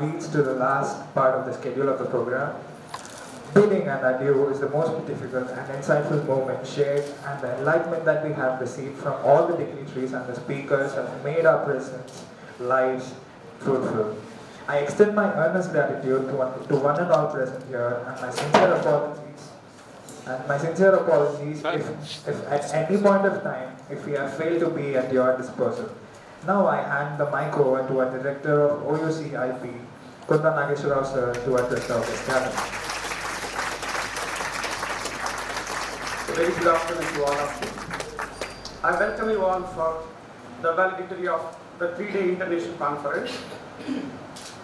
now reached to the last part of the schedule of the program. Bidding an adieu is the most difficult and insightful moment shared, and the enlightenment that we have received from all the dignitaries and the speakers has made our presence, lives fruitful. I extend my earnest gratitude to one and all present here, and my sincere apologies if at any point of time, if we have failed to be at your disposal. Now I hand the mic over to our Director of OUCIP, Kunda Nageshwarao sir, to address our gathering. Very good afternoon to all of you. I welcome you all for the valedictory of the 3-day international conference.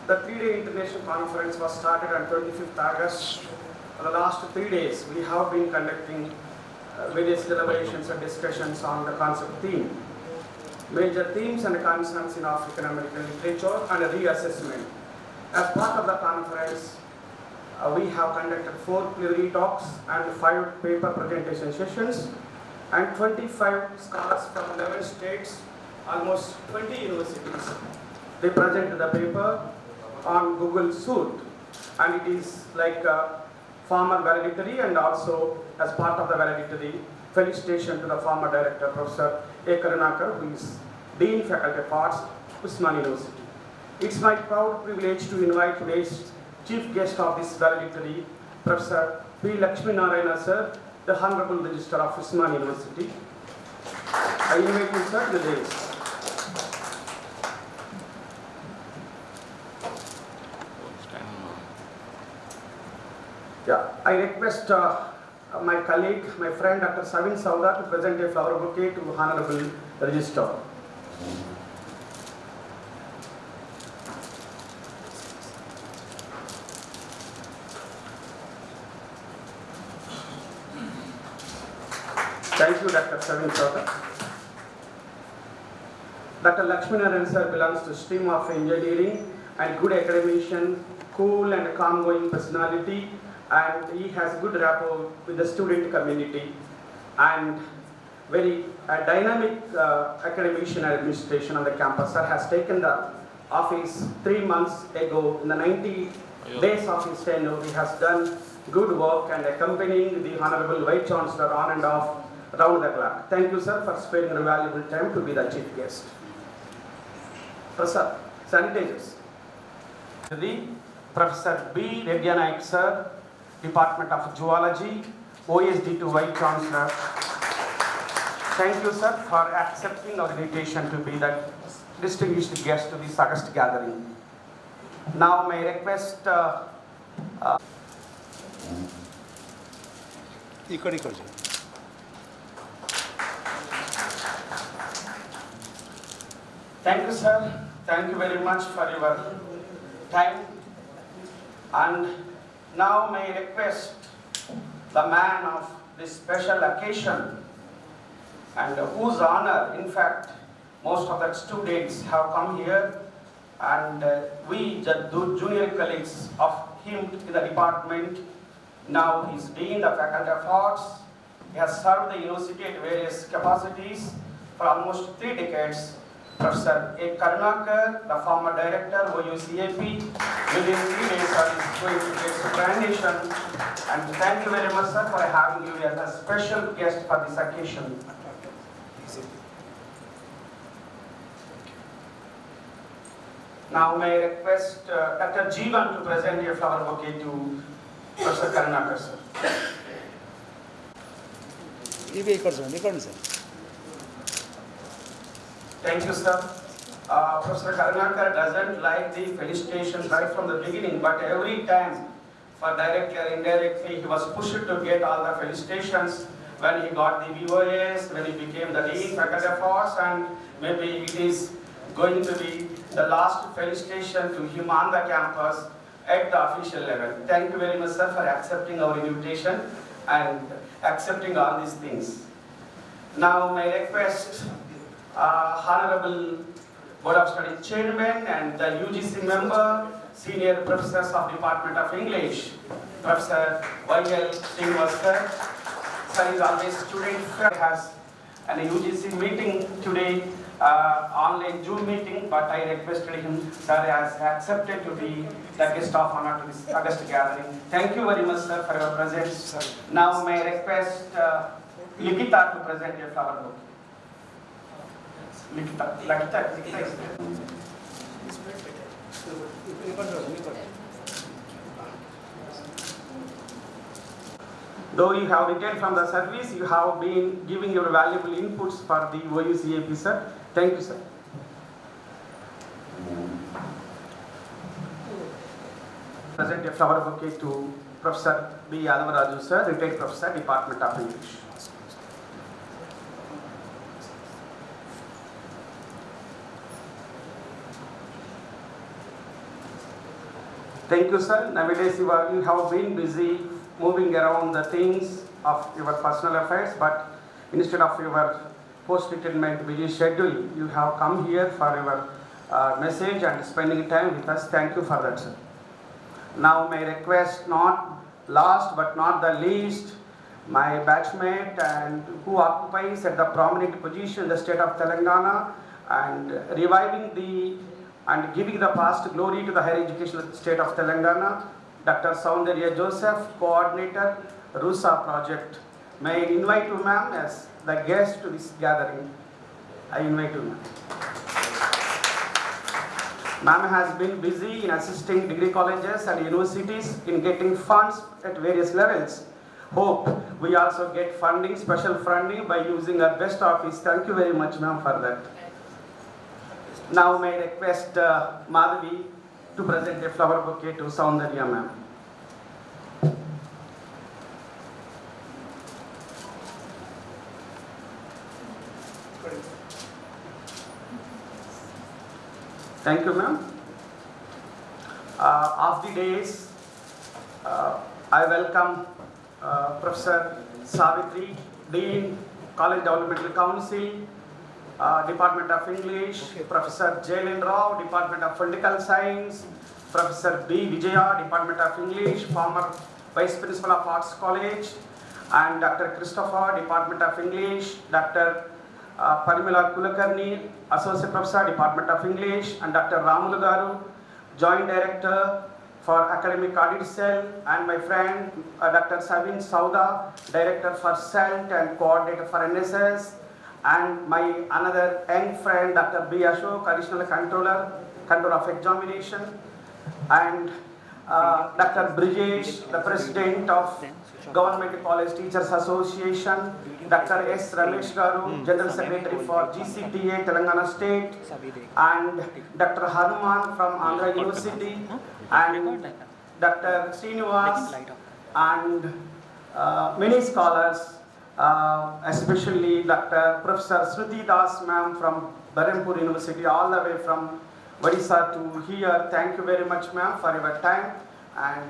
The 3-day international conference was started on 25th August. For the last 3 days, we have been conducting various deliberations and discussions on the concept theme, major themes and concerns in African American literature, and a reassessment. As part of the conference, we have conducted 4 plenary talks and 5 paper presentation sessions, and 25 scholars from 11 states, almost 20 universities. They presented the paper on Google Suite, and it is like a former valedictory, and also as part of the valedictory, felicitation to the former director, Professor A. Karunakar, who is Dean Faculty of Arts, Osmania University. It's my proud privilege to invite today's chief guest of this valedictory, Professor P. Lakshmi Narayana sir, the Honorable Registrar of Osmania University. I invite you, sir, to the dais. Yeah, I request my colleague, my friend Dr. Savin Sauda to present a flower bouquet to Honorable Registrar. Thank you, Dr. Savin Sauda. Dr. Lakshmi Narayana sir belongs to stream of engineering and good academician, cool and calm-going personality, and he has good rapport with the student community and very dynamic academician administration on the campus. Sir has taken the office 3 months ago. In the 90 days of his tenure, he has done good work and accompanying the Honorable Vice Chancellor on and off round the clock. Thank you, sir, for sparing your valuable time to be the chief guest. Sir, sanitizers. Professor B. Reddyanaik sir, Department of Zoology, OSD to Vice Chancellor. Thank you, sir, for accepting our invitation to be the distinguished guest to this august gathering. Now, may I request Thank you, sir. Thank you very much for your time. And now may I request the man of this special occasion, and whose honor, in fact, most of the students have come here, and we, the junior colleagues of him in the department, now he's Dean the Faculty of Arts. He has served the university at various capacities for almost 3 decades. Professor A. Karunakar, the former director, OUCIP, within 3 days is going to get superannuation. And thank you very much, sir, for having you as a special guest for this occasion. Now may I request Dr. Jeevan to present a flower bouquet to Professor Karunakar, sir. Thank you, sir. Professor Karunakar doesn't like the felicitations right from the beginning, but every time, for directly or indirectly, he was pushed to get all the felicitations when he got the VOS, when he became the Dean Faculty of Arts, and maybe it is going to be the last felicitation to him on the campus at the official level. Thank you very much, sir, for accepting our invitation and accepting all these things. Now, my request, Honorable Board of Studies Chairman and the UGC member, Senior Professors of Department of English, Professor Y.L. Srinivas. Sir is always student, has an UGC meeting today online Zoom meeting, but I requested him, sir has accepted to be the guest of honor to this August gathering. Thank you very much, sir, for your presence. Now may I request Likita to present a flower bouquet. Likita is there. Though you have returned from the service, you have been giving your valuable inputs for the OUCIP, sir. Thank you, sir. Present a flower bouquet to Professor B. Yadavaraju, sir, retired professor, Department of English. Thank you, sir. Nowadays you have been busy moving around the things of your personal affairs, but instead of your post-retirement busy schedule, you have come here for your message and spending time with us. Thank you for that, sir. Now my request, not last but not the least, my batchmate and who occupies at the prominent position in the state of Telangana and reviving the and giving the past glory to the higher education of the state of Telangana, Dr. Soundarya Joseph, coordinator, RUSA project. May I invite you, ma'am, as the guest to this gathering. I invite you, ma'am. Ma'am has been busy in assisting degree colleges and universities in getting funds at various levels. Hope we also get funding, special funding by using our best office. Thank you very much, ma'am, for that. Now may I request Madhavi to present a flower bouquet to Soundarya, ma'am. Thank you, ma'am. Of the days, I welcome Professor Savitri, Dean, College Developmental Council, Department of English, Professor Jailin Rao, Department of Political Science, Professor B. Vijaya, Department of English, former Vice Principal of Arts College, and Dr. Christopher, Department of English, Dr. Parimala Kulakarni, Associate Professor, Department of English, and Dr. Ramulu Garu, Joint Director for Academic Audit Cell, and my friend Dr. Savin Sauda, Director for CELT and Coordinator for NSS, and my another young friend Dr. B. Ashok, Additional Controller of Examination, and Dr. Brijesh, the President of Government College Teachers Association, Dr. S. Ramesh Garu, General Secretary for GCTA, Telangana State, and Dr. Hanuman from Andhra University, and Dr. Srinivas, and many scholars, especially Dr. Professor Shruti Das ma'am from Berhampur University, all the way from Odisha to here. Thank you very much, ma'am, for your time. And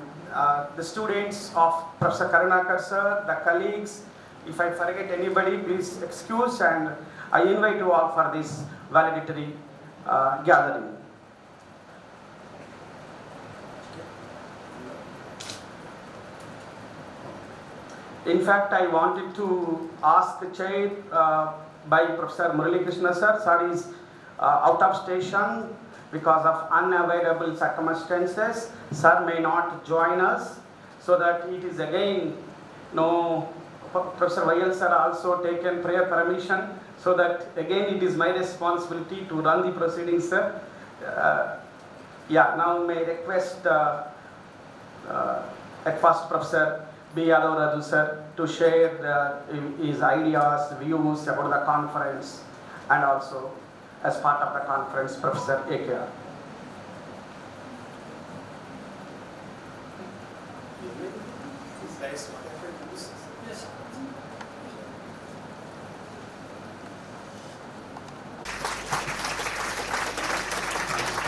the students of Professor Karunakar sir, the colleagues, if I forget anybody, please excuse, and I invite you all for this valedictory gathering. In fact, I wanted to ask the chair by Professor Murali Krishna sir. Sir is out of station because of unavoidable circumstances. Sir may not join us, so that it is again, Professor Vayal sir also taken prior permission, so that again it is my responsibility to run the proceedings, sir. Now may I request at first Professor B. Yadavaraju sir to share his ideas, views about the conference, and also as part of the conference, Professor AKR.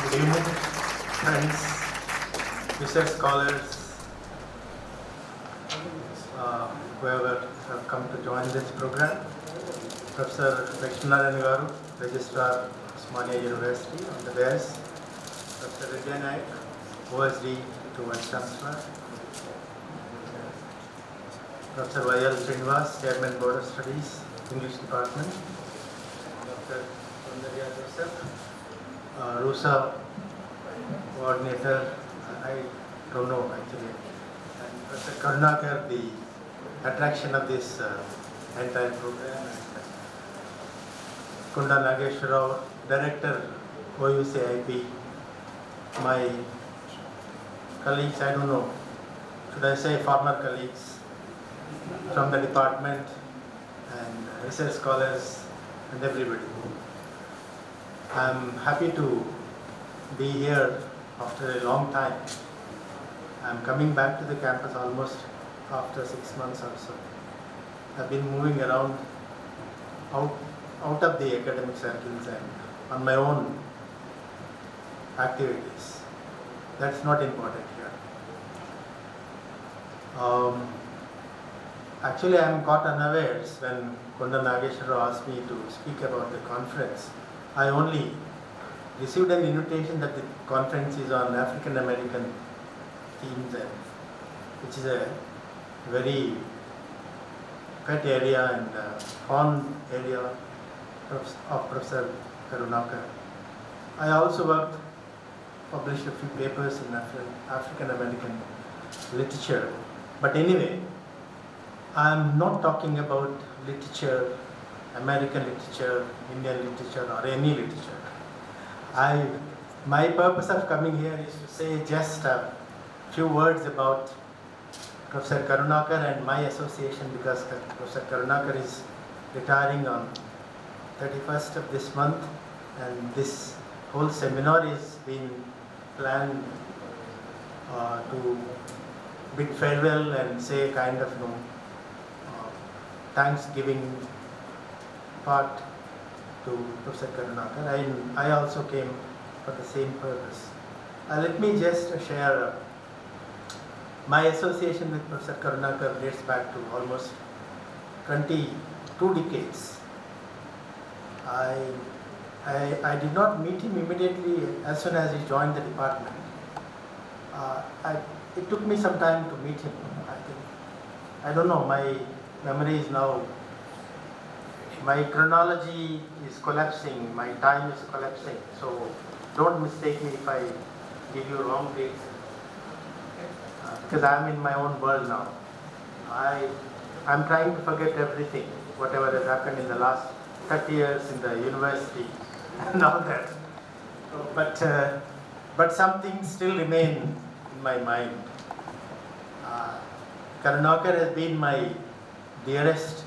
Good evening, friends, research scholars, whoever have come to join this program. Professor Valedictory Garu, Registrar, Osmania University, on the dais. Professor Vidya Naik, OSD to Vice Chancellor. Professor Vayal Srinivas, Chairman Board of Studies, English Department. Dr. Soundarya Joseph, RUSA coordinator, I don't know actually, and Professor Karunakar, the attraction of this entire program, and Kunda Nageshwarao, director, OUCIP, my colleagues, I don't know, should I say former colleagues from the department and research scholars and everybody. I'm happy to be here after a long time. I'm coming back to the campus almost after 6 months or so. I've been moving around out of the academic circles and on my own activities. That's not important here. Actually, I am caught unawares when Kunda Nageshwarao asked me to speak about the conference. I only received an invitation that the conference is on African American themes, and which is a very pet area and fond area of Professor Karunakar. I also published a few papers in African American literature. But anyway, I am not talking about literature, American literature, Indian literature, or any literature. My purpose of coming here is to say just a few words about Professor Karunakar and my association, because Professor Karunakar is retiring on 31st of this month, and this whole seminar is being planned to bid farewell and say kind of Thanksgiving part to Professor Karunakar. I also came for the same purpose. Let me just share my association with Professor Karunakar dates back to almost 22 decades. I did not meet him immediately as soon as he joined the department. It took me some time to meet him. I don't know, my memory is now, my chronology is collapsing, my time is collapsing, so don't mistake me if I give you wrong dates, because I am in my own world now. I'm trying to forget everything, whatever has happened in the last 30 years in the university and all that. But some things still remain in my mind. Karunakar has been my dearest,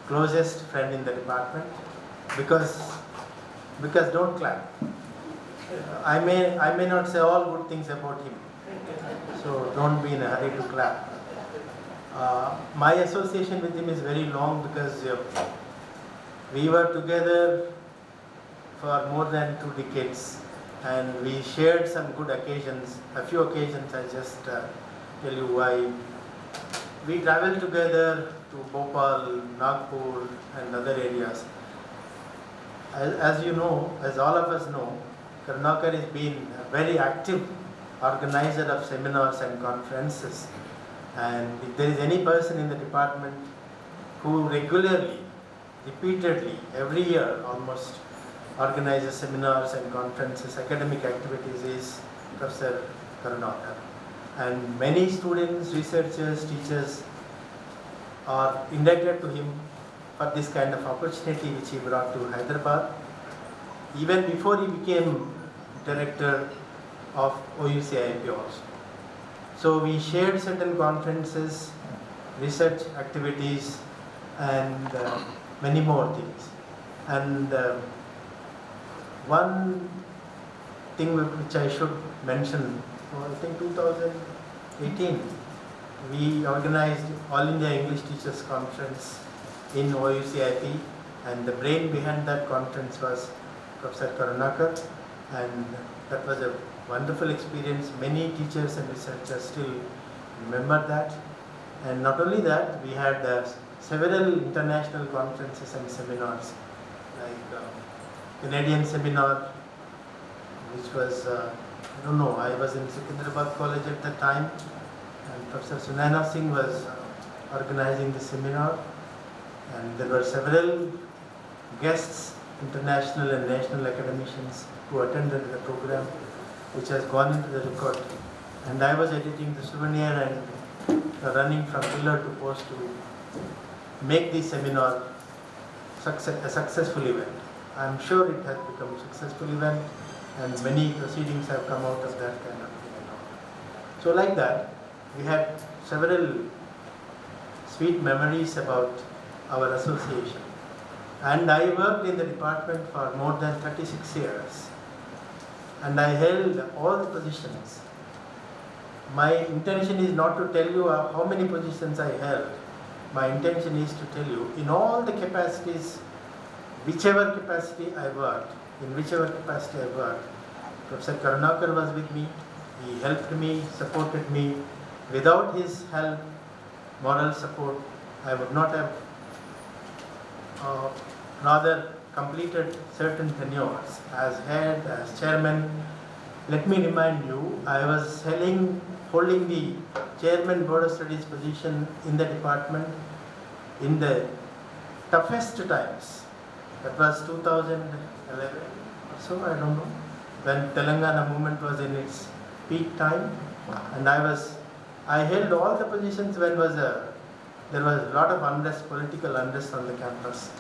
closest friend in the department, because don't clap. I may not say all good things about him, so don't be in a hurry to clap. My association with him is very long, because we were together for more than 2 decades, and we shared some good occasions, a few occasions. I just tell you why. We traveled together to Bhopal, Nagpur and other areas. As you know, as all of us know, Karunakar has been a very active organizer of seminars and conferences. And if there is any person in the department who regularly, repeatedly, every year almost, organizes seminars and conferences, academic activities, is Professor Karunakar. And many students, researchers, teachers are indebted to him for this kind of opportunity which he brought to Hyderabad, even before he became director of OUCIP also. So we shared certain conferences, research activities, and many more things. And one thing which I should mention, I think 2018, we organized All India English Teachers Conference in OUCIP, and the brain behind that conference was Professor Karunakar, and that was a wonderful experience. Many teachers and researchers still remember that. And not only that, we had several international conferences and seminars, like Canadian seminar, which was, I don't know, I was in Secunderabad College at the time, and Professor Sunaina Singh was organizing the seminar, and there were several guests international and national academicians who attended the program, which has gone into the record. And I was editing the souvenir and running from pillar to post to make the seminar a successful event. I'm sure it has become a successful event, and many proceedings have come out of that kind of thing. So like that, we had several sweet memories about our association. And I worked in the department for more than 36 years. And I held all the positions. My intention is not to tell you how many positions I held. My intention is to tell you, in all the capacities, whichever capacity I worked, Professor Karunakar was with me. He helped me, supported me. Without his help, moral support, I would not have rather completed certain tenures as head, as chairman. Let me remind you, I was holding the chairman board of studies position in the department in the toughest times. That was 2011 or so, I don't know, when Telangana movement was in its peak time, and I held all the positions when there was a lot of unrest, political unrest on the campus,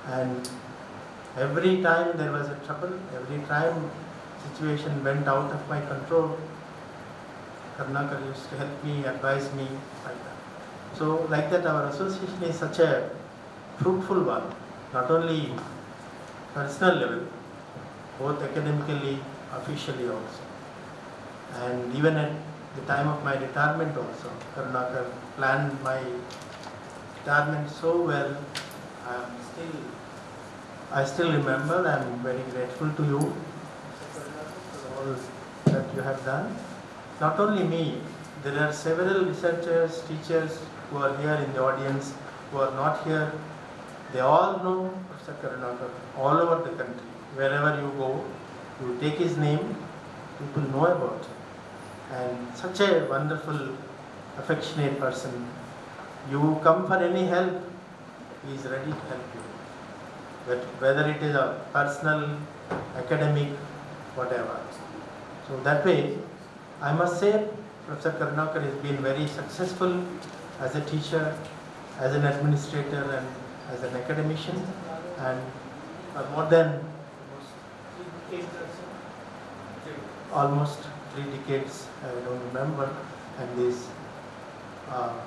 and every time there was a trouble, every time situation went out of my control, Karunakar used to help me, advise me, like that. So like that, our association is such a fruitful one, not only personal level, both academically, officially also. And even at the time of my retirement also, Karunakar planned my retirement so well. I still remember. I am very grateful to you for all that you have done. Not only me, there are several researchers, teachers who are here in the audience, who are not here. They all know Professor Karunakar all over the country. Wherever you go, you take his name, people know about him. And such a wonderful, affectionate person. You come for any help, he is ready to help you. But whether it is a personal, academic, whatever. So that way, I must say, Professor Karunakar has been very successful as a teacher, as an administrator, and as an academician. And for more than almost 3 decades, I don't remember, and this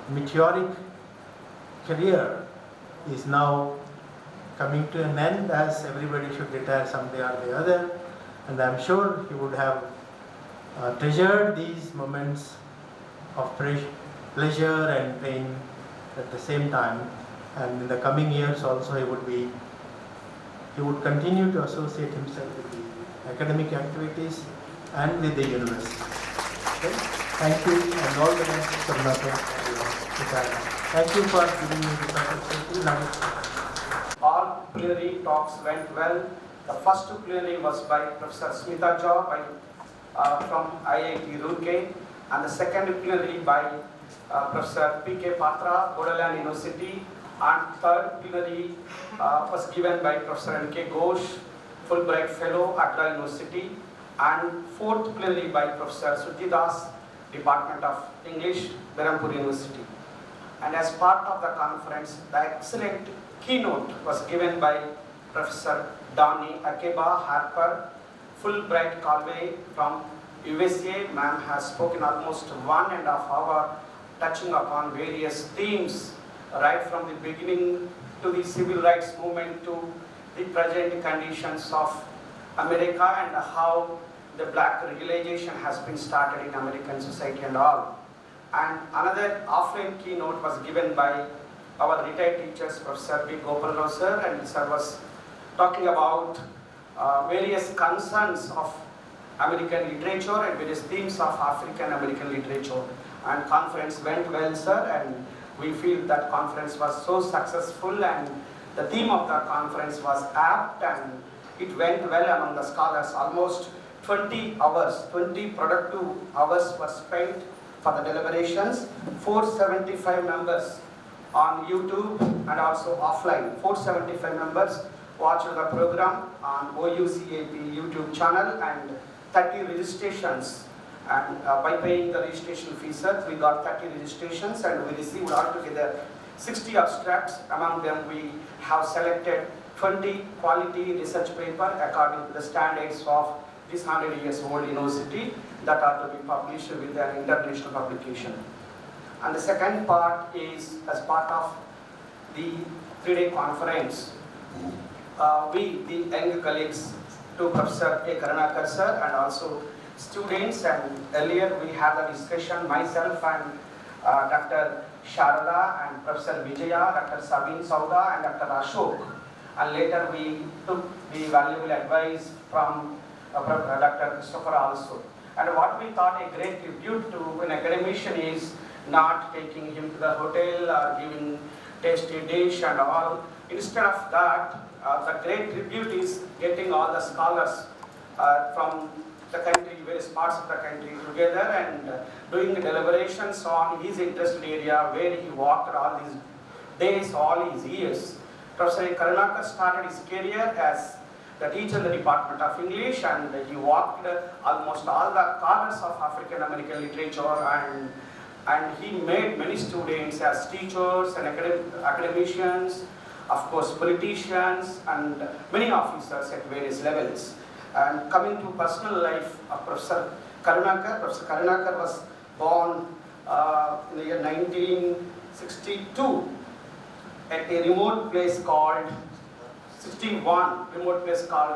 meteoric career is now coming to an end, as everybody should retire someday or the other, and I'm sure he would have treasured these moments of pleasure and pain at the same time, and in the coming years also he would continue to associate himself with the academic activities and with the university. Okay? Thank you, and all the best, Karunakar. Thank you for giving me this opportunity. All plenary talks went well. The first plenary was by Professor Smita Jha from IIT Roorkee, and the second plenary by Professor P.K. Patra, Bodoland University, and third plenary was given by Professor N.K. Ghosh, Fulbright Fellow at Agra University, and fourth plenary by Professor Sujit Das, Department of English, Berhampur University. And as part of the conference, the excellent keynote was given by Professor Donny Akeba Harper, Fulbright Colway from USA. Ma'am has spoken almost 1.5 hours, touching upon various themes, right from the beginning to the civil rights movement to the present conditions of America and how the black realization has been started in American society and all. And another offline keynote was given by our retired teachers, Professor B. Gopal Rao sir, and sir was talking about various concerns of American literature and various themes of African American literature. And conference went well, sir, and we feel that conference was so successful, and the theme of the conference was apt, and it went well among the scholars. Almost 20 hours, 20 productive hours were spent for the deliberations. 475 members on YouTube and also offline. 475 members watched the program on OUCIP YouTube channel, and 30 registrations. And by paying the registration fees, we got 30 registrations, and we received altogether 60 abstracts. Among them, we have selected 20 quality research papers according to the standards of this 100 years old university that are to be published with an international publication. And the second part is as part of the 3-day conference. We, the young colleagues, to Professor A. Karunakar sir, and also students, and earlier we had a discussion, myself and Dr. Sharada and Professor Vijaya, Dr. Sabin Sauda and Dr. Ashok. And later we took the valuable advice from Dr. Christopher also. And what we thought a great tribute to an academician is not taking him to the hotel or giving tasty dish and all. Instead of that, the great tribute is getting all the scholars from the country, various parts of the country together and doing deliberations on his interested area where he walked all these days, all his years. Professor Karunakar started his career as the teacher in the Department of English, and he walked almost all the corners of African American literature, and he made many students as teachers and academicians, of course politicians and many officers at various levels. And coming to personal life of Professor Karunakar was born in the year 1962 at a remote place called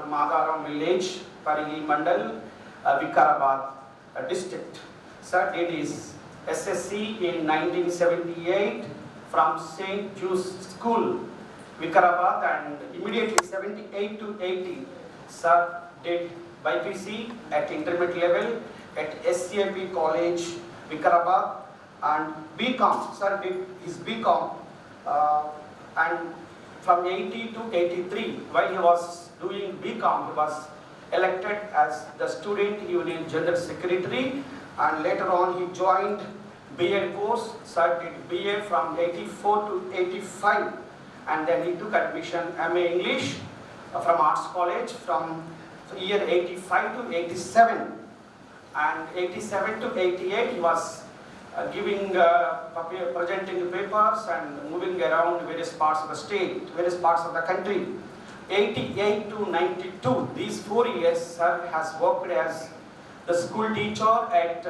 Magaram village, Parigi Mandal, Vikarabad district. Sir did his SSC in 1978 from St. Jude's School, Vikarabad, and immediately 78 to 80, Sir did BPC at intermediate level at SCAP College, Vikarabad, and BCom. Sir did his BCom, and from 80 to 83, while he was doing BCom, he was elected as the Student Union General Secretary, and later on he joined BA course. Sir did BA from 84 to 85, and then he took admission MA English from Arts College from year 85 to 87, and 87 to 88 he was presenting papers and moving around various parts of the state, various parts of the country. 88 to 92, these 4 years, Sir has worked as the school teacher at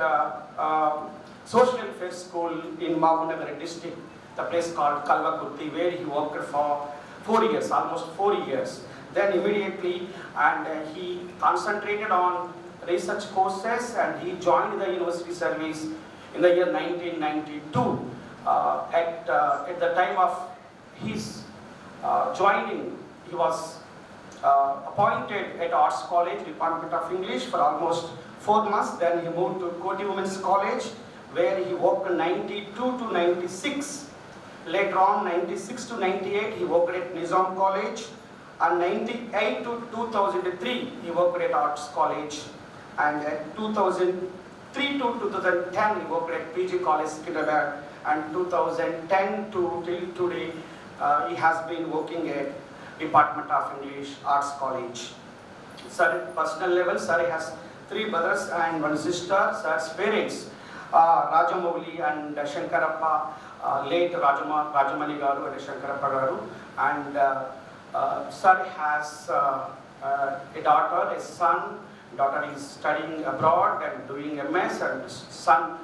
Social Welfare School in Mahabubnagar district, the place called Kalvakurti, where he worked for 4 years, almost 4 years. Then immediately, and he concentrated on research courses, and he joined the university service in the year 1992. At the time of his joining, he was appointed at Arts College, Department of English for almost 4 months. Then he moved to Koti Women's College, where he worked in 92 to 96. Later on, 96 to 98, he worked at Nizam College. And 98 to 2003, he worked at Arts College. And at 2003 to 2010, he worked at PG College, Secunderabad. And 2010 to till today, he has been working at Department of English, Arts College. Sir, personal level, Sir has 3 brothers and 1 sister. Sir's parents, Rajamouli and Shankarappa, late Rajamani Garu and Shankarappa Garu. And Sir has a daughter, a son. Daughter is studying abroad and doing MS, and son,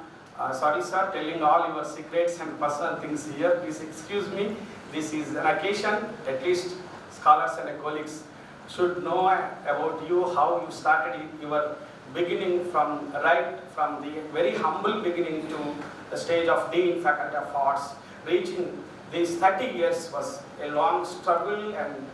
sorry sir, telling all your secrets and personal things here. Please excuse me. This is an occasion, at least scholars and colleagues should know about you, how you started your beginning from the very humble beginning to the stage of Dean Faculty of Arts. Reaching these 30 years was a long struggle, and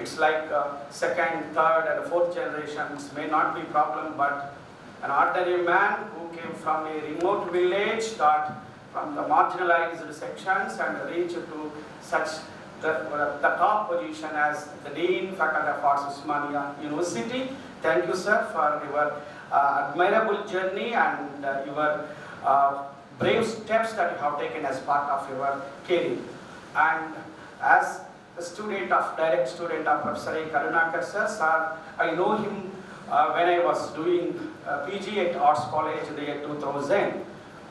it's like second, third and fourth generations may not be problem, but an ordinary man who came from a remote village, got from the marginalized sections and reached to such the top position as the Dean Faculty of Arts, Osmania University. Thank you, sir, for your admirable journey and your brave steps that you have taken as part of your career. And as the direct student of Professor A. Karunakar sir. Sir, I know him when I was doing PG at Arts College in the year 2000.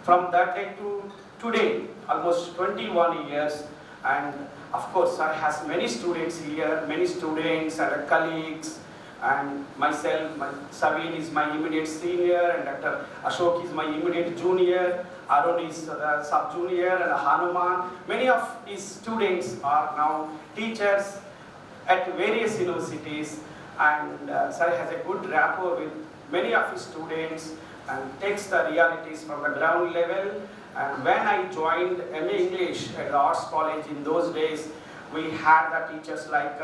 From that day to today, almost 21 years, and of course, sir has many students here, many students and colleagues, and myself, Saveen is my immediate senior, and Dr. Ashok is my immediate junior, Arun is sub-junior, and Hanuman. Many of these students are now teachers at various universities, and sir has a good rapport with many of his students and takes the realities from the ground level. And when I joined MA English at the Arts College in those days, we had the teachers like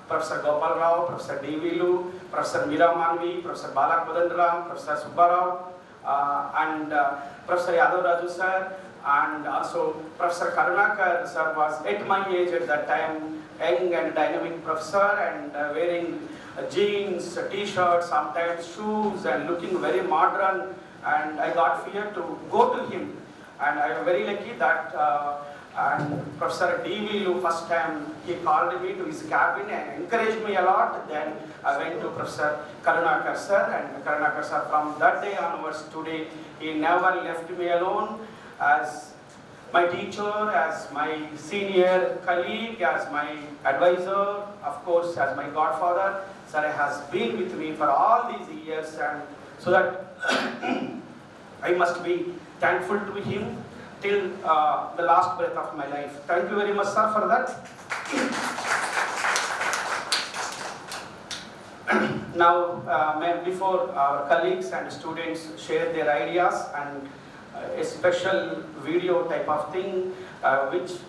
Professor Gopal Rao, Professor D. Vilu, Professor Meera Manvi, Professor Bala Kodandram, Professor Subbarao, and Professor Yadav Raju sir, and also Professor Karunakar sir was at my age at that time, young and dynamic professor, and wearing jeans, t-shirts, sometimes shoes, and looking very modern, and I got fear to go to him. And I am very lucky that and Professor D. Vilu, first time he called me to his cabin and encouraged me a lot. Then I went to Professor Karunakar sir, and Karunakar sir from that day onwards today, he never left me alone as my teacher, as my senior colleague, as my advisor, of course as my godfather. Sir has been with me for all these years, and so that I must be thankful to him till the last breath of my life. Thank you very much, sir, for that. Now, before our colleagues and students share their ideas and a special video type of thing which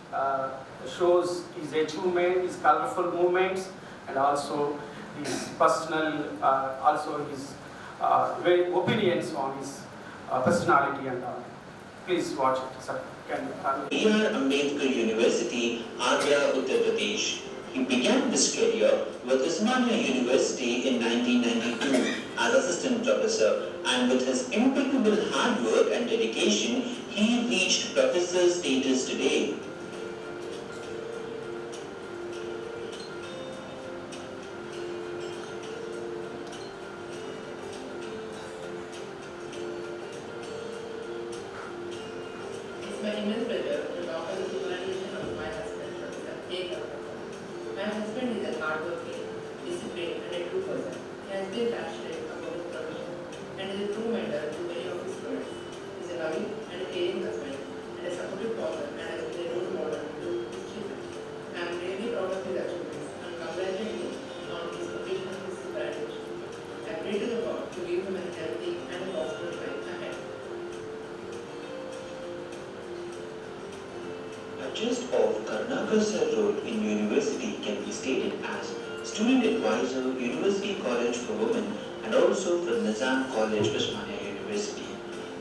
shows his achievement, his colorful movements, and also his personal, also his very opinions on his personality and all. Please watch it, sir. B.R. Ambedkar University, Agra, Uttar Pradesh. He began his career with Osmania University in 1992 as assistant professor, and with his impeccable hard work and dedication, he reached professor status today. My immense pleasure to talk on the superannuation of my husband, Professor A. My husband is a hardworking, disciplined, and a true person. He has been passionate about his profession and is a true mentor to many of his students. He is a loving and a caring husband and a supportive father, and has been a role model to his children. I am really proud of his achievements and congratulate him on his completion of his superannuation. I pray to the God to give him a healthy and prosperous life ahead. Just of Karunakar sir role in university can be stated as student advisor, University College for Women, and also for Nizam College, Osmania University.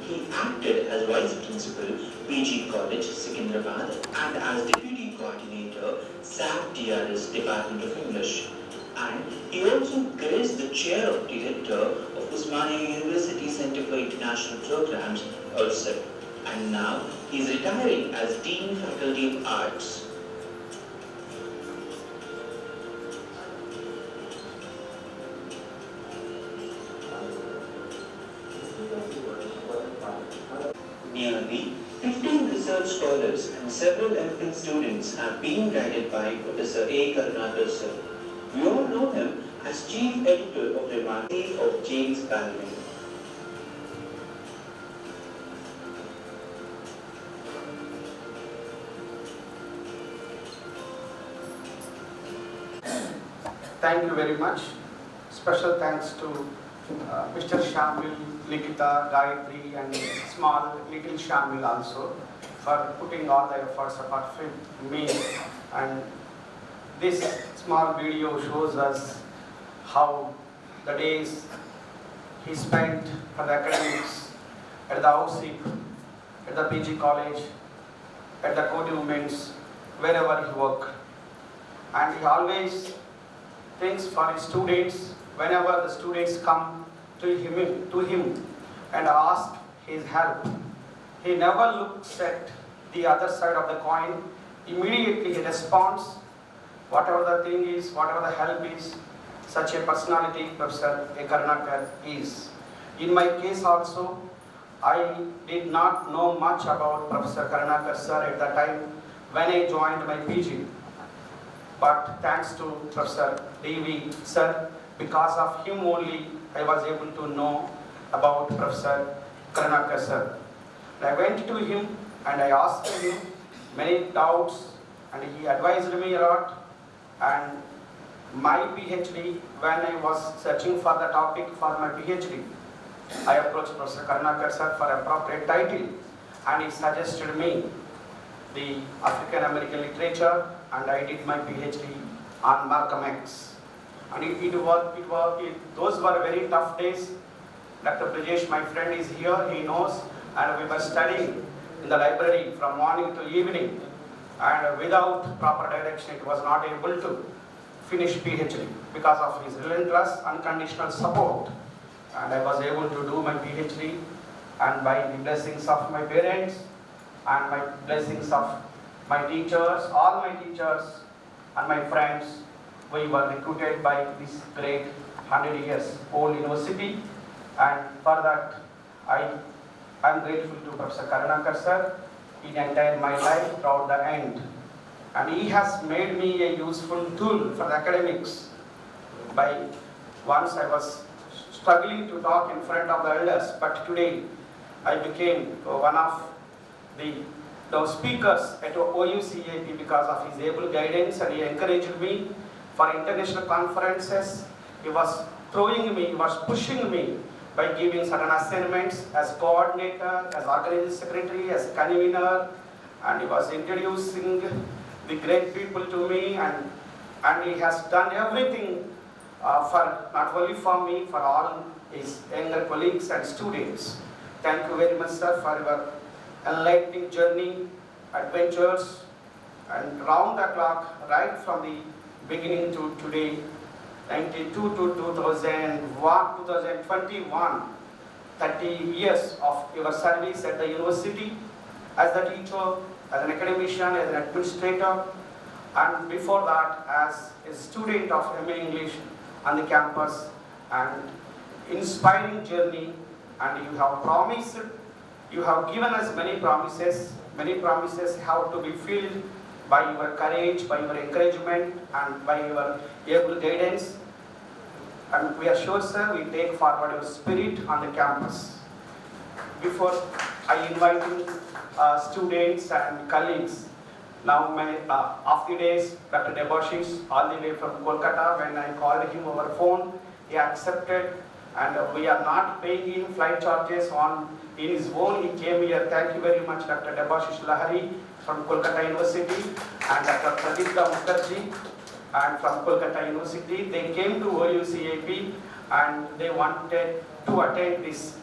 He acted as vice principal, PG College, Secunderabad, and as deputy coordinator, SAP DRS Department of English. And he also graced the chair of director of Osmania University Center for International Programs, OUCIP. And now he is retiring as Dean Faculty of Arts. Nearly 15 research scholars and several MPhil students have been guided by Professor A. Karunakar sir. We all know him as Chief Editor of the Magazine of James Baldwin. Thank you very much. Special thanks to Mr. Shamil, Likita, Gayatri, and small little Shamil also for putting all the efforts apart from me. And this small video shows us how the days he spent for the academics at the OUCIP, at the PG college, at the co-movements, wherever he worked. And he always thinks for his students whenever the students come to him and ask his help. He never looks at the other side of the coin. Immediately he responds, whatever the thing is, whatever the help is, such a personality Professor A. Karnakar is. In my case also, I did not know much about Professor Karnakar sir at the time when I joined my PG. But thanks to Professor D.V. sir, because of him only I was able to know about Professor Karnakar sir. I went to him and I asked him many doubts and he advised me a lot. And my PhD, when I was searching for the topic for my PhD, I approached Professor Karnakar sir for appropriate title and he suggested me the African American literature and I did my PhD on Malcolm X. And those were very tough days. Dr. Brajesh, my friend, is here, he knows, and we were studying in the library from morning to evening, and without proper direction, it was not able to finish PhD because of his relentless, unconditional support. And I was able to do my PhD, and by the blessings of my parents, and my blessings of my teachers, all my teachers, and my friends, we were recruited by this great 100 years old university, and for that I am grateful to Professor Karnakar sir in entire my life throughout the end. And he has made me a useful tool for the academics. By once I was struggling to talk in front of the elders, but today I became one of the speakers at OUCIP because of his able guidance, and he encouraged me for international conferences. He was throwing me, he was pushing me by giving certain assignments as coordinator, as organizing secretary, as convener, and he was introducing the great people to me, and he has done everything for not only for me, for all his younger colleagues and students. Thank you very much, sir, for your enlightening journey, adventures, and round the clock, right from the beginning to today, 92 to 2001, 2021, 30 years of your service at the university as a teacher, as an academician, as an administrator, and before that as a student of MA English on the campus, and inspiring journey. And you have promised, you have given us many promises have to be filled by your courage, by your encouragement, and by your able guidance. And we are sure, sir, we take forward your spirit on the campus. Before I invite students and colleagues, now my after days, Dr. Debashish, all the way from Kolkata, when I called him over phone, he accepted, and we are not paying him flight charges in his own. He came here. Thank you very much, Dr. Debashish Lahari from Kolkata University, and Dr. Pradipta Mukherjee and from Kolkata University. They came to OUCIP and they wanted to attend this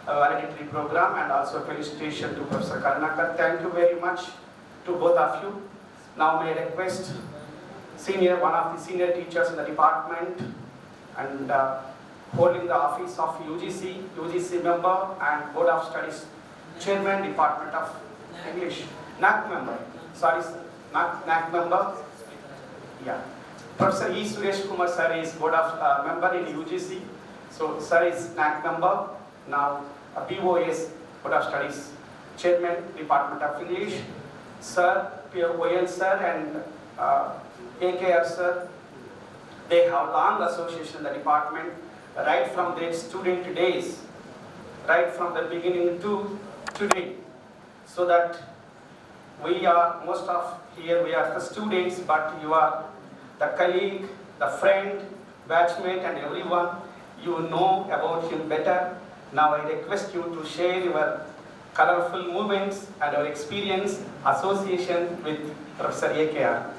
valedictory program, and also felicitation to Professor Karnakar. Thank you very much to both of you. Now may I request one of the senior teachers in the department and holding the office of UGC member and Board of Studies Chairman, Department of English, NAC member, NAC member, yeah. Professor E. Suresh Kumar sir is Board of member in UGC, so sir is NAC member. Now BOS, Board of Studies Chairman, Department of English, sir, POL sir and AKR sir, they have long association in the department, right from their student days, right from the beginning to today, so that we are, most of here we are the students, but you are the colleague, the friend, batchmate, and everyone, you know about him better. Now I request you to share your colorful moments and your experience, association with Professor AKR.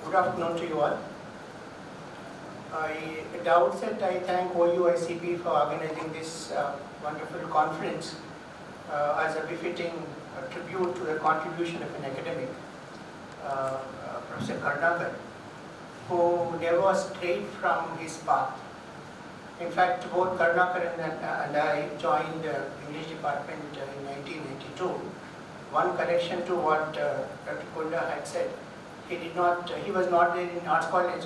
Good afternoon to you all. At the outset, I thank OUICP for organizing this wonderful conference as a befitting tribute to the contribution of an academic, Professor Karnakar. who never strayed from his path. In fact, both Karnakar and I joined the English department in 1992. One correction to what Dr. Kunda had said. He was not there in Arts College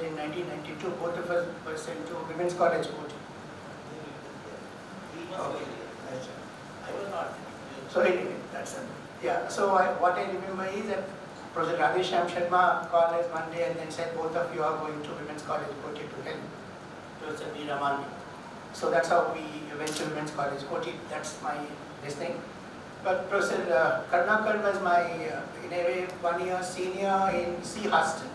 in 1992. Both of us were sent to Women's College Court. Okay. I was not. So anyway, that's it. Yeah, so what I remember is that Professor Radhesham Sharma called us one day and then said, both of you are going to Women's College Koti to help. Professor B. Ramani. So that's how we went to Women's College Koti. That's my thing. But Professor Karnakar was my, in a way, 1 year senior in C hostel.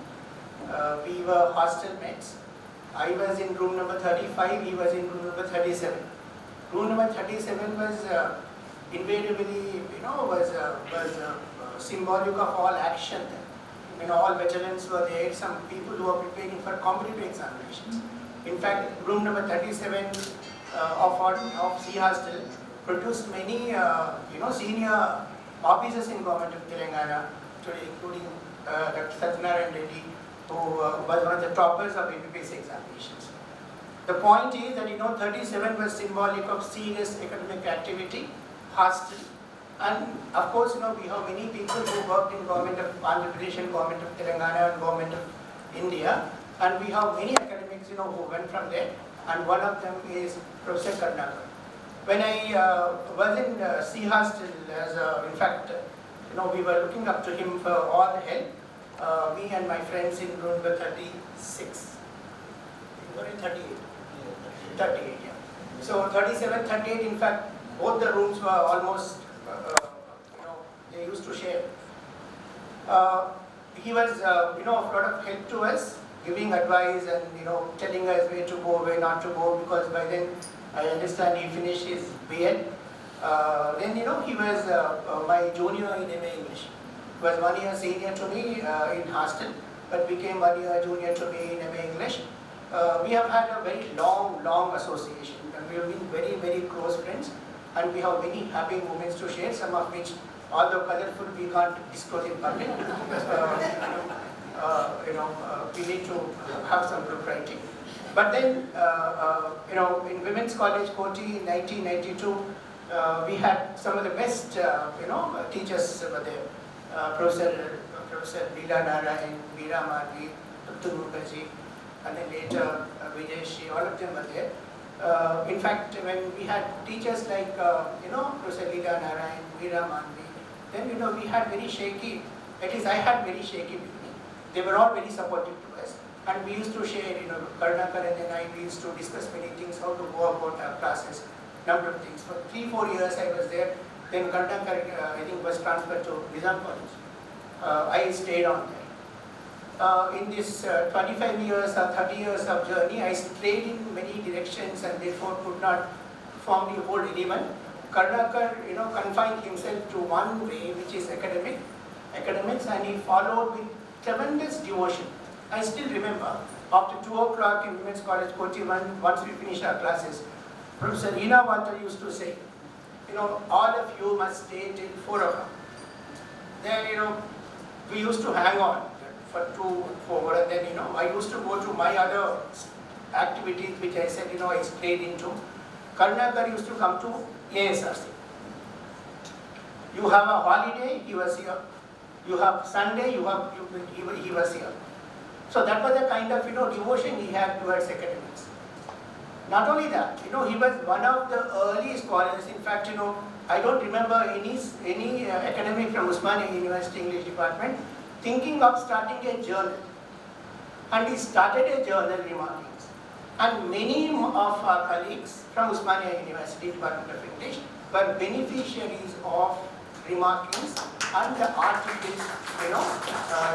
We were hostel mates. I was in room number 35, he was in room number 37. Room number 37 was invariably, was symbolic of all action. All veterans were there, some people who were preparing for competitive examinations. In fact, room number 37 of C hostel produced many, senior officers in government of Telangana today, including Dr. Satyanarayan Reddy, who was one of the toppers of APPS examinations. The point is that 37 was symbolic of serious academic activity, hostel, and of course we have many people who worked in government of Andhra Pradesh and government of Telangana and government of India, and we have many academics who went from there, and one of them is Professor Karnakar. When I was in C hostel, in fact, we were looking up to him for all the help. Me and my friends in room number 36. We were in 38. 38, yeah. So 37, 38, in fact, both the rooms were almost, they used to share. He was, of a lot of help to us, giving advice and, telling us where to go, where not to go, because by then, I understand he finished his B.Ed. Then, he was my junior in MA English. He was 1 year senior to me in hostel, but became 1 year junior to me in MA English. We have had a very long association, and we have been very, very close friends, and we have many happy moments to share, some of which, although colorful, we can't disclose in public. We need to have some propriety. But then, in Women's College Koti in 1992, we had some of the best, teachers over there. Professor Leela Narayan, Veera Marvi, Dr. Mukherjee, and then later Vijay, all of them were there. In fact, when we had teachers like, Professor Leela Narayan, Veera Marvi, then, we had very shaky, at least I had very shaky beginning. They were all very supportive to us. And we used to share, Karnakar and then we used to discuss many things, how to go about our classes, number of things. For 3-4 years I was there. Then Karnakar, I think, was transferred to Nizam College. I stayed on there. In this 25 years or 30 years of journey, I strayed in many directions and therefore could not formally hold anyone. Karnakar, confined himself to one way, which is academics, and he followed with tremendous devotion. I still remember, after 2 o'clock in Women's College Koti, once we finished our classes, Professor Reena Walter used to say, all of you must stay till 4 o'clock. Then, we used to hang on for 2, 4, and then, I used to go to my other activities, which I said, I strayed into. Karnakar used to come to ASRC. You have a holiday, he was here. You have Sunday, he was here. So that was the kind of, devotion he had towards academics. Not only that, he was one of the early scholars. In fact, I don't remember any academic from Osmania University English department thinking of starting a journal. And he started a journal, Remarkings. And many of our colleagues from Osmania University Department of English were beneficiaries of Remarkings and the articles,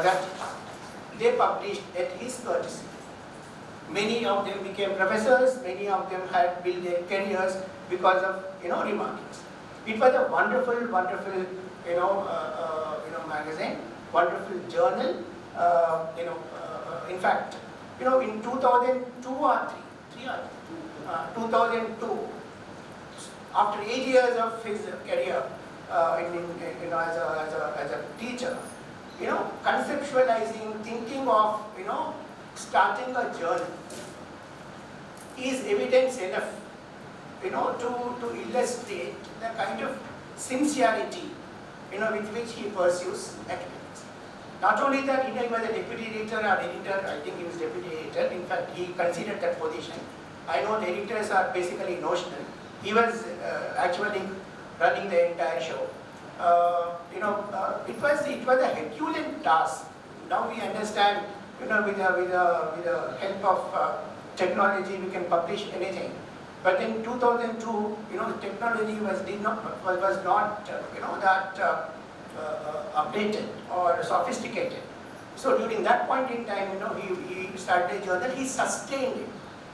that they published at his courtesy. Many of them became professors, many of them had built their careers because of, Remarkings. It was a wonderful, magazine, wonderful journal. In fact, in 2002 or 2002, after 8 years of his career as a teacher, conceptualizing, thinking of, starting a journey is evidence enough, to illustrate the kind of sincerity, with which he pursues academics. Not only that, he was a deputy editor or editor, I think he was deputy editor, in fact he considered that position. I know the editors are basically notional. He was actually running the entire show. It was a Herculean task. Now we understand, with the help of technology, we can publish anything. But in 2002, technology was not that updated or sophisticated. So during that point in time, he started a journal. He sustained it.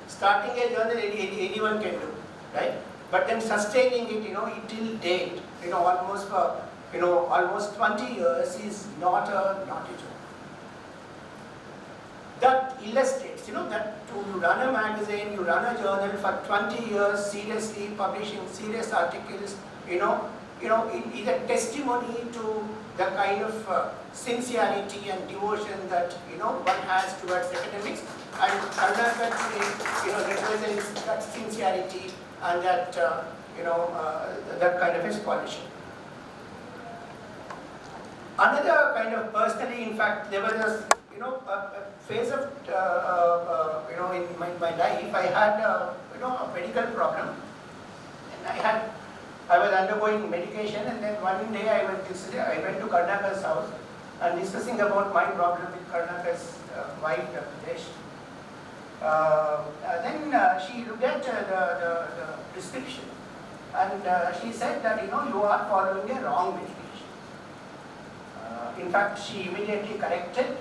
Starting a journal, anyone can do, right? But then sustaining it, till date, almost for, almost 20 years is not a joke. That illustrates, that to run a magazine, you run a journal for 20 years seriously, publishing serious articles, it is a testimony to the kind of sincerity and devotion that, one has towards academics. And Karnataka today, represents that sincerity and that, that kind of a scholarship. Another kind of personally, in fact, there was a phase of, in my life, I had, a medical problem, and I was undergoing medication, and then one day I went to Karnataka's house and discussing about my problem with Karnataka's wife, Desh. Then she looked at the prescription, and she said that, you are following a wrong medication. In fact, she immediately corrected,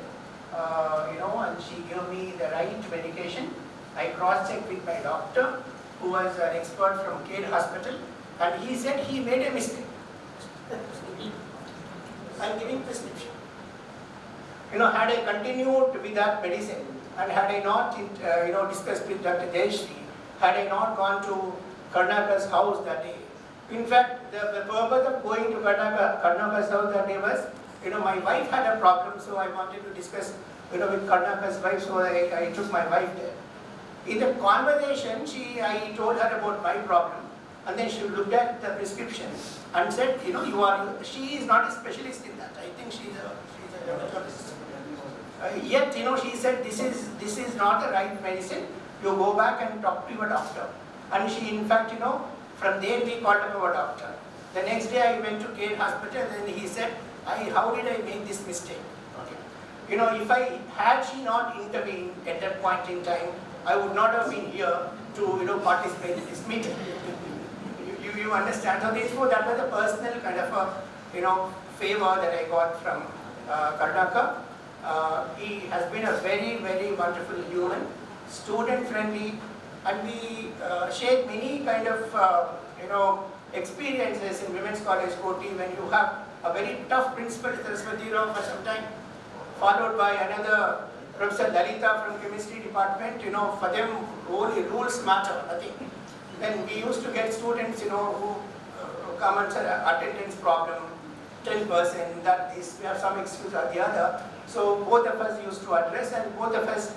and she gave me the right medication. I cross-checked with my doctor, who was an expert from Care Hospital, and he said he made a mistake. I'm giving prescription. Had I continued with that medicine, and had I not, discussed with Dr. Jayashree, had I not gone to Karnataka's house that day. In fact, the purpose of going to Karnataka's house that day was, my wife had a problem, so I wanted to discuss, with Karnataka's wife, so I took my wife there. In the conversation, I told her about my problem, and then she looked at the prescription and said, she is not a specialist in that. I think she's a dermatologist. Yet, she said, this is not the right medicine. You go back and talk to your doctor. And she, in fact, from there we called up our doctor. The next day I went to Care Hospital, and he said, how did I make this mistake? Okay. Had she not intervened at that point in time, I would not have been here to, participate in this meeting. You understand? So therefore, that was a personal kind of a, favor that I got from Karnataka. He has been a very, very wonderful human, student-friendly, and we shared many kind of, experiences in Women's College Koti when you have a very tough principal, Saraswati Rao, for some time, followed by another Professor Lalita from Chemistry Department. For them, only rules matter, nothing. Then we used to get students, who come and say attendance problem, 10%, that is, we have some excuse or the other. So both of us used to address, and both of us,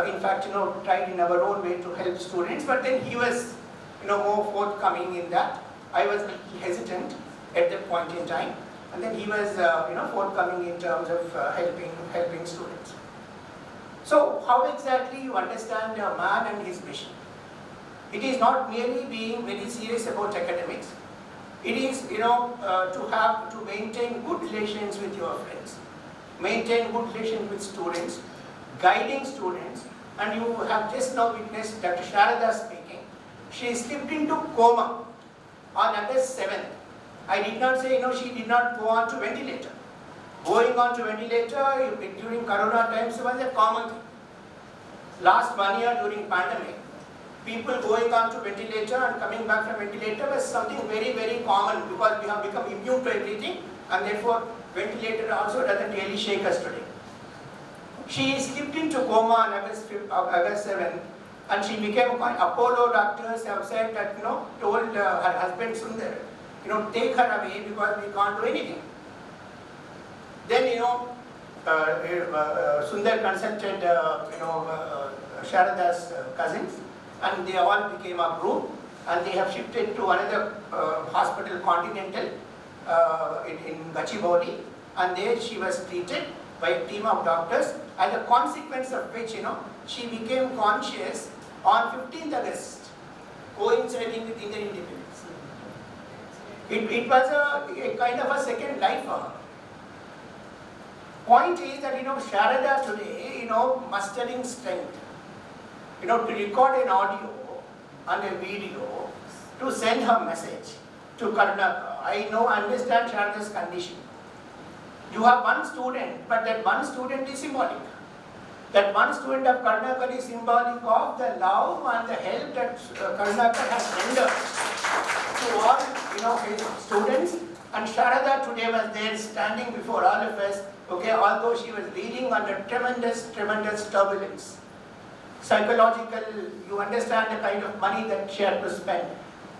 in fact, tried in our own way to help students. But then he was, more forthcoming in that. I was hesitant at that point in time, and then he was, forthcoming in terms of helping students. So how exactly you understand a man and his mission? It is not merely being very serious about academics. It is, to maintain good relations with your friends, maintain good relations with students, guiding students, and you have just now witnessed Dr. Sharada speaking. She slipped into coma on August 7th. I did not say, she did not go on to ventilator. Going on to ventilator during Corona times was a common thing. Last 1 year during pandemic, people going on to ventilator and coming back from ventilator was something very, very common, because we have become immune to everything, and therefore ventilator also doesn't really shake us today. She slipped into coma on August 7th, and she became Apollo doctors have said that, told her husband Sundar, take her away because we can't do anything. Then, Sundar consulted, Sharada's cousins, and they all became a group, and they have shifted to another hospital, Continental, in Gachibowli, and there she was treated by a team of doctors, and the consequence of which, she became conscious on 15th August, coinciding with Indian independence. It was a kind of a second life for her. Point is that, Sharada today, mustering strength, to record an audio and a video to send her message to Karnataka. I understand Sharada's condition. You have one student, but that one student is symbolic. That one student of Karnataka is symbolic of the love and the help that Karnataka has rendered to all, his students. And Sharada today was there standing before all of us, although she was dealing under tremendous turbulence. Psychological, you understand the kind of money that she had to spend.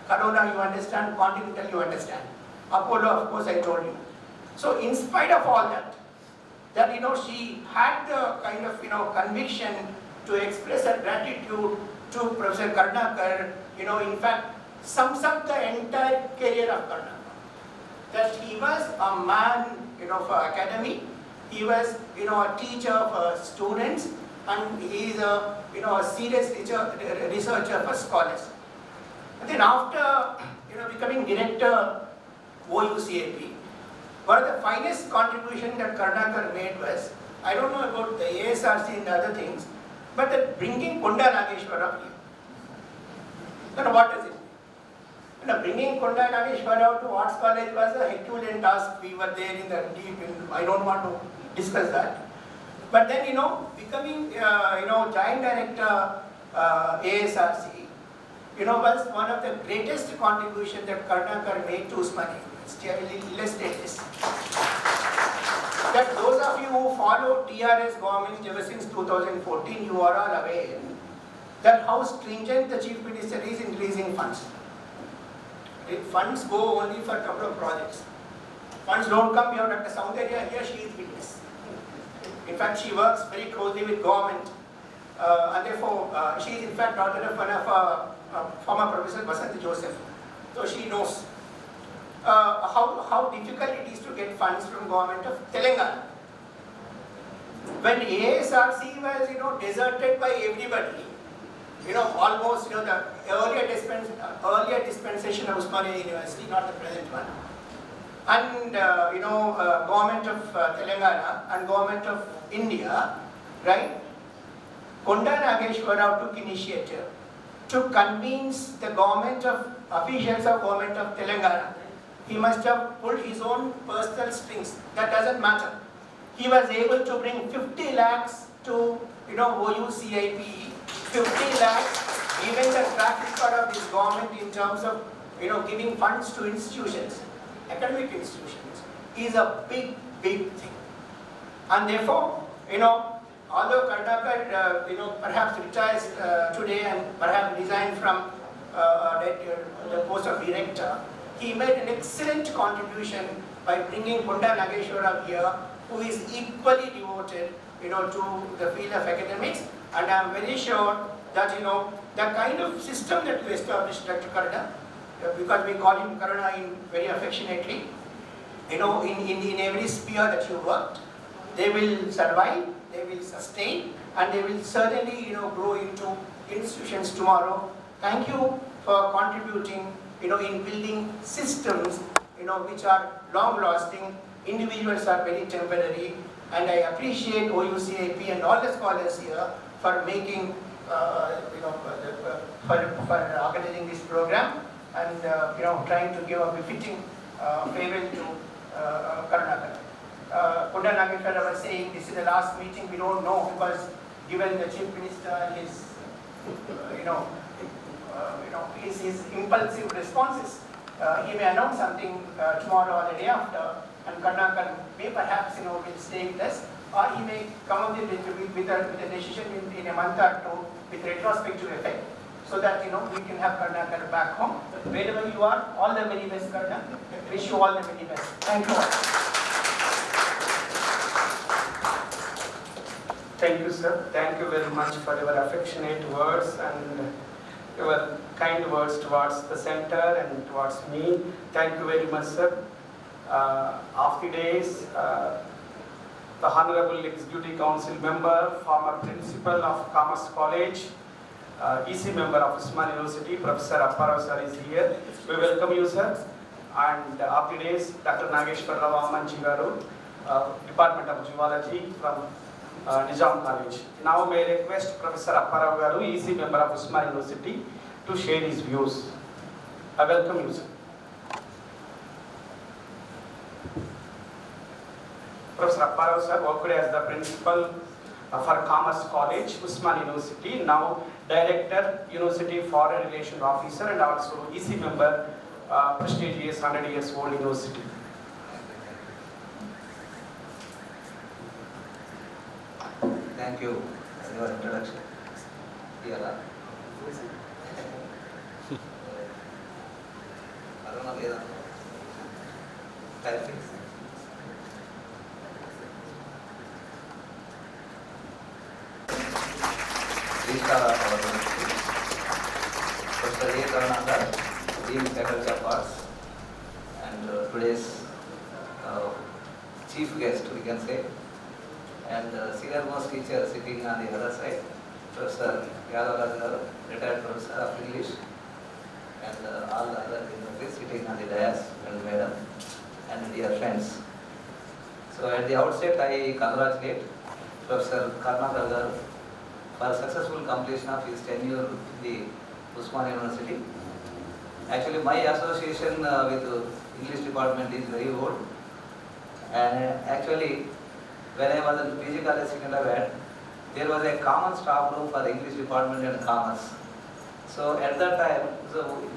Corona, you understand. Continental, you understand. Apollo, of course, I told you. So in spite of all that, she had the kind of, conviction to express her gratitude to Professor Karnakar, in fact, sums up the entire career of Karnakar. That he was a man, for academy, he was, a teacher for students, and he is a, a serious researcher for scholars. And then after, becoming director OUCIP, one of the finest contributions that Karnakar made was, I don't know about the ASRC and other things, but that bringing Konda Nageshwara here. Then what does it mean? Bringing Konda Nageshwara to Arts College was a Herculean task. We were there in the deep, I don't want to discuss that. But then, becoming, joint director ASRC, was one of the greatest contributions that Karnakar made to Osmania. I will illustrate this. That those of you who follow TRS government ever since 2014, you are all aware that how stringent the Chief Minister is in releasing funds. Funds go only for a couple of projects. Funds don't come, you have Dr. Soundarya here, she is witness. In fact, she works very closely with government, and therefore, she is in fact daughter of one of former Professor Vasanthi Joseph. So she knows how difficult it is to get funds from government of Telangana. When ASRC was, deserted by everybody, almost, the earlier dispensation of Osmania University, not the present one, and, government of Telangana and government of India, right? Konda Nageshwara took initiative to convince the government of, officials of government of Telangana. He must have pulled his own personal strings. That doesn't matter. He was able to bring 50 lakhs to, OUCIP, 50 lakhs, given the track record of this government in terms of, giving funds to institutions, academic institutions, is a big thing. And therefore, although Karnakar, perhaps retires today and perhaps resigned from the post of director, he made an excellent contribution by bringing Konda Nageshwara here, who is equally devoted, to the field of academics. And I am very sure that, the kind of system that you established, Dr. Karna, because we call him Karna very affectionately, in every sphere that you worked, they will survive, they will sustain, and they will certainly, grow into institutions tomorrow. Thank you for contributing, in building systems, which are long-lasting. Individuals are very temporary, and I appreciate OUCIP and all the scholars here for making, for organizing this program and, trying to give a befitting farewell to Karnataka. Konda Nageshwara was saying this is the last meeting, we don't know, because given the Chief Minister and his, his impulsive responses, he may announce something tomorrow or the day after, and Karnataka may perhaps, will stay with us, or he may come up with a decision in a month or two with retrospective effect, so that, we can have Karnataka back home. Wherever you are, all the very best, Karnataka. Wish you all the very best. Thank you all. Thank you, sir. Thank you very much for your affectionate words and your kind words towards the center and towards me. Thank you very much, sir. Of the days, the Honorable Executive Council member, former Principal of Commerce College, EC member of Osmania University, Professor Apparao sir is here. We welcome you, sir. And of the days, Dr. Nageshwar Rao Amanchi Garu, Department of Zoology from Nizam College. Now may I request Professor Apparao Garu, EC member of Osmania University, to share his views. I welcome you, sir. Professor Apparao sir worked as the principal for Commerce College, Osmania University, now Director, University Foreign Relations Officer, and also EC member, prestigious 100 years old university. Thank you for your introduction. Here, Dean Faculty of Arts, and today's chief guest, we can say, and senior most teacher sitting on the other side, Professor Yadav, retired professor of English, and all the other dignitaries sitting on the dais, and madam, and dear friends. So at the outset, I congratulate Professor Karnakar for successful completion of his tenure in the Osmania University. Actually, my association with English department is very old, and actually, when I was in PG College Secretariat, there was a common staff room for English department and commerce. So at that time,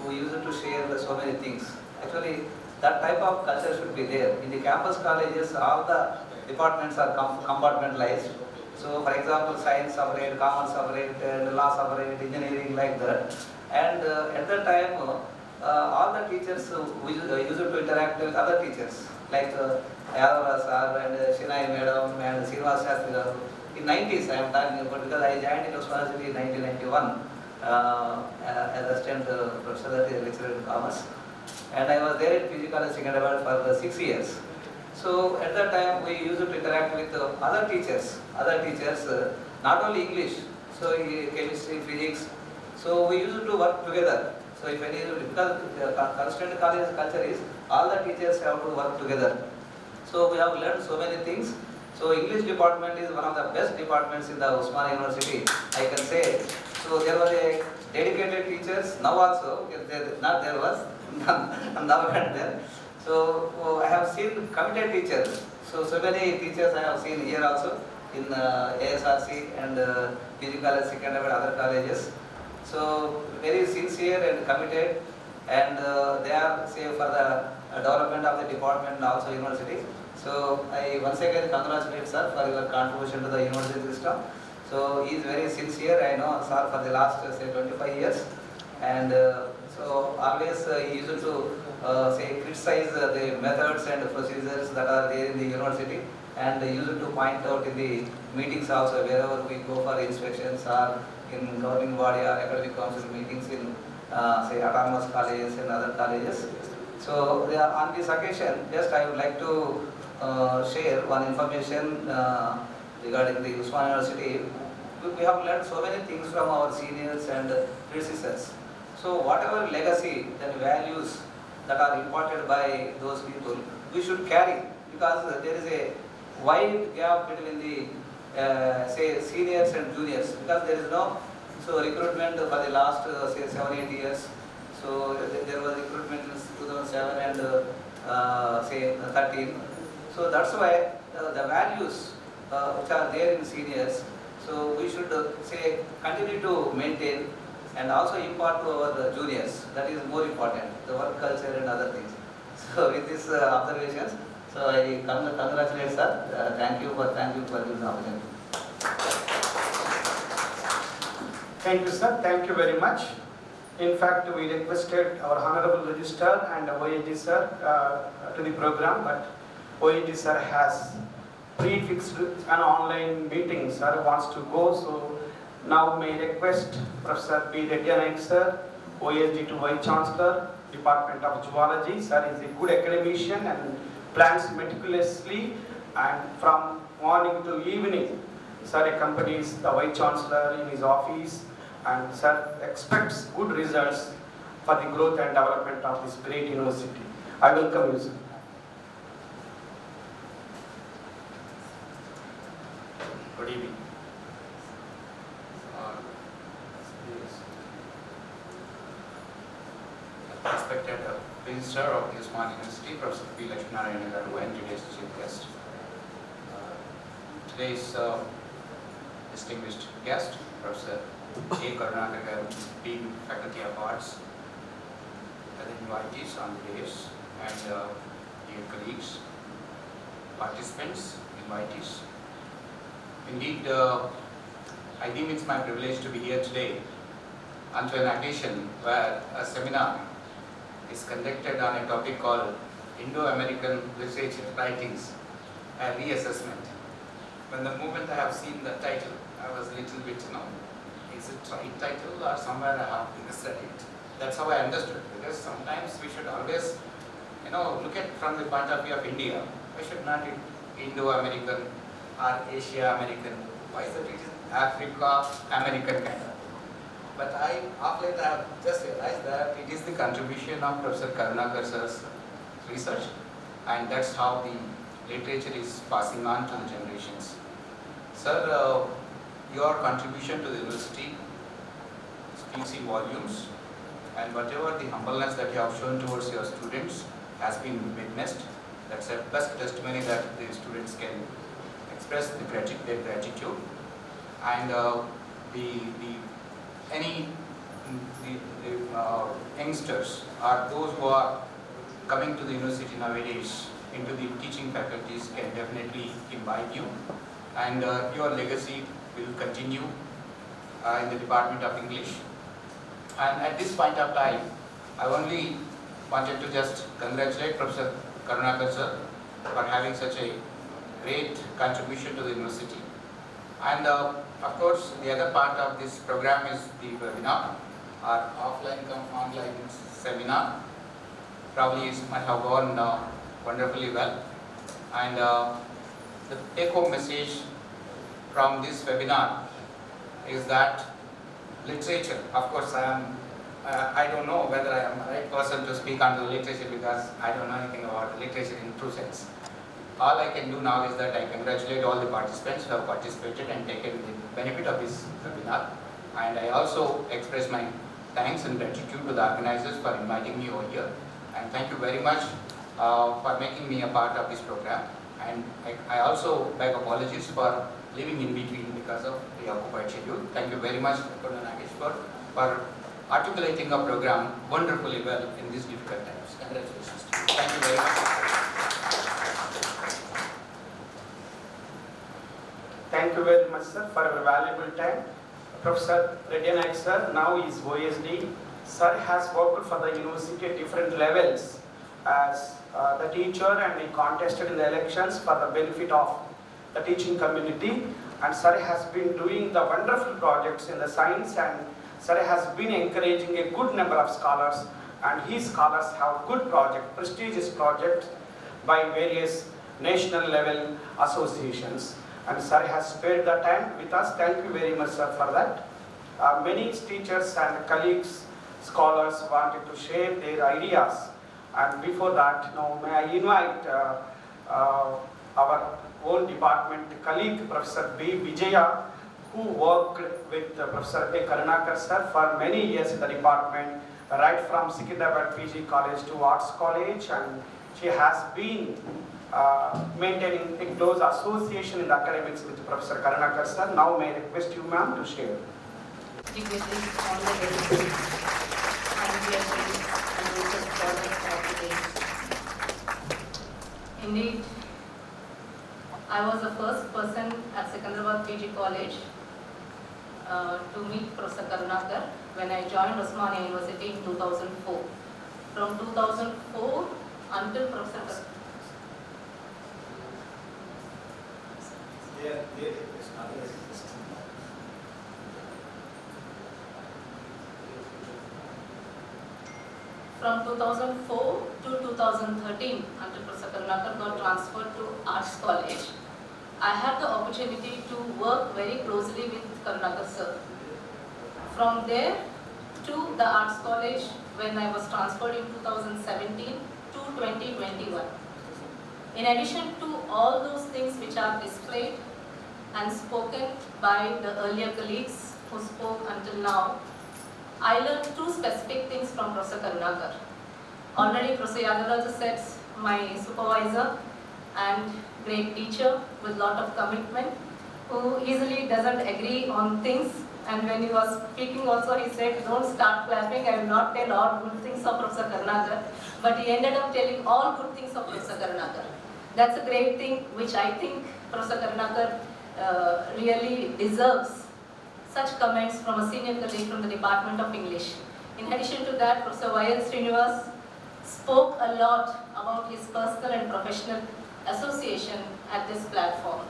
we used to share so many things. Actually, that type of culture should be there. In the campus colleges, all the departments are compartmentalized. So for example, science separate, commerce separate, and law separate, engineering like that. And at that time, all the teachers used to interact with other teachers, like Yadava sir and Shinai madam and Srinivas Shastri garu. In 90s, I am talking about, because I joined in Osmania University in 1991 as assistant professor, that is lecturer in commerce. And I was there at PG College Secretariat for 6 years. So at that time, we used to interact with other teachers, not only English, so chemistry, physics. So we used to work together. So if any, because constant college culture is all the teachers have to work together. So we have learned so many things. So English department is one of the best departments in the Osmania University, I can say. So there was a dedicated teachers, now also, there was, now and then. So I have seen committed teachers. So many teachers I have seen here also in ASRC and PG College, Secretariat, other colleges. So very sincere and committed, and they are say for the development of the department and also university. So I once again congratulate sir for your contribution to the university system. So he is very sincere. I know sir for the last say 25 years, and so always he used to say criticize the methods and procedures that are there in the university, and used to point out in the meetings also wherever we go for inspections or in governing body or academic council meetings in say autonomous colleges and other colleges. So on this occasion, just I would like to share one information regarding the Osmania University. We have learned so many things from our seniors and predecessors. So whatever legacy and values that are imparted by those people, we should carry, because there is a wide gap between the say seniors and juniors, because there is no recruitment for the last say 7-8 years. So there was recruitment in 2007 and say 13. So that's why the values which are there in seniors, so we should say continue to maintain and also impart to our juniors. That is more important, the work culture and other things. So with these observations, so I congratulate sir. Thank you for this opportunity. Thank you, sir. Thank you very much. In fact, we requested our Honorable Registrar and OAG sir to the program, but OAG sir has prefixed an online meeting. Sir wants to go, so now may request Professor B. Reddy Naik sir, OSD to Vice Chancellor, Department of Zoology. Sir is a good academician and plans meticulously, and from morning to evening, sir accompanies the Vice Chancellor in his office, and sir expects good results for the growth and development of this great university. I welcome you, sir. Good evening. Respected Minister of the Osmania University, Professor P. Valedictory and today's chief guest. Today's distinguished guest, Professor A. Karunakar, Dean Faculty of Arts, other invitees on the days, and dear colleagues, participants, invitees. Indeed, I think it's my privilege to be here today onto an occasion where a seminar is conducted on a topic called Indo-American Literature Writings, a reassessment. When the moment I have seen the title, I was a little bit, is it right title or somewhere I have misread it? That's how I understood, because sometimes we should always, look at from the point of view of India. We should not Indo-American or Asia-American. Why is it Africa-American kind of? But of late I have just realized that it is the contribution of Professor Karunakar's research, and that's how the literature is passing on to the generations. Sir, your contribution to the university speaks in volumes, and whatever the humbleness that you have shown towards your students has been witnessed. That's a best testimony that the students can express their gratitude, and youngsters or those who are coming to the university nowadays into the teaching faculties can definitely imbibe you, and your legacy will continue in the Department of English. And at this point of time, I only wanted to just congratulate Professor Karunakar sir for having such a great contribution to the university. And of course, the other part of this program is the webinar, our offline come online seminar. Probably it might have gone wonderfully well. And the take-home message from this webinar is that literature, of course I don't know whether I am the right person to speak on the literature because I don't know anything about the literature in true sense. All I can do now is that I congratulate all the participants who have participated and taken the benefit of this webinar. And I also express my thanks and gratitude to the organizers for inviting me over here. And thank you very much for making me a part of this program. And I also beg apologies for living in between because of the occupied schedule. Thank you very much, Dr. Nageshwar, for articulating a program wonderfully well in these difficult times. Congratulations to you. Thank you very much. Thank you very much, sir, for your valuable time. Professor Reddy Naik sir now is OSD. Sir has worked for the university at different levels as the teacher, and he contested in the elections for the benefit of the teaching community. And sir has been doing the wonderful projects in the science, and sir has been encouraging a good number of scholars, and his scholars have good projects, prestigious projects by various national level associations. And sir has spared the time with us. Thank you very much, sir, for that. Many teachers and colleagues, scholars wanted to share their ideas. And before that, may I invite our own department colleague, Professor B. Vijaya, who worked with Professor A. Karunakar sir for many years in the department, right from Secunderabad PG College to Arts College, and she has been maintaining a close association in the academics with Professor Karunakar sir. Now may I request you, ma'am, to share. Dignitaries, honorable and dear friends and research scholars of today. Indeed, I was the first person at Secunderabad PG College to meet Professor Karunakar when I joined Osmania University in 2004. From 2004 until Professor From 2004 to 2013, until Professor Karunakar got transferred to Arts College, I had the opportunity to work very closely with Karunakar sir. From there to the Arts College when I was transferred in 2017 to 2021. In addition to all those things which are displayed and spoken by the earlier colleagues who spoke until now, I learned two specific things from Professor Karunakar. Already Professor Yadavaraja said, my supervisor and great teacher with lot of commitment, who easily doesn't agree on things, and when he was speaking also he said, don't start clapping, I will not tell all good things of Professor Karunakar, but he ended up telling all good things of Professor Karunakar. That's a great thing which I think Professor Karunakar really deserves such comments from a senior colleague from the Department of English. In addition to that, Professor Y.L. Srinivas spoke a lot about his personal and professional association at this platform.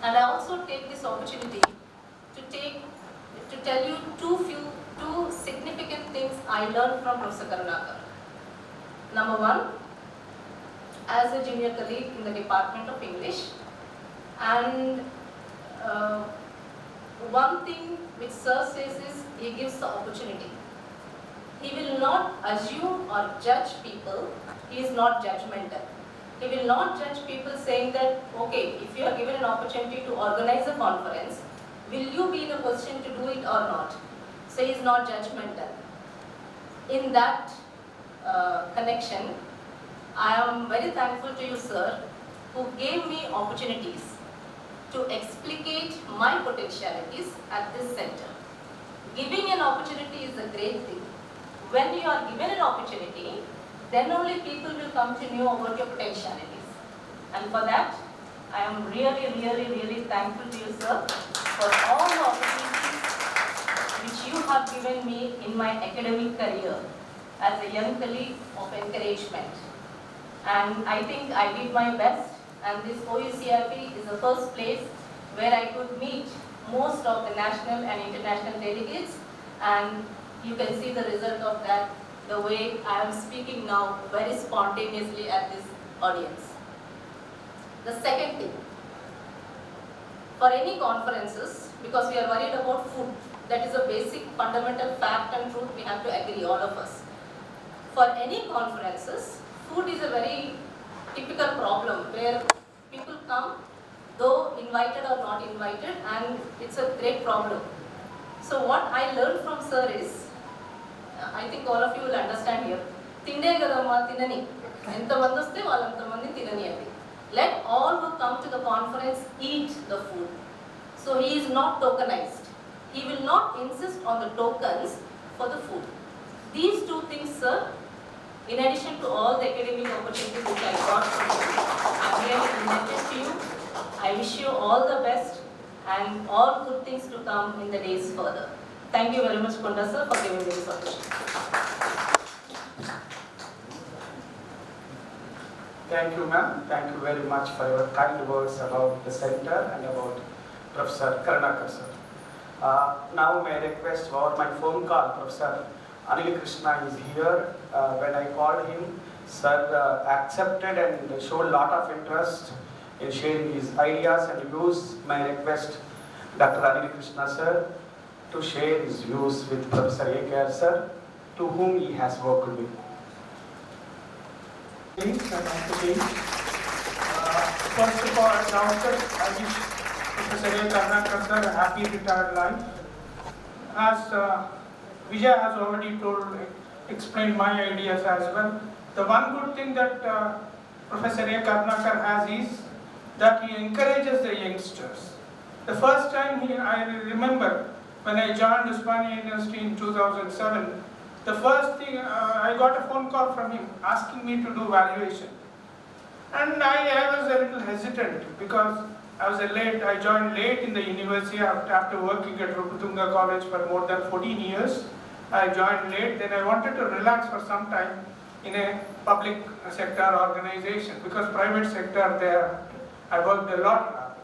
And I also take this opportunity to tell you two significant things I learned from Professor Karunakar. Number one, as a junior colleague in the Department of English, and one thing which Sir says is he gives the opportunity. He will not assume or judge people. He is not judgmental. He will not judge people saying that, okay, if you are given an opportunity to organize a conference, will you be in a position to do it or not? So he is not judgmental. In that connection, I am very thankful to you, sir, who gave me opportunities to explicate my potentialities at this center. Giving an opportunity is a great thing. When you are given an opportunity, then only people will come to know about your potentialities. And for that, I am really thankful to you, sir, for all the opportunities which you have given me in my academic career as a young colleague of encouragement. And I think I did my best, and this OUCIP is the first place where I could meet most of the national and international delegates, and you can see the result of that, the way I am speaking now very spontaneously at this audience. The second thing, for any conferences, because we are worried about food, that is a basic fundamental fact and truth we have to agree, all of us. For any conferences, food is a very typical problem where people come, though invited or not invited, and it's a great problem. So what I learned from sir is, I think all of you will understand here, tinde kadamma tinani, enta mandoste vallanta mandi tinani adi. Let all who come to the conference eat the food. So he is not tokenized. He will not insist on the tokens for the food. These two things, sir, in addition to all the academic opportunities which I got from you, I'm really indebted to you. I wish you all the best and all good things to come in the days further. Thank you very much, Konda sir, for giving me this opportunity. Thank you, ma'am. Thank you very much for your kind words about the center and about Professor Karunakar sir. Now may I request for my phone call, Professor Anil Krishna is here. When I called him, sir accepted and showed a lot of interest in sharing his ideas and views. May I request Dr. Anil Krishna sir to share his views with Professor A.K.R. sir, to whom he has worked with. First of all, I wish Professor A. Karunakar sir a happy retired life. As Vijay has already explained my ideas as well. The one good thing that Professor A. Karunakar has is that he encourages the youngsters. The first time I remember when I joined Osmania University in 2007, the first thing, I got a phone call from him asking me to do valuation. And I was a little hesitant because I joined late in the university after working at Ruputunga College for more than 14 years. I joined late, then I wanted to relax for some time in a public sector organization because private sector there, I worked a lot.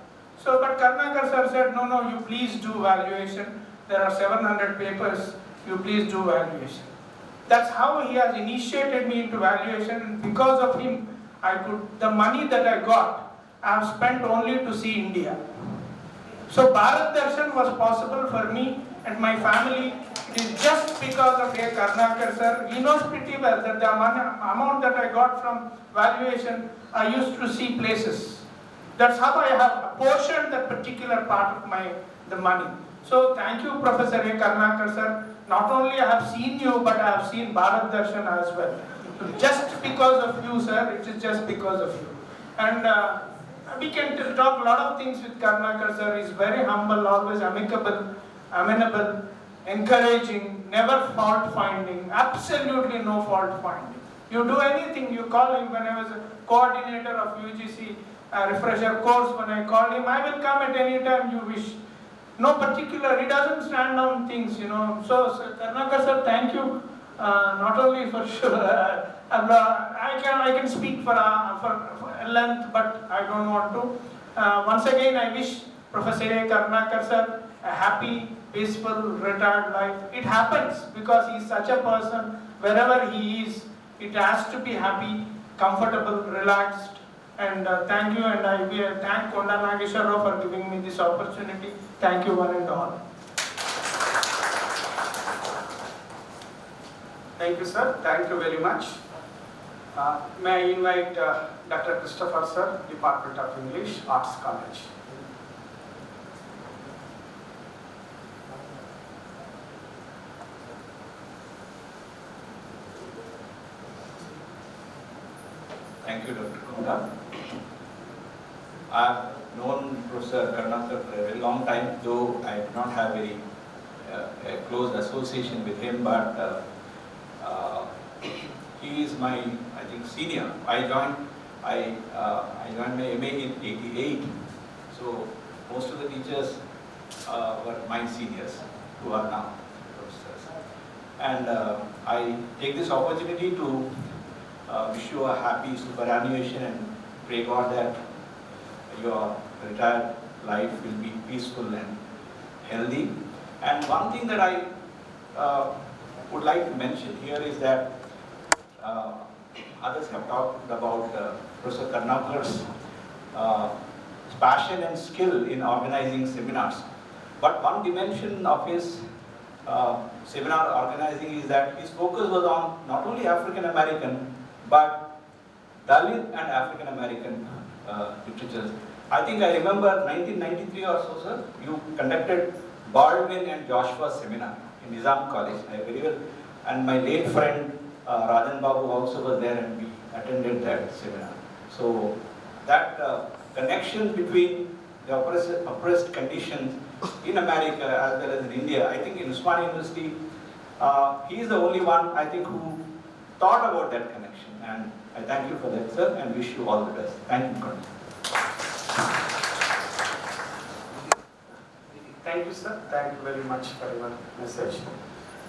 So, but Karnakar sir said, no, no, you please do valuation. There are 700 papers, you please do valuation. That's how he has initiated me into valuation, and because of him, the money that I got, I have spent only to see India. So Bharat Darshan was possible for me and my family. It is just because of A. Karnakar sir. He knows pretty well that the amount that I got from valuation, I used to see places. That's how I have apportioned that particular part of the money. So thank you, Professor A. Karnakar sir. Not only I have seen you, but I have seen Bharat Darshan as well. Just because of you, sir. It is just because of you. And we can talk a lot of things with Karnakar sir. He's very humble, always amicable, amenable, encouraging, never fault finding, absolutely no fault finding. You do anything, you call him. When I was a coordinator of UGC refresher course, when I called him, I will come at any time you wish. No particular, he doesn't stand on things, you know. So Karnakar sir, thank you. Not only for sure, I can speak for length, but I don't want to. Once again, I wish Professor A. Karnakar sir a happy, peaceful, retired life. It happens because he is such a person. Wherever he is, it has to be happy, comfortable, relaxed. And thank you, and I thank Konda Nageshwar Rao for giving me this opportunity. Thank you, one and all. Thank you, sir. Thank you very much. May I invite Dr. Christopher, sir, Department of English, Arts College. Thank you, Dr. Konda. I have known Professor Karnakar for a very long time, though I do not have very a close association with him, but he is my, I think, senior. I joined my MA in '88, so most of the teachers were my seniors, who are now professors. And I take this opportunity to wish you a happy superannuation and pray God that your retired life will be peaceful and healthy. And one thing that I would like to mention here is that others have talked about Professor Karnakar's passion and skill in organizing seminars. But one dimension of his seminar organizing is that his focus was on not only African American but Dalit and African American literatures. I think I remember 1993 or so, sir, you conducted Baldwin and Joshua seminar in Nizam College. I very well, and my late friend Rajan Babu also was there, and we attended that seminar. So that connection between the oppressed conditions in America as well as in India, I think in Osmania University, he is the only one, I think, who thought about that connection. And I thank you for that, sir, and wish you all the best. Thank you, Colonel. Thank you, sir. Thank you very much for your message.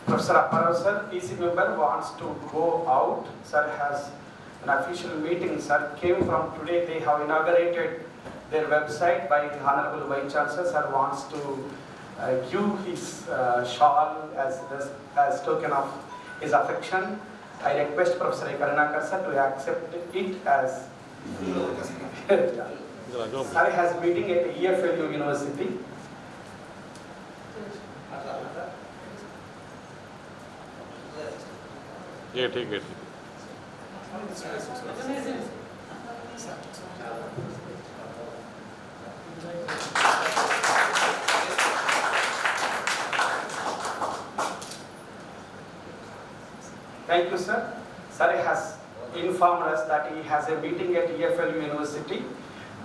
Professor Apparao, sir, PC member wants to go out. Sir has an official meeting, sir. Came from today. They have inaugurated their website by the Honorable Vice Chancellor. Sir wants to give his shawl as token of his affection. I request Professor Karnakar, sir, to accept it as. Sir has meeting at EFLU University. Yeah, take it. Thank you, sir. Sir has informed us that he has a meeting at EFLU University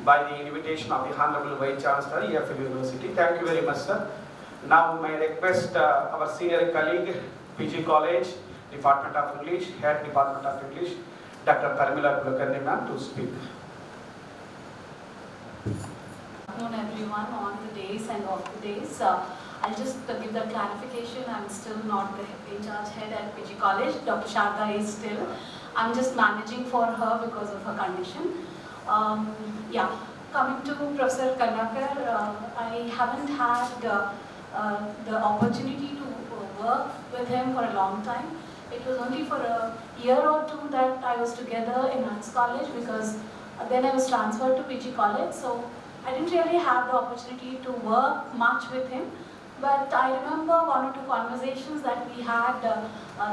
by the invitation of the Honorable Vice Chancellor, EFLU University. Thank you very much, sir. Now, may I request our senior colleague, PG College, Department of English, Head Department of English, Dr. Parmila Kulkarni ma'am, to speak. Good afternoon, everyone, on the days and off the days. I'll just give the clarification. I'm still not the in-charge head at PG College. Dr. Sharda is still. I'm just managing for her because of her condition. coming to Professor Karnakar, I haven't had the opportunity to work with him for a long time. It was only for a year or two that I was together in Arts College, because then I was transferred to PG College, so I didn't really have the opportunity to work much with him. But I remember one or two conversations that we had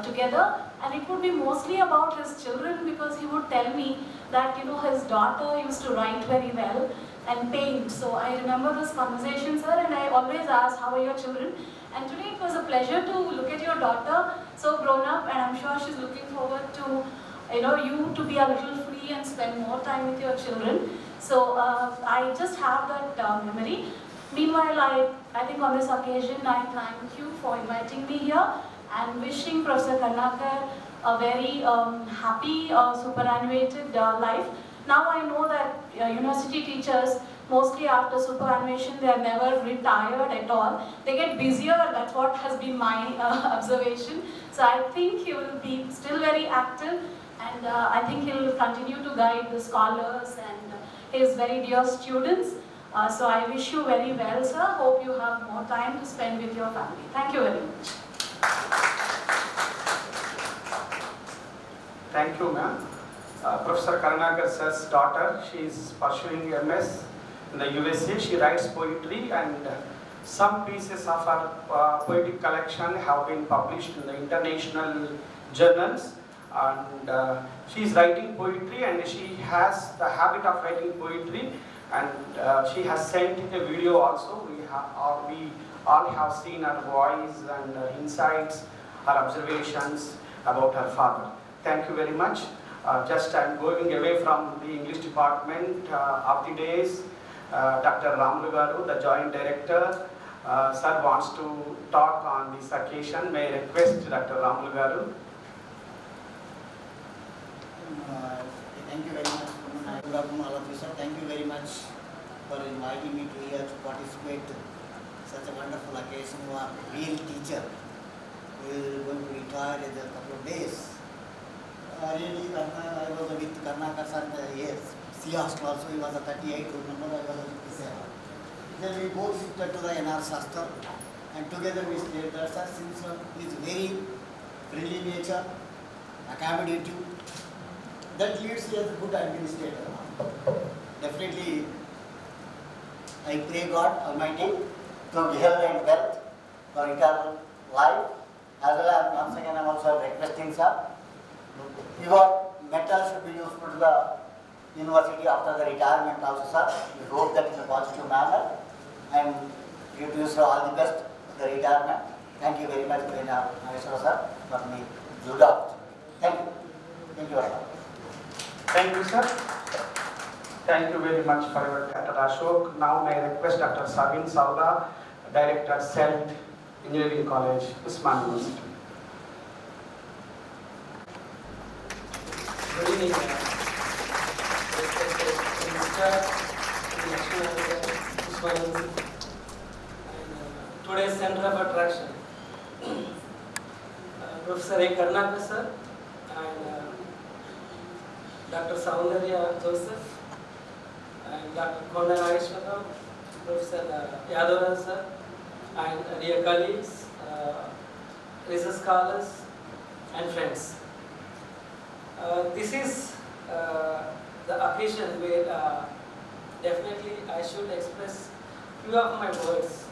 together, and it would be mostly about his children, because he would tell me that his daughter used to write very well and paint. So I remember this conversation, sir, and I always asked, how are your children? And today it was a pleasure to look at your daughter, so grown up, and I'm sure she's looking forward to you to be a little free and spend more time with your children. So I just have that memory. Meanwhile, I think on this occasion, I thank you for inviting me here and wishing Professor Karnakar a very happy, superannuated life. Now I know that university teachers, mostly after superannuation, they are never retired at all. They get busier, that's what has been my observation. So I think he will be still very active, and I think he will continue to guide the scholars and his very dear students. So I wish you very well, sir. Hope you have more time to spend with your family. Thank you very much. Thank you, ma'am. Professor Karnakar sir's daughter, she is pursuing MS in the USA. She writes poetry, and some pieces of her poetic collection have been published in the international journals. And she is writing poetry, and she has the habit of writing poetry. And she has sent a video also. We all have seen her voice and her insights, her observations about her father. Thank you very much. Just I'm going away from the English department of the days. Dr. Ramlu Garu, the Joint Director, sir wants to talk on this occasion. May I request Dr. Ramlu Garu? Thank you very much. Good afternoon, all of you, sir. Thank you very much for inviting me to here to participate in such a wonderful occasion. You are a real teacher. We are going to retire in a couple of days. Really, I was with Karnakar sir, yes, Seahawks also. He was a 38, remember, I was a 57. Then we both shifted to the NR Shastra, and together we stayed there. Sir, since his very friendly nature, accommodative, that leads to a good administrator. Definitely, I pray God Almighty to give her and wealth for eternal life. As well as once again, I am also requesting, sir, your metal should be useful to the university after the retirement also, sir. We hope that in a positive manner, and give you, sir, all the best for the retirement. Thank you very much, sir, for me. Thank you. Thank you very much. Thank you, sir. Thank you very much for your Dr. Ashok. Now may I request Dr. Sabin Sauda, Director, CELT, Engineering College, Osmania University. Good evening, respected Minister, Osmania University, and today's center of attraction, Professor A. Karnakar sir, and Dr. Soundarya Joseph, and Dr. Konda Nageshwaram, Professor Yadav sir, and dear colleagues, research scholars, and friends. This is the occasion where definitely I should express few of my words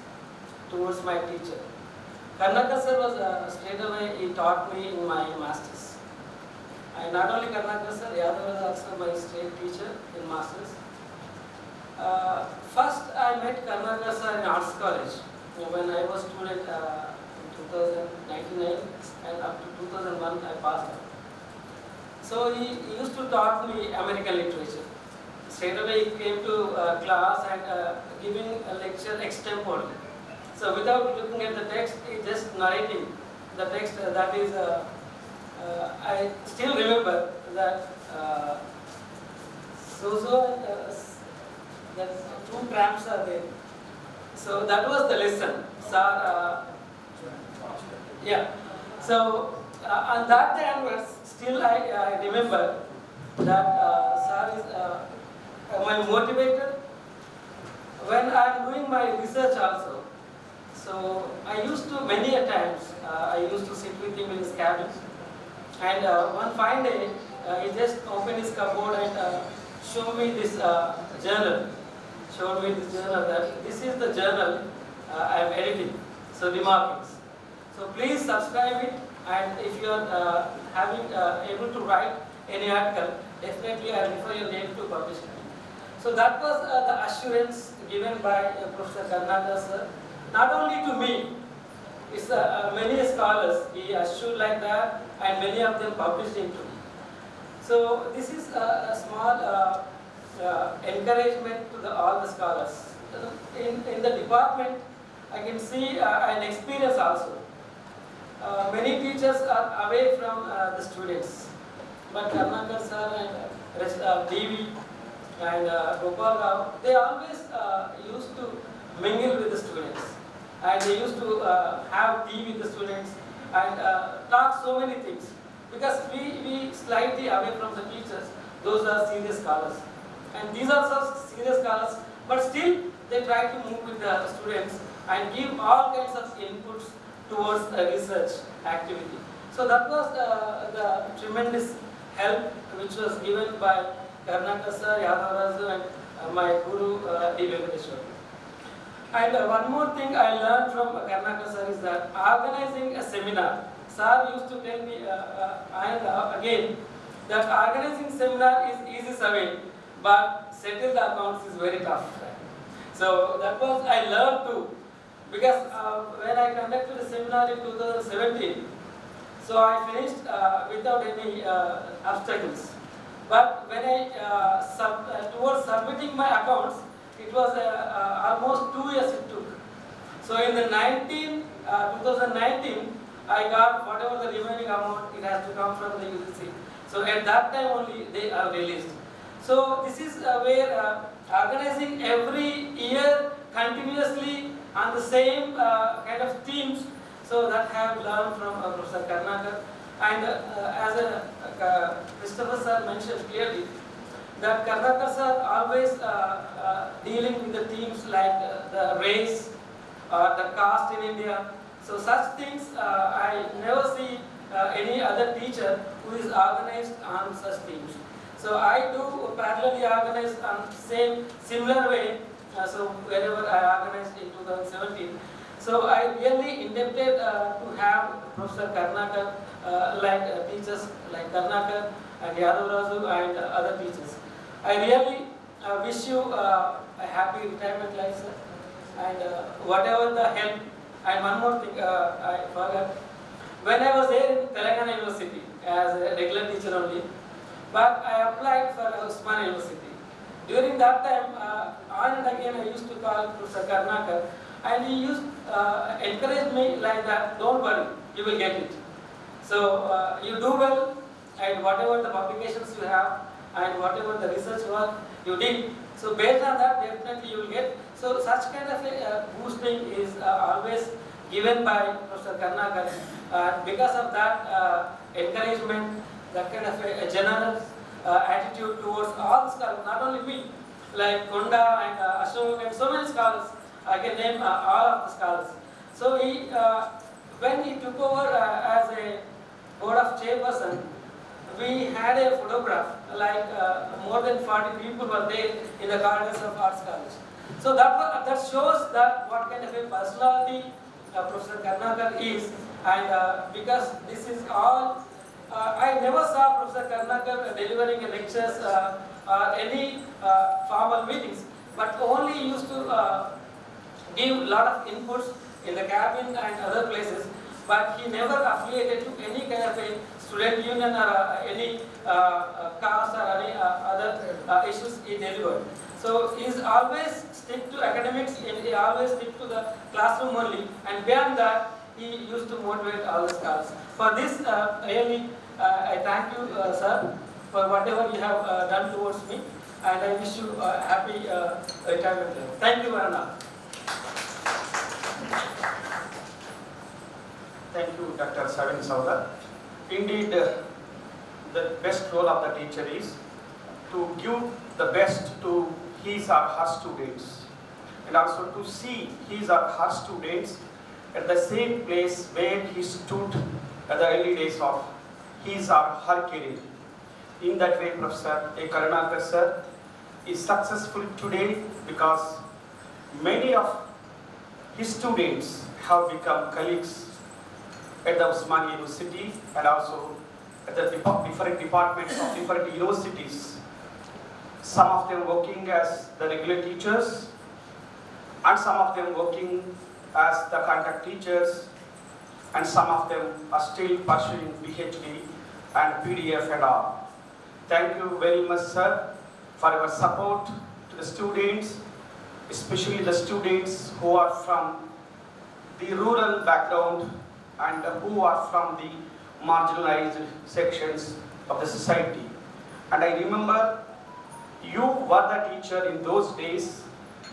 towards my teacher. Karnakar sir was straight away, he taught me in my masters. And not only Karnakar sir, Yadav was also my state teacher in masters. First I met Karnakar sir in Arts College when I was student in 1999, and up to 2001 I passed out. So he used to taught me American literature. Straight away he came to class and giving a lecture extempore. So without looking at the text, he just narrating the text. That is, I still remember that Suzo and that two tramps are there. So that was the lesson. Sir, yeah. So on that day onwards, still I remember that sir is my motivator when I'm doing my research also, so I used to, many a times, I used to sit with him in his cabin, and one fine day, he just opened his cupboard and showed me this journal. Showed me this journal, that this is the journal I am editing, so remarkings. So please subscribe it, and if you are able to write any article, definitely I refer your name to publish it. So that was the assurance given by Professor Karnakar sir, not only to me, it's many scholars, he assured like that, and many of them published into me. So this is a small encouragement to all the scholars. In the department, I can see an experience also. Many teachers are away from the students, but Karnakar sir and DV and Gopal Rao, they always used to mingle with the students, and they used to have tea with the students and talk so many things, because we slightly away from the teachers. Those are serious scholars, and these are such serious scholars, but still they try to move with the students and give all kinds of inputs towards a research activity. So that was the tremendous help which was given by Karnakar sir, Yadav Raju, and my guru D. Venkateshwar. And one more thing I learned from Karnakar sir is that organizing a seminar, sir used to tell me again that organizing seminar is easy survey, but settle the accounts is very tough. So that was I learned too, because when I conducted a seminar in 2017, so I finished without any obstacles. But when I towards submitting my accounts, it was almost 2 years it took. So in the 2019, I got whatever the remaining amount, it has to come from the UCIP. So at that time only they are released. So this is where organizing every year continuously on the same kind of themes, so that I have learned from Professor Karnakar. And as Christopher sir mentioned clearly, that Karnakar sir always dealing with the themes like the race or the caste in India. So such things I never see any other teacher who is organized on such themes. So I do parallelly organize on similar way. So wherever I organized in 2017. So I really indebted to have Professor Karnakar, like teachers like Karnakar and Yadav Raju and other teachers. I really wish you a happy retirement life, sir, and whatever the help. And one more thing I forgot. When I was there in Telangana University as a regular teacher only, but I applied for Osmania University. During that time, on and again I used to call Professor Karnakar, and he used encourage me like that, don't worry, you will get it. So you do well, and whatever the publications you have, and whatever the research work you did, so based on that, definitely you will get. So such kind of a boosting is always given by Professor Karnakar. Because of that encouragement, that kind of a generous attitude towards all the scholars, not only me, like Konda and Ashok and so many scholars, I can name all of the scholars. So he, when he took over as a board of chairperson, we had a photograph, like more than 40 people were there in the gardens of Arts College. So that shows that what kind of a personality Professor Karnakar is, and because this is all, I never saw Professor Karnakar delivering lectures or any formal meetings, but only used to give a lot of inputs in the cabin and other places, but he never affiliated to any kind of a student union or any caste or any other issues he delivered. So he is always stick to academics, and he always stick to the classroom only, and beyond that he used to motivate all the scholars. For this, really, I thank you, sir, for whatever you have done towards me, and I wish you a happy retirement. Thank you very much. Thank you, Dr. Savin Sauda. Indeed, the best role of the teacher is to give the best to his or her students. and also to see his or her students at the same place where he stood at the early days of his or her career. In that way, Professor A. Karunakar sir is successful today because many of his students have become colleagues at the Osmania University and also at the different departments of different universities. Some of them working as the regular teachers and some of them working as the contact teachers, and some of them are still pursuing PhD and PDF and all. Thank you very much, sir, for your support to the students, especially the students who are from the rural background and who are from the marginalized sections of the society. And I remember you were the teacher in those days.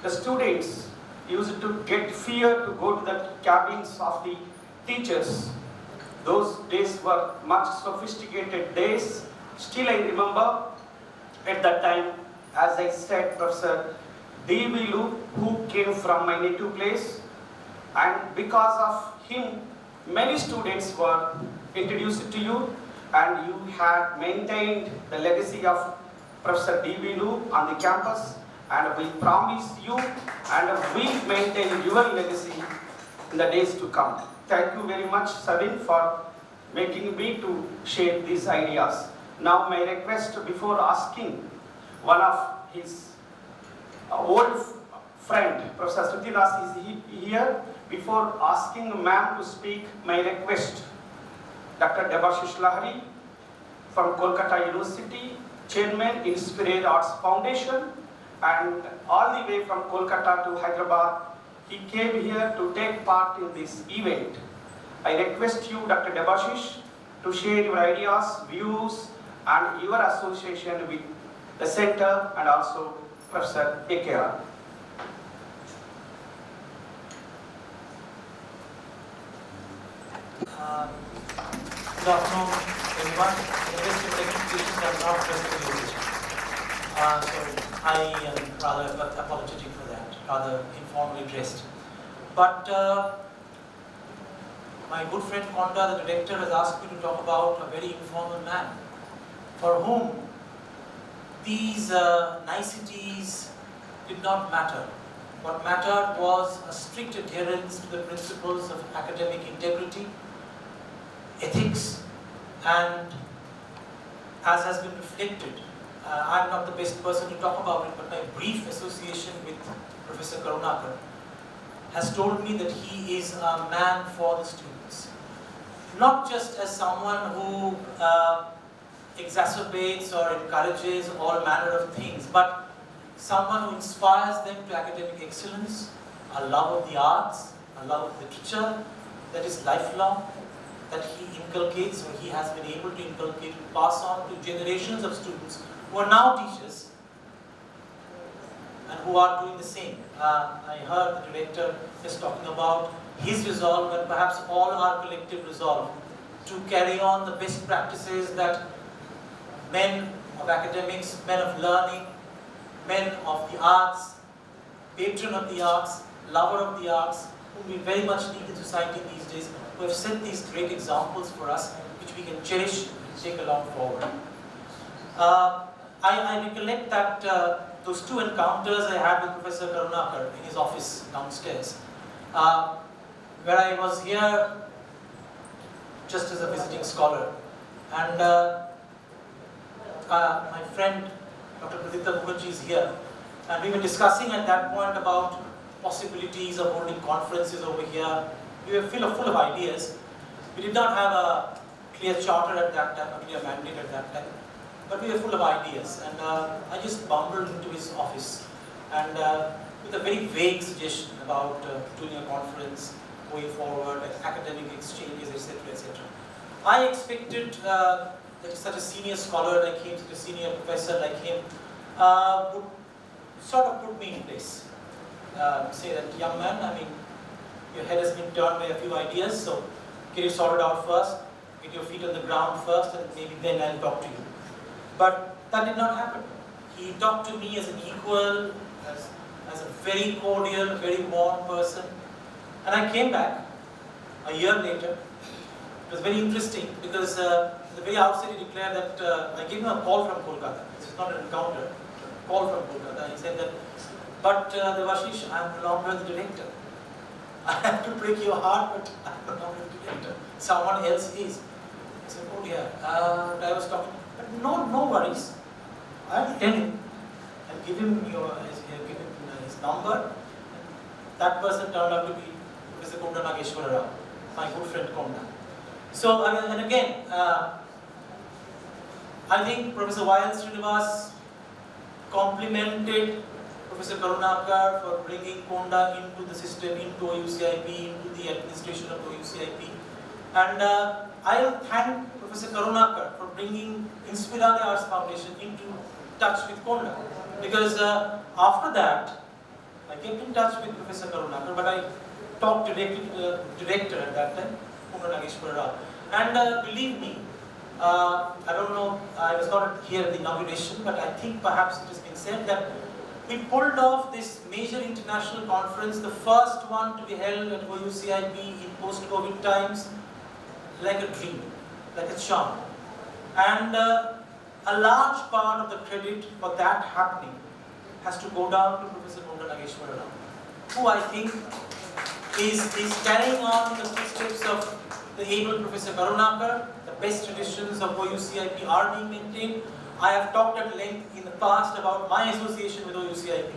The students used to get fear to go to the cabins of the teachers. Those days were much sophisticated days. Still I remember at that time, as I said, Professor D.V. Lu, who came from my native place, and because of him, many students were introduced to you, and you had maintained the legacy of Professor D.V. Lu on the campus, and we promise you and we maintain your legacy in the days to come. Thank you very much, Sabin, for making me to share these ideas. Now my request, before asking one of his old friend, Professor Srutidas is here. Before asking ma'am to speak, my request, Dr. Debashish Lahari from Kolkata University, Chairman, Inspired Arts Foundation, and all the way from Kolkata to Hyderabad, he came here to take part in this event. I request you, Dr. Debashish, to share your ideas, views, and your association with the center and also Professor AKR. Good afternoon, everyone. The best technical are not present. So I am rather apologetic for that, rather informally dressed. But my good friend Konda, the director, has asked me to talk about a very informal man for whom these niceties did not matter. What mattered was a strict adherence to the principles of academic integrity, ethics, and as has been reflected, I'm not the best person to talk about it, but my brief association with Professor Karunakar has told me that he is a man for the students. Not just as someone who exacerbates or encourages all manner of things, but someone who inspires them to academic excellence, a love of the arts, a love of literature that is lifelong, that he inculcates, or he has been able to inculcate and pass on to generations of students who are now teachers and who are doing the same. I heard the director is talking about his resolve and perhaps all our collective resolve to carry on the best practices that men of academics, men of learning, men of the arts, patron of the arts, lover of the arts, whom we very much need in society these days, who have set these great examples for us, which we can cherish and take along forward. I recollect that those two encounters I had with Professor Karunakar in his office downstairs, where I was here just as a visiting scholar, and my friend Dr. Pradipta Mukherjee is here, and we were discussing at that point about possibilities of holding conferences over here. We were full of ideas. We did not have a clear charter at that time, a clear mandate at that time, but we were full of ideas. And I just bumbled into his office, and with a very vague suggestion about doing a conference, going forward, academic exchanges, etc., etc. I expected that such a senior scholar like him, such a senior professor like him, would sort of put me in place. Say that, young man, I mean, your head has been turned by a few ideas, so get it sorted out first, get your feet on the ground first, and maybe then I'll talk to you. But that did not happen. He talked to me as an equal, as as a very cordial, very warm person. And I came back a year later. It was very interesting because at the very outset he declared that I gave him a call from Kolkata. This is not an encounter, a call from Kolkata. He said that, but Devashish, I am no longer the director. I have to break your heart, but I am no longer the director. Someone else is. I said, oh dear. I was talking, but no worries. I'll tell him. I'll give him his number. That person turned out to be Professor Konda Nageshwara Rao, my good friend Konda. So, and again, I think Professor Y.L. Srinivas complimented Professor Karunakar for bringing Konda into the system, into OUCIP, into the administration of OUCIP. And I'll thank Professor Karunakar for bringing Inspirare Arts Foundation into touch with Konda. Because after that, I kept in touch with Professor Karunakar, but I talked directly to the director at that time, Konda Nageshwara Rao. And believe me, I don't know, I was not here at the inauguration, but I think perhaps it has been said that we pulled off this major international conference, the first one to be held at OUCIP in post-COVID times, like a dream, like a charm. And a large part of the credit for that happening has to go down to Professor Konda Nageshwara Rao, who I think is carrying on the footsteps of the able Professor Karunakar. The best traditions of OUCIP are being maintained. I have talked at length in the past about my association with OUCIP.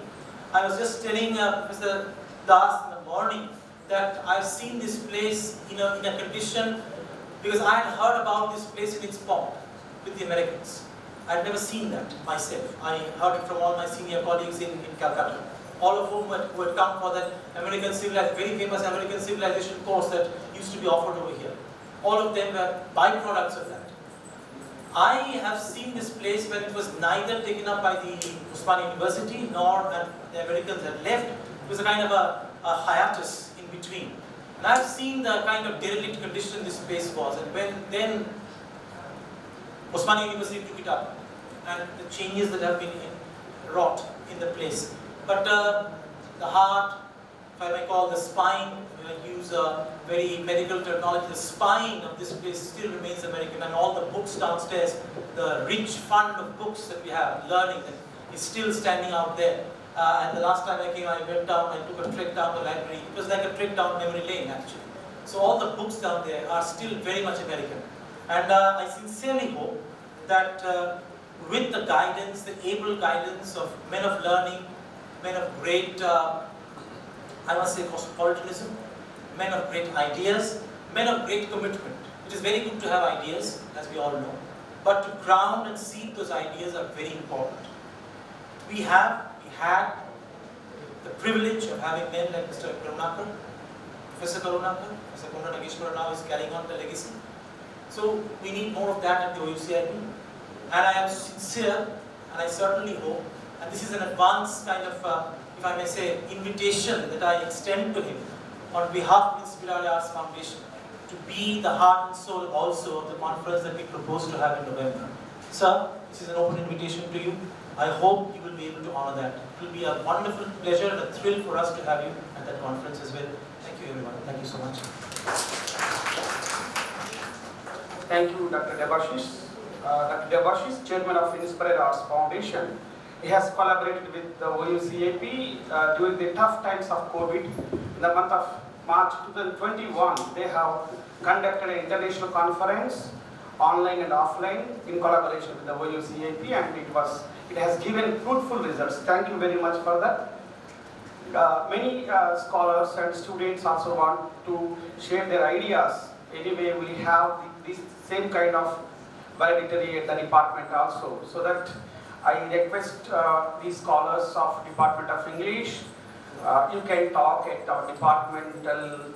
I was just telling Professor Das in the morning that I've seen this place in a condition because I had heard about this place in its pomp with the Americans. I had never seen that myself. I heard it from all my senior colleagues in Calcutta, all of whom who had come for that very famous American civilization course that used to be offered over here. All of them were byproducts of that. I have seen this place when it was neither taken up by the Osmania University nor the Americans had left. It was a kind of a hiatus in between. And I've seen the kind of derelict condition this place was. And when then Osmania University took it up and the changes that have been wrought in the place. But the heart, if I may call the spine, use a very medical terminology, the spine of this place still remains American, and all the books downstairs, the rich fund of books that we have, learning, that is still standing out there. And the last time I came, I went down, I took a trek down the library. It was like a trek down memory lane actually. So all the books down there are still very much American. And I sincerely hope that with the guidance, the able guidance of men of learning, men of great, I must say, cosmopolitanism, men of great ideas, men of great commitment. It is very good to have ideas, as we all know, but to ground and seed those ideas are very important. We had the privilege of having men like Mr. Karunakar, Professor Karunakar, Professor Konda Nageshwara now is carrying on the legacy. So we need more of that at the OUCIP. And I am sincere, and I certainly hope, and this is an advance kind of, if I may say, invitation that I extend to him on behalf of Inspirare Arts Foundation to be the heart and soul also of the conference that we propose to have in November. Sir, this is an open invitation to you. I hope you will be able to honor that. It will be a wonderful pleasure and a thrill for us to have you at that conference as well. Thank you everyone. Thank you so much. Thank you, Dr. Devashish. Dr. Devashish, Chairman of Inspirare Arts Foundation. He has collaborated with the OUCIP during the tough times of COVID. In the month of March 2021, they have conducted an international conference, online and offline, in collaboration with the OUCIP, and it has given fruitful results. Thank you very much for that. Many scholars and students also want to share their ideas. Anyway, we have this same kind of valedictory at the department also, so that I request these scholars of Department of English, you can talk at our departmental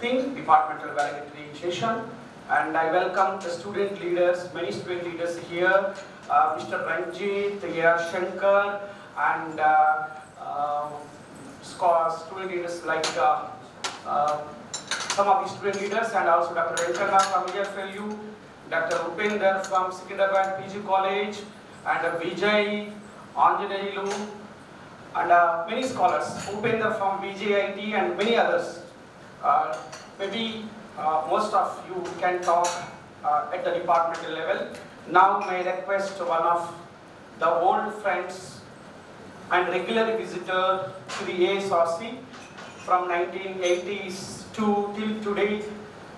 departmental valedictory session. And I welcome the student leaders, many student leaders here, Mr. Ranjit, A.R. Shankar, and student leaders like some of the student leaders, and also Dr. Venkana from EFLU, Dr. Upender from Secunderabad PG College, and Vijay, Anjaneyulu, and many scholars, Upendra from VJIT and many others. Maybe most of you can talk at the departmental level. Now may I request one of the old friends and regular visitor to the ASRC from 1980s to till today,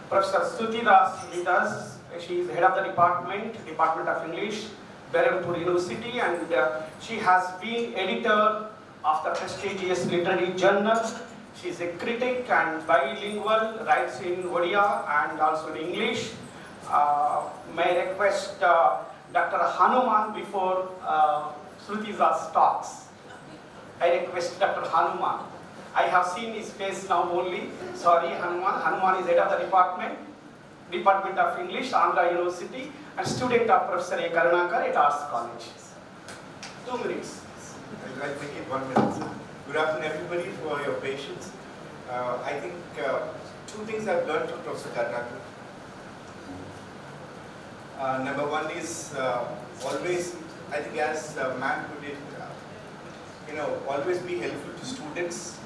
Professor Stuti Das with us. She is head of the Department of English, Berhampur University, and she has been editor of the prestigious literary journal. She is a critic and bilingual, writes in Odia and also in English. May I request Dr. Hanuman before Shruti Das talks. I request Dr. Hanuman. I have seen his face now only. Sorry, Hanuman. Hanuman is head of the Department of English, Andhra University, and student of Professor A. Karunakar at Arts College. 2 minutes. I'll make it 1 minute, sir. Good afternoon, everybody, for your patience. I think 2 things I've learned from Professor Karunakar. Number 1 is always, I think as a man put it, always be helpful to students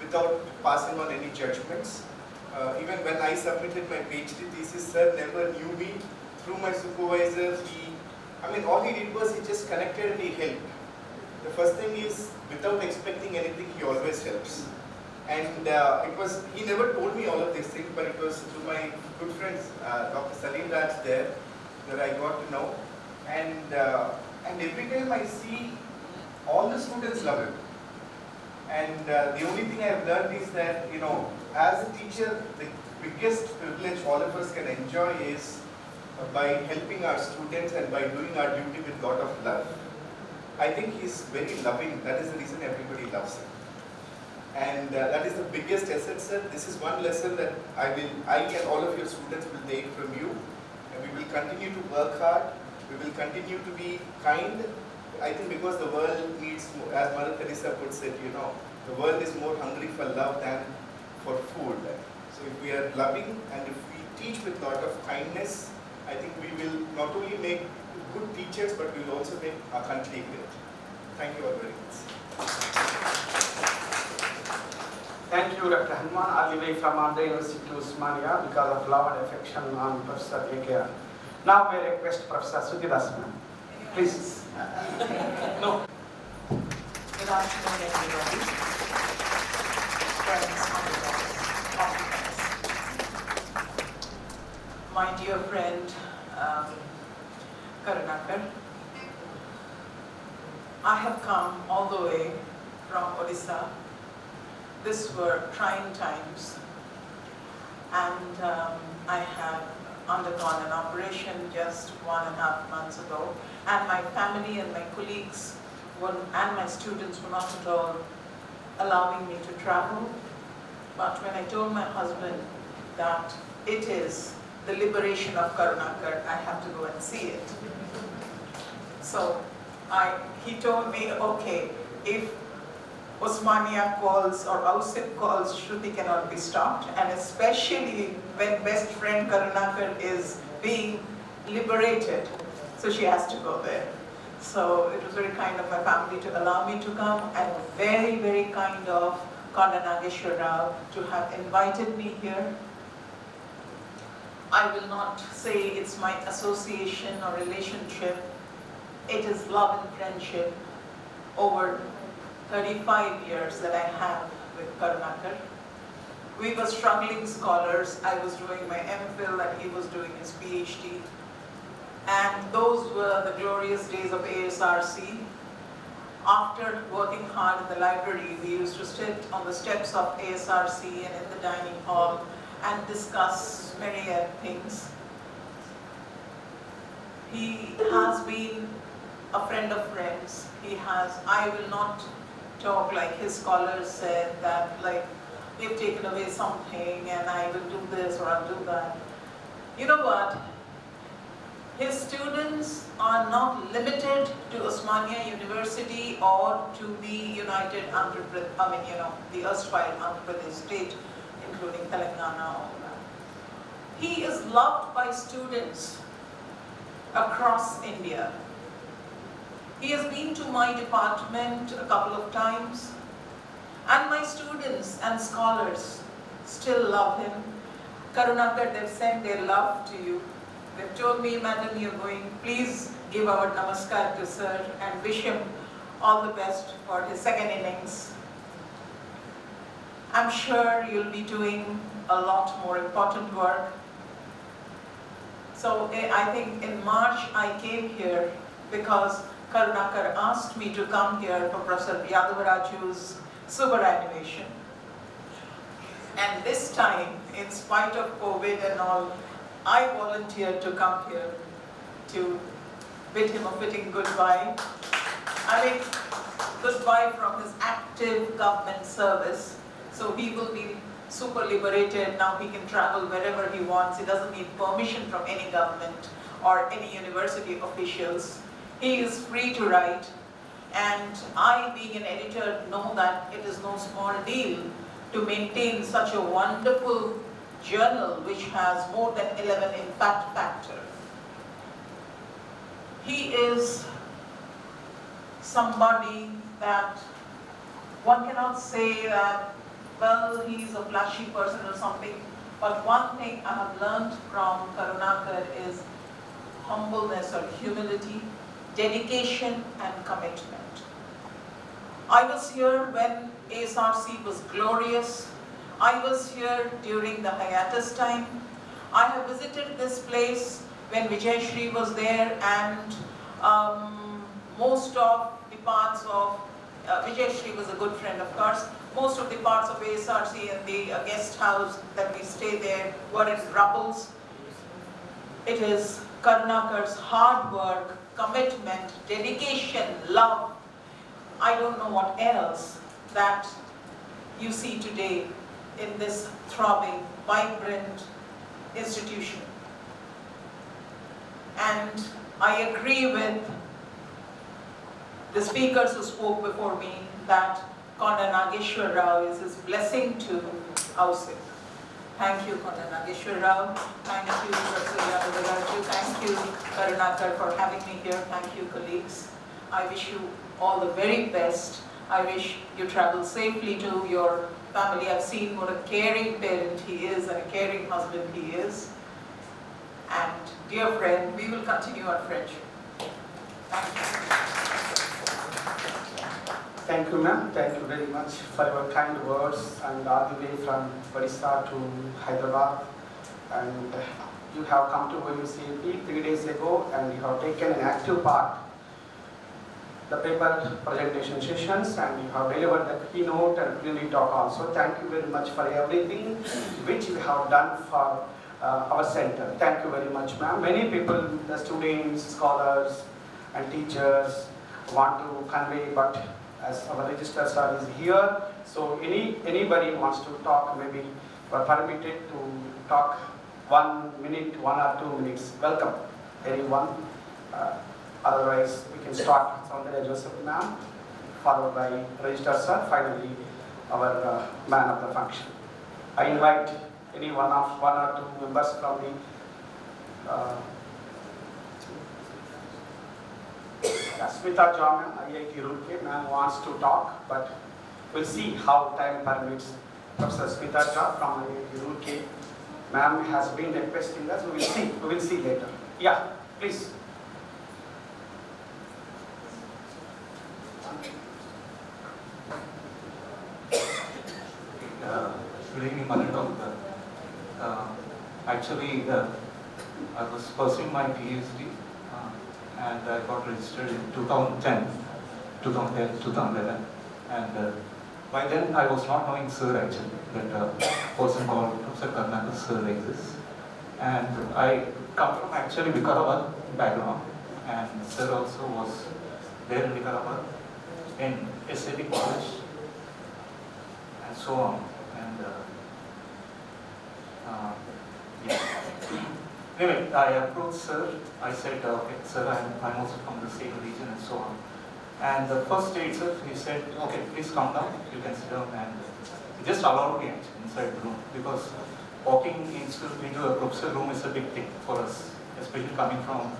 without passing on any judgments. Even when I submitted my PhD thesis, sir never knew me. Through my supervisor, all he did was he just connected and he helped. The first thing is, without expecting anything, he always helps. And he never told me all of these things, but it was through my good friends, Dr. Salim Raj there, that I got to know. And every time I see, all the students love him. And the only thing I've learned is that, as a teacher, the biggest privilege all of us can enjoy is by helping our students and by doing our duty with a lot of love. I think he's very loving. That is the reason everybody loves him. And that is the biggest asset, sir. This is one lesson that I and all of your students will take from you. And we will continue to work hard. We will continue to be kind. I think because the world needs, as Mother Teresa puts it, the world is more hungry for love than for food. So if we are loving and if we teach with a lot of kindness, I think we will not only make good teachers, but we will also make our country great. Thank you all very much. Thank you, Dr. Hanuman, all the way from Andhra University to Osmania because of love and affection on Professor A.K.R. Now may I request Professor Shruti Das, ma'am. Please. No. Good afternoon, everybody. Friends, my dear friend Karunakar, I have come all the way from Odisha. These were trying times, and I have undergone an operation just 1.5 months ago, and my family and my colleagues and my students were not at all allowing me to travel. But when I told my husband that it is the liberation of Karunakar, I have to go and see it. So he told me, okay, if Osmania calls or OUCIP calls, Shruti cannot be stopped, and especially when best friend Karunakar is being liberated, so she has to go there. So it was very kind of my family to allow me to come, and very, very kind of Konda Nageshwar Rao to have invited me here. I will not say it's my association or relationship. It is love and friendship over 35 years that I have with Karunakar. We were struggling scholars. I was doing my MPhil and he was doing his PhD. And those were the glorious days of ASRC. After working hard in the library, we used to sit on the steps of ASRC and in the dining hall and discuss many things. He has been a friend of friends. I will not talk like his scholars said that they've taken away something and I will do this or I'll do that. You know what? His students are not limited to Osmania University or to the United Andhra Pradesh, the erstwhile Andhra Pradesh state, including Telangana, all that. He is loved by students across India. He has been to my department a couple of times, and my students and scholars still love him. Karunakar, they've sent their love to you. They've told me, Madam, you're going, please give our namaskar to sir and wish him all the best for his second innings. I'm sure you'll be doing a lot more important work. So I think in March I came here because Karunakar asked me to come here for Professor Yadavaraju's superannuation. And this time, in spite of COVID and all, I volunteered to come here to bid him a fitting goodbye. I mean, goodbye from his active government service. So he will be super liberated. Now he can travel wherever he wants. He doesn't need permission from any government or any university officials. He is free to write. And I, being an editor, know that it is no small deal to maintain such a wonderful journal which has more than 11 impact factor. He is somebody that one cannot say that, well, he's a flashy person or something, but one thing I have learned from Karunakar is humbleness or humility, dedication and commitment. I was here when ASRC was glorious. I was here during the hiatus time. I have visited this place when Vijay Shri was there, and most of the parts of, Vijay Shri was a good friend of course, most of the parts of ASRC and the guest house that we stay there were in rubbles. It is Karunakar's hard work, commitment, dedication, love, I don't know what else, that you see today in this throbbing, vibrant institution. And I agree with the speakers who spoke before me that Konda Nageshwar Rao is his blessing to OUCIP. Thank you, Konda Nageshwar Rao. Thank you, Professor Yadavaraju. Thank you, Karunakar, for having me here. Thank you, colleagues. I wish you all the very best. I wish you travel safely to your family. I've seen what a caring parent he is and a caring husband he is. And dear friend, we will continue our friendship. Thank you. Thank you, ma'am. Thank you very much for your kind words, and all the way from Odisha to Hyderabad. And you have come to OUCP 3 days ago, and you have taken an active part the paper presentation sessions, and you have delivered the keynote and plenary talk also. Thank you very much for everything which you have done for our center. Thank you very much, ma'am. Many people, the students, scholars, and teachers want to convey, but as our registrar sir is here, so anybody wants to talk, maybe are permitted to talk 1 minute, 1 or 2 minutes. Welcome, anyone. Otherwise, we can start Soundarya Joseph ma'am, followed by registrar sir, finally our man of the function. I invite any one or two members from the Smita John, IIT Roorkee, ma'am wants to talk, but we'll see how time permits. Professor Smita Jha from IIT Roorkee, ma'am has been requesting us. We will see later. Yeah, please. Good evening, Madam. Actually, I was pursuing my PhD and I got registered in 2010, 2011. And by then I was not knowing Sir actually, that a person called Professor Karunakar Sir exists. And I come from actually Vikarabad background, and Sir also was there in Vikarabad in SAP college and so on. And yeah. Anyway, I approached Sir. I said, okay, Sir, I'm also from the same region and so on. And the first day itself, he said, okay, please come down, you can sit down. And he just allowed me actually inside the room, because walking into a professor room is a big thing for us, especially coming from,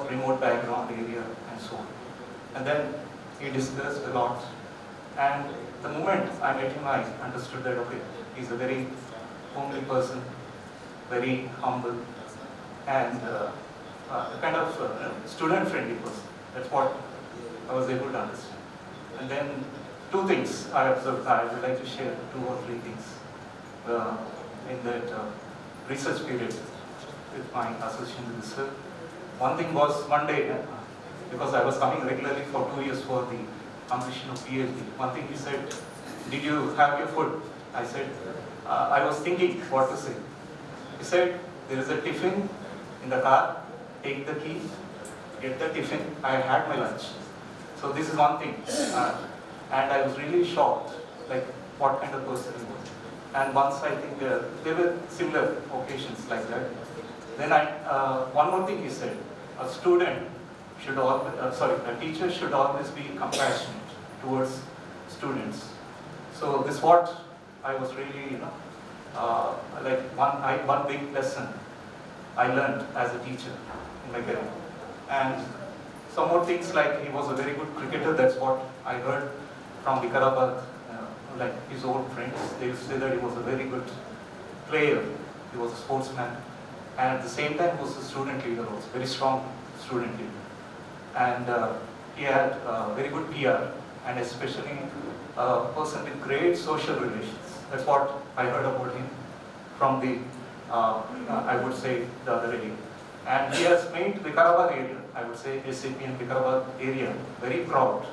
remote background area and so on. And then he discussed a lot. And the moment I met him, I understood that, okay, he's a very homely person, very humble, and a kind of student-friendly person. That's what I was able to understand. And then two things I observed, I would like to share 2 or 3 things in that research period with my association research. One thing was one day, because I was coming regularly for 2 years for the completion of PhD. One thing he said, "Did you have your food?" I said, I was thinking what to say. He said, "There is a tiffin in the car, take the key, get the tiffin, I had my lunch." So this is one thing. And I was really shocked, like what kind of person he was. And once I think there were similar occasions like that. Then one more thing he said, a student should a teacher should always be compassionate towards students. So this is what I was really, like one big lesson I learned as a teacher in my career. And some more things like he was a very good cricketer. That's what I heard from Vikarabad, like his old friends. They used to say that he was a very good player. He was a sportsman. And at the same time, he was a student leader also, very strong student leader. And he had very good PR, and especially a person with great social relations. That's what I heard about him from the, I would say, the other area. And he has made Vikarabad area, I would say, SAP and Vikarabad area very proud,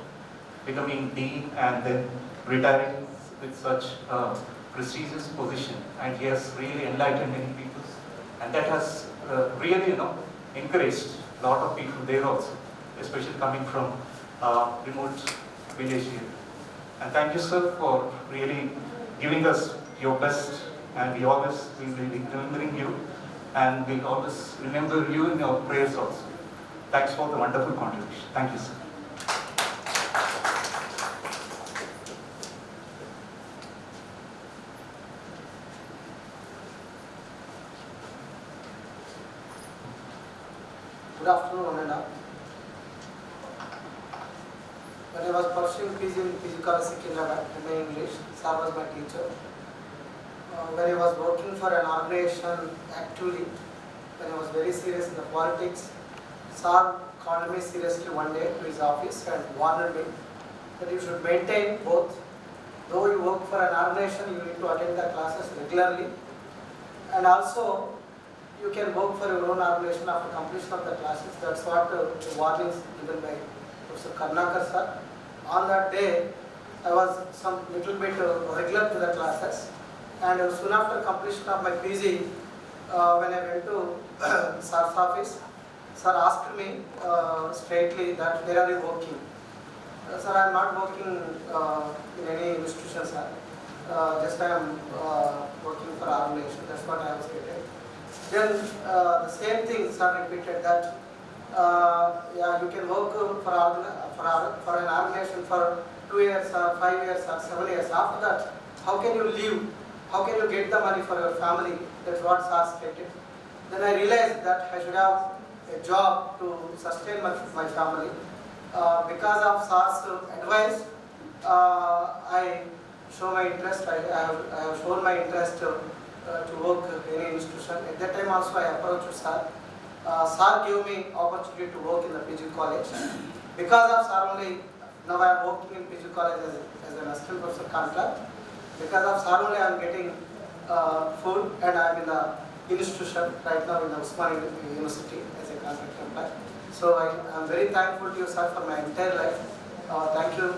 becoming dean and then retiring with such a prestigious position. And he has really enlightened many people. And that has really, encouraged a lot of people there also, especially coming from remote village here. And thank you, sir, for really giving us your best. And we always will be remembering you. And we'll always remember you in your prayers also. Thanks for the wonderful contribution. Thank you, sir. Good afternoon, one and all. When I was pursuing PG in PG College Secunderabad in English, sir was my teacher. When I was working for an organization actively, when I was very serious in the politics, sir called me seriously one day to his office and warned me that you should maintain both. Though you work for an organization, you need to attend the classes regularly, and also you can work for your own organization after completion of the classes. That's what the warnings given by Professor Karnakar sir. On that day, I was some little bit regular to the classes, and soon after completion of my PG, when I went to sir's office, sir asked me straightly that where are you working? Sir, I am not working in any institution, sir. Just I am working for organization. That's what I was getting. Then the same thing sir repeated that yeah, you can work for an organization for 2 years or 5 years or 7 years. After that, how can you live? How can you get the money for your family? That's what sir stated. Then I realized that I should have a job to sustain my family. Because of sir's advice, I show my interest. I have shown my interest to work in any institution. At that time also I approached sir. Sir gave me opportunity to work in the PG college. Because of sir only, now I am working in PG college as an assistant professor contract. Because of sir only I am getting food, and I am in the institution right now in the Osmania University as a contract employee. So I am very thankful to you, sir, for my entire life. Thank you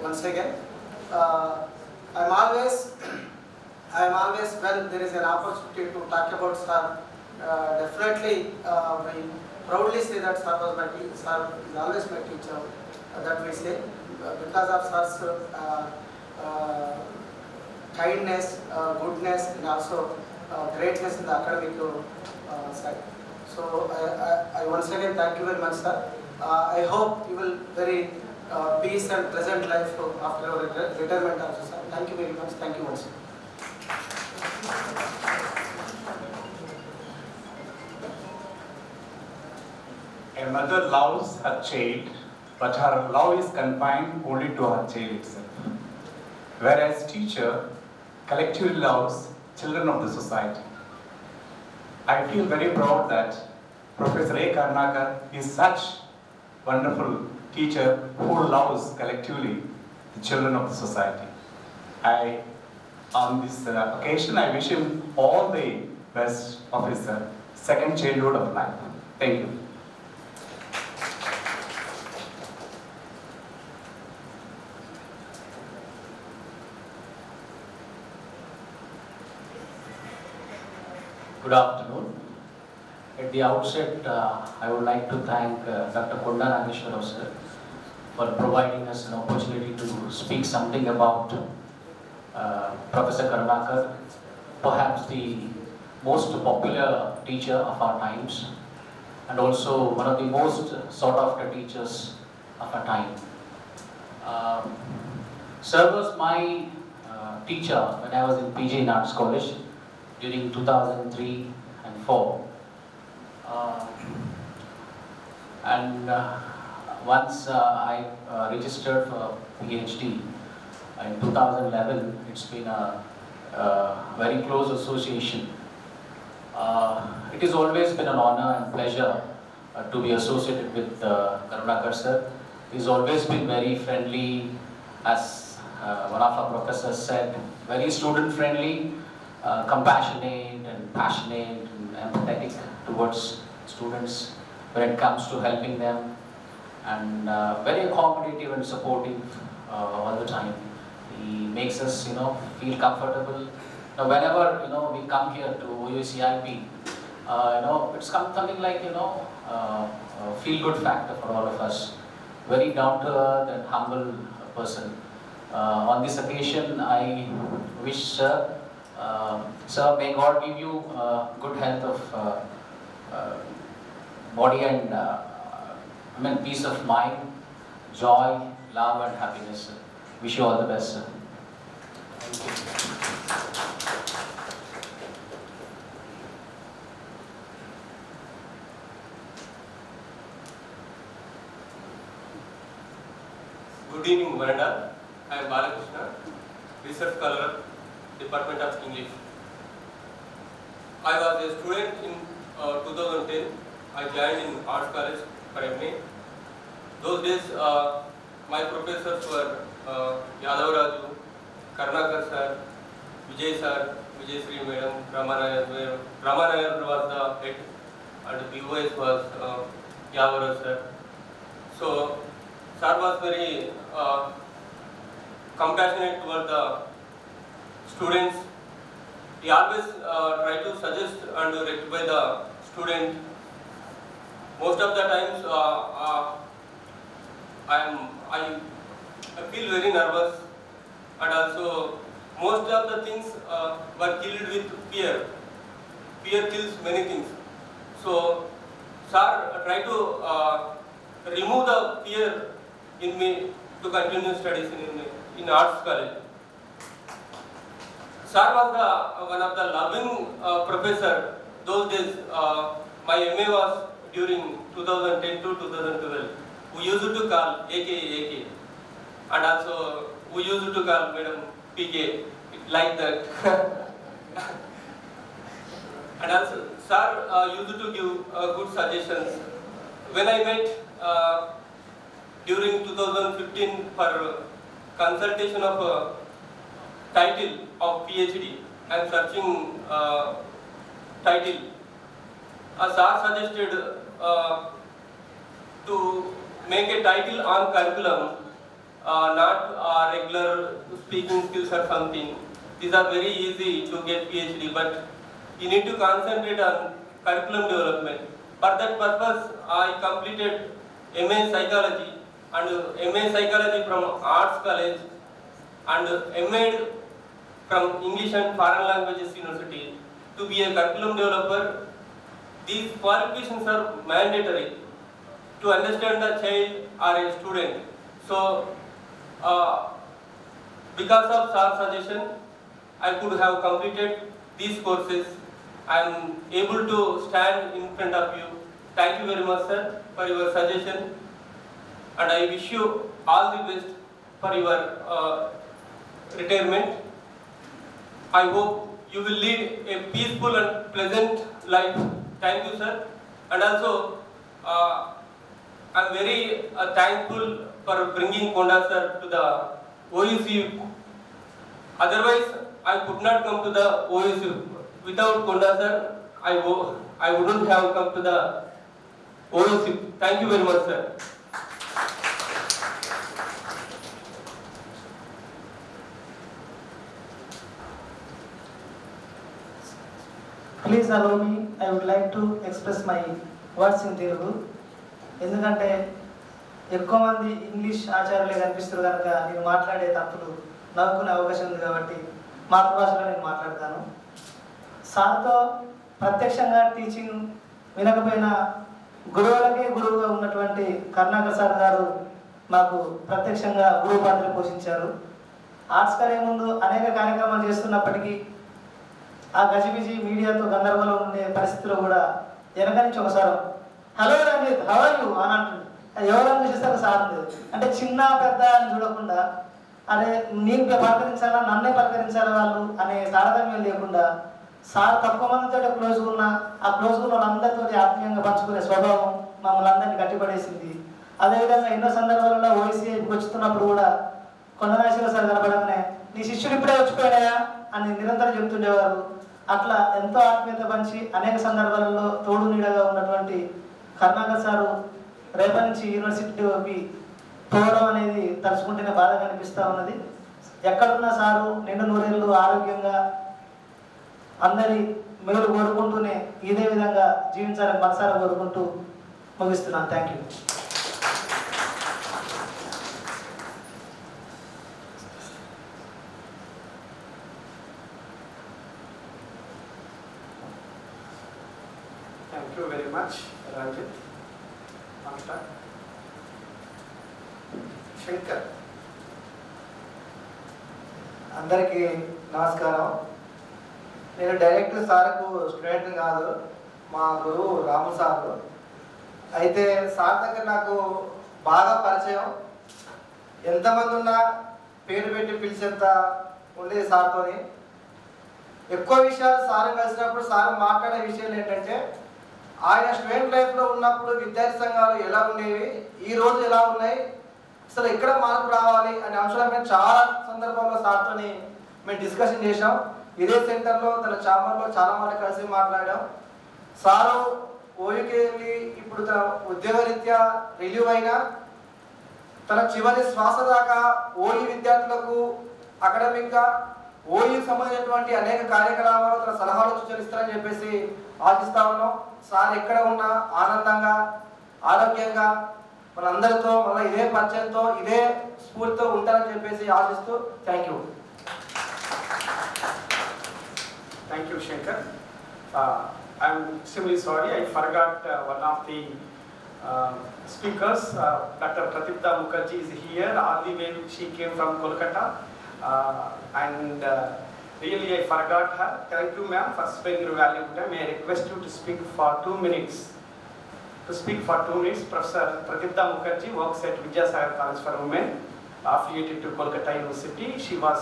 once again. I am always when there is an opportunity to talk about sir, definitely we proudly say that sir was my teacher. Sir is always my teacher. That we say because of sir's kindness, goodness, and also greatness in the academic side. So I once again thank you very much, sir. I hope you will very peace and pleasant life after your retirement also, sir. Thank you very much. Thank you once again. A mother loves her child but her love is confined only to her child itself. Whereas teacher collectively loves children of the society. I feel very proud that Professor A. Karnakar is such wonderful teacher who loves collectively the children of the society. On this occasion, I wish him all the best of his second childhood of life. Thank you. Good afternoon. At the outset, I would like to thank Dr. Konda Nageshwara sir for providing us an opportunity to speak something about Professor Karnakar, perhaps the most popular teacher of our times, and also one of the most sought after teachers of our time. Sir was my teacher when I was in PG in Arts College during 2003 and 4. Once I registered for PhD in 2011, it's been a very close association. It has always been an honor and pleasure to be associated with Karnakar sir. He's always been very friendly, as one of our professors said, very student friendly, compassionate and passionate and empathetic towards students when it comes to helping them, and very accommodative and supportive all the time. He makes us, feel comfortable. Now, whenever we come here to OUCIP, it's something like a feel-good factor for all of us. Very down-to-earth and humble person. On this occasion, I wish sir, may God give you good health of body and peace of mind, joy, love and happiness, sir. Wish you all the best, sir. Thank you. Good evening, Varanda. I am Balakrishna, Research Scholar, Department of English. I was a student in 2010. I joined in Arts College for MA. Those days, my professors were Yadavraju, Karnakar sir, Vijay sir, Vijay Sri madam, Ramanayar. Ramanayar was the head, and BOS was Yadavraju sir. So, sir was very compassionate toward the students. He always tried to suggest and rectify the student. Most of the times, I feel very nervous, and also most of the things were killed with fear. Fear kills many things. So, sir tried to remove the fear in me to continue studies in Arts College. Sir was one of the loving professor. Those days, my MA was during 2010 to 2012. We used to call AK, and also we used to call Madam PK, like that. And also, sir used to give good suggestions. When I met during 2015 for consultation of title of PhD, I am searching title. Sir suggested to make a title on curriculum, not regular speaking skills or something. These are very easy to get PhD, but you need to concentrate on curriculum development. For that purpose, I completed MA Psychology and MA Psychology from Arts College and MA from English and Foreign Languages University to be a curriculum developer. These qualifications are mandatory to understand the child or a student. So, because of sir's suggestion, I could have completed these courses. I am able to stand in front of you. Thank you very much, sir, for your suggestion. and I wish you all the best for your retirement. I hope you will lead a peaceful and pleasant life. Thank you, sir. And also, I am very thankful for bringing Konda sir to the OUCIP. Otherwise, I could not come to the OUCIP. Without Konda sir, I wouldn't have come to the OUCIP. Thank you very much, sir. Please allow me, I would like to express my words in Telugu. ఎందుకంటే ఎక్కువ మంది English ఆచార్యులే కనిపిస్తారు కనుక నేను మాట్లాడే తప్పులు నవ్వుకునే అవకాశం ఉంది కాబట్టి మాతృభాషలో నేను మాట్లాడతాను. సార్తో ప్రత్యక్షంగా టీచింగ్ వినకపోయినా గురువులకే గురువుగా ఉన్నటువంటి కరుణాకర్ సార్ గారు మాకు ప్రత్యక్షంగా గురువు పాత్ర పోషించారు. ఆర్ట్స్ కరే ముందు అనేక కార్యక్రమాలు చేస్తున్నప్పటికీ ఆ గజిబిజి మీడియాతో గందరగోళం ఉండే పరిస్థితిలో కూడా వెనక నుంచి ఒకసారి hello Ranjith how are you అని అంటుంది. ఎవరైనా చూసేస్తారు సార్ లేదు అంటే చిన్న పెద్ద అని చూడకుండా అరే నేను పలకరించాలా నన్నే పలకరించాలా వాళ్ళు అనే తారతమ్యం లేకుండా సార్ తక్కువ మందితో క్లోజ్గా ఉన్న ఆ క్లోజ్గా ఉన్న వాళ్ళందరితో ఆత్మీయంగా పంచుకునే స్వభావం మమ్మల్ని అందరినీ గట్టిపడేసింది. అదేవిధంగా ఎన్నో సందర్భాలలో ఓఈసీఐకి వచ్చుతున్నప్పుడు కూడా కొండనాశివ సార్ కనపడగానే నీ శిష్యుడు ఇప్పుడే వచ్చిపోయాయా అని నిరంతరం చెప్తుండేవారు. అట్లా ఎంతో ఆత్మీయత పంచి అనేక సందర్భాలలో తోడు నీడగా ఉన్నటువంటి కరుణాకర్ సారు రేపటి నుంచి యూనివర్సిటీకి పోవడం అనేది తలుచుకుంటేనే బాధగా అనిపిస్తూ ఉన్నది. ఎక్కడున్న సారు నిండు నూరేళ్ళు ఆరోగ్యంగా అందరి మేలు కోరుకుంటూనే ఇదే విధంగా జీవించాలని మనసారా కోరుకుంటూ ముగిస్తున్నాను. Thank you. Thank you very much, Ranjit. Master. Shankar. అందరికీ నమస్కారం. నేను డైరెక్ట్ సార్కు స్టూడెంట్ కాదు, మా గురువు రాము సారు. అయితే సార్ దగ్గర నాకు బాగా పరిచయం. ఎంతమంది ఉన్నా పేరు పెట్టి పిలిచేంత ఉండేది సార్తోని. ఎక్కువ విషయాలు సార్ కలిసినప్పుడు సార్ మాట్లాడే విషయాలు ఏంటంటే ఆయన స్టూడెంట్ లైఫ్లో ఉన్నప్పుడు విద్యార్థి సంఘాలు ఎలా ఉండేవి, ఈ రోజు ఎలా ఉన్నాయి, అసలు ఎక్కడ మార్పు రావాలి అనే అంశాల మీద చాలా సందర్భాల్లో సార్తో మేము డిస్కషన్ చేసాం. ఇదే సెంటర్లో తన ఛాంబర్లో చాలా మంది కలిసి మాట్లాడాం. సారు ఓయూకి వెళ్ళి ఇప్పుడు తన ఉద్యోగరీత్యా రిలీవ్ అయినా తన చివరి శ్వాస దాకా ఓయూ విద్యార్థులకు అకాడమిక్గా ఓయూకి సంబంధించినటువంటి అనేక కార్యక్రమాలు తన సలహాలు సూచనలు ఇస్తారని చెప్పేసి ఆశిస్తా ఉన్నాం. సార్ ఎక్కడ ఉన్నా ఆనందంగా ఆరోగ్యంగా మనందరితో మళ్ళీ ఇదే పరిచయంతో ఇదే స్ఫూర్తితో ఉంటారని చెప్పేసి ఆశిస్తూ thank you. Thank you, Shankar. I'm extremely sorry, I forgot one of the speakers. Dr. Pratipta Mukherjee is here. All the way she came from Kolkata, and really I forgot her. Thank you, ma'am, for spending your valuable time. May I request you to speak for 2 minutes. Professor Pratipta Mukherjee works at Vidyasagar College for Women, affiliated to Kolkata University. She was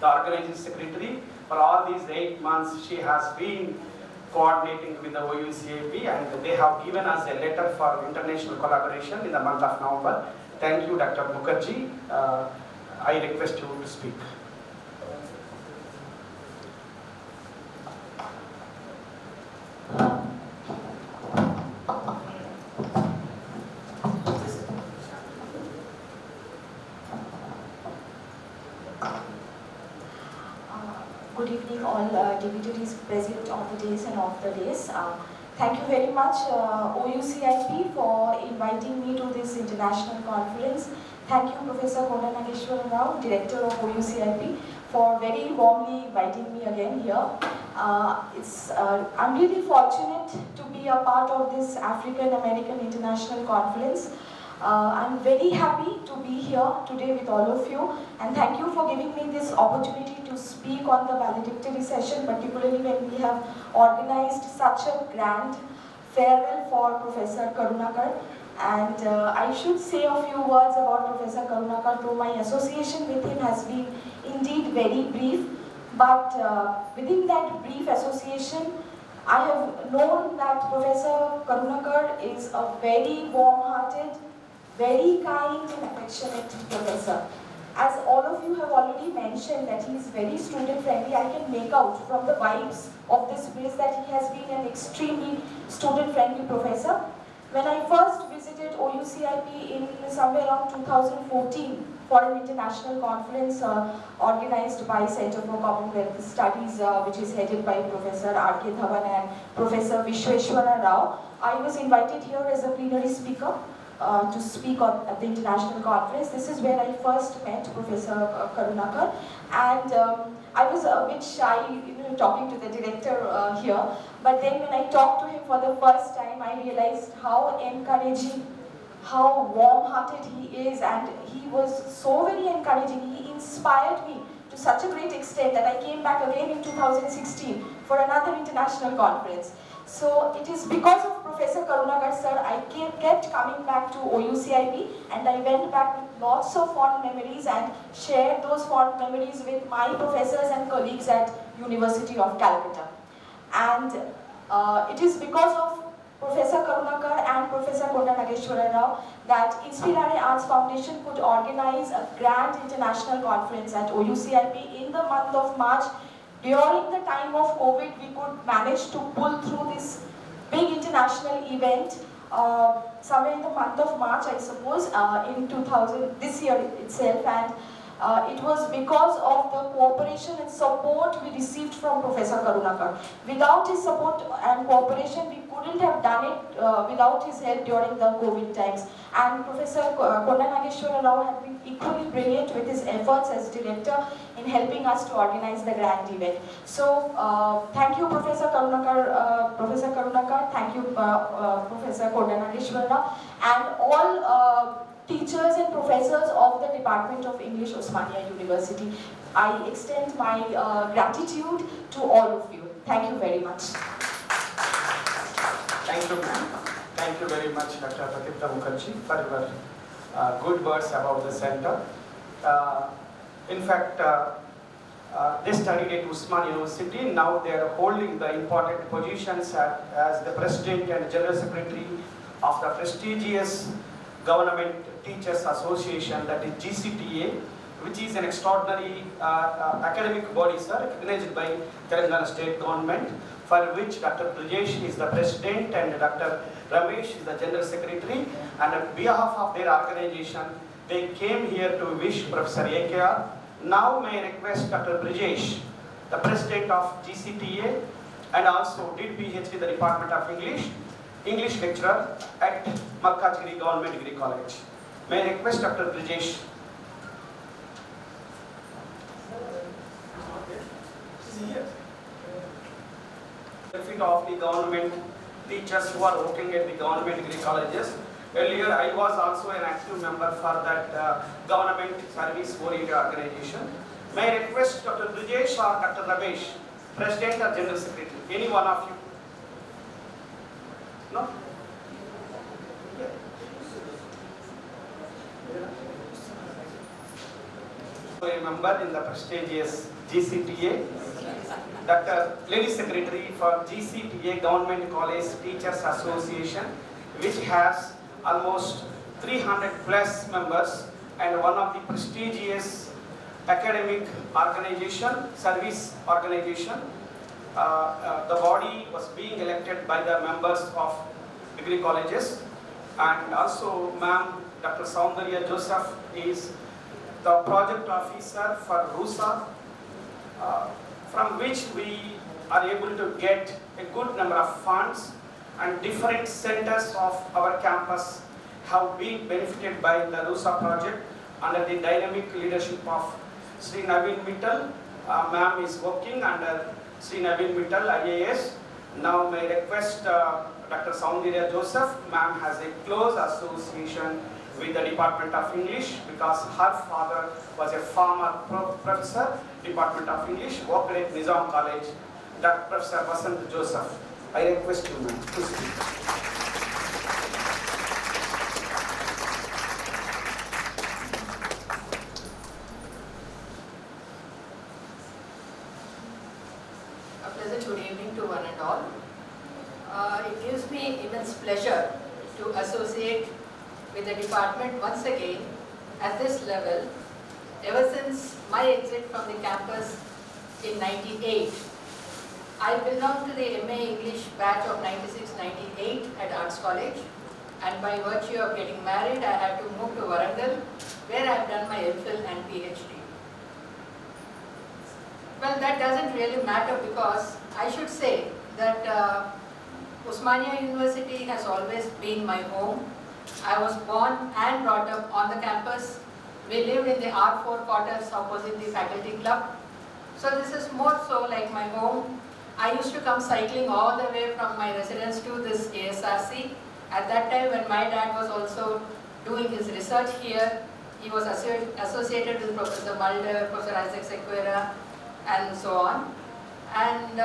the organizing secretary for all these 8 months. She has been coordinating with the OUCIP, and they have given us a letter for international collaboration in the month of November. Thank you, Dr. Mukherjee. I request you to speak. Good evening, all dignitaries present on the days and off the days. Thank you very much, OUCIP, for inviting me to this international conference. Thank you, Professor Konda Nageshwara Rao, Director of OUCIP, for very warmly inviting me again here. I'm really fortunate to be a part of this African American International Conference. I'm very happy to be here today with all of you, and thank you for giving me this opportunity to speak on the valedictory session, particularly when we have organized such a grand farewell for Professor Karunakar. And I should say a few words about Professor Karunakar too. My association with him has been indeed very brief, but within that brief association, I have known that Professor Karunakar is a very warm-hearted, very kind and affectionate professor. As all of you have already mentioned that he is very student-friendly, I can make out from the vibes of this place that he has been an extremely student-friendly professor. When I first visited OUCIP in somewhere around 2014 for an international conference organized by Center for Commonwealth Studies, which is headed by Professor R.K. Dhawan and Professor Vishweshwara Rao, I was invited here as a plenary speaker to speak at the international conference. This is where I first met Professor Karunakar, and I was a bit shy, talking to the director here. But then when I talked to him for the first time, I realized how encouraging, how warm-hearted he is, and he was so very encouraging. He inspired me to such a great extent that I came back again in 2016 for another international conference. So it is because of Professor Karunakar sir, I kept coming back to OUCIP, and I went back with lots of fond memories and shared those fond memories with my professors and colleagues at University of Calcutta. And it is because of Professor Karunakar and Professor Konda Nageshwara Rao that Inspirare Arts Foundation could organize a grand international conference at OUCIP in the month of March. During the time of COVID, we could manage to pull through this big international event somewhere in the month of March, I suppose, in this year itself, and it was because of the cooperation and support we received from Professor Karunakar. Without his support and cooperation, we couldn't have done it without his help during the COVID times. And Professor Konda Nageshwara Rao had been equally brilliant with his efforts as director in helping us to organize the grand event. So, thank you, Professor Karunakar. Thank you, Professor Konda Nageshwara Rao, and all teachers and professors of the Department of English, Osmania University. I extend my gratitude to all of you. Thank you very much. Thank you, ma'am. Thank you very much, Dr. Pradeepta Mukherjee, for your good words about the center. In fact, they studied at Osmania University. Now they are holding the important positions as the President and General Secretary of the prestigious Government Teachers Association, that is GCTA, which is an extraordinary academic body, sir, recognized by Telangana State Government, for which Dr. Brajesh is the President and Dr. Ramesh is the General Secretary. And on behalf of their organization, they came here to wish Professor AKR. Now may I request Dr. Brajesh, the President of GCTA, and also did PhD in the Department of English lecturer at Malkajgiri Government Degree College. May I request Dr. Brajesh. Benefit of the government teachers who are working at the government degree colleges. Earlier, I was also an active member for that government service oriented organization. May I request Dr. Brajesh or Dr. Ramesh, President or General Secretary, any one of you? No? A member in the prestigious GCTA, Dr. Lady Secretary for GCTA Government College Teachers Association, which has almost 300 plus members and one of the prestigious academic organization, service organization. The body was being elected by the members of degree colleges, and also ma'am Dr. Soundarya Joseph is the project officer for RUSA, from which we are able to get a good number of funds, and different centers of our campus have been benefited by the RUSA project under the dynamic leadership of Sri Naveen Mittal. Ma'am is working under Sri Naveen Mittal, IAS. Now may I request Dr. Soundarya Joseph. Ma'am has a close association with the Department of English because her father was a former professor, Department of English, worked at Nizam College, Dr. Professor Vasant Joseph. I request you, ma'am, to speak. me immense pleasure to associate with the department once again at this level. Ever since my exit from the campus in '98, I belong to the MA English batch of '96-98 at Arts College, and by virtue of getting married, I had to move to Warangal, where I have done my MPhil and PhD. Well, that doesn't really matter because I should say that Osmania University has always been my home. I was born and brought up on the campus. We lived in the R4 quarters opposite the faculty club. So this is more so like my home. I used to come cycling all the way from my residence to this ASRC. At that time when my dad was also doing his research here, he was associated with Professor Mulder, Professor Isaac Sequeira, and so on. And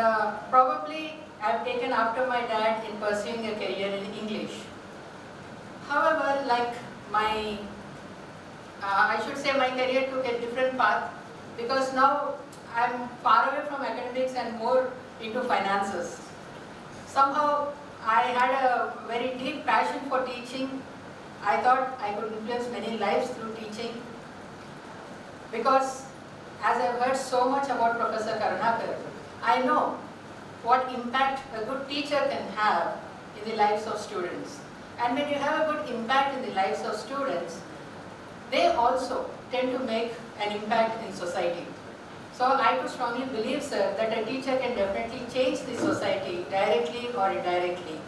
probably I've taken after my dad in pursuing a career in English. However, like my, I should say my career took a different path because now I'm far away from academics and more into finances. Somehow I had a very deep passion for teaching. I thought I could influence many lives through teaching because as I've heard so much about Professor Karunakar, I know what impact a good teacher can have in the lives of students. And when you have a good impact in the lives of students, they also tend to make an impact in society. So I do strongly believe, sir, that a teacher can definitely change the society directly or indirectly.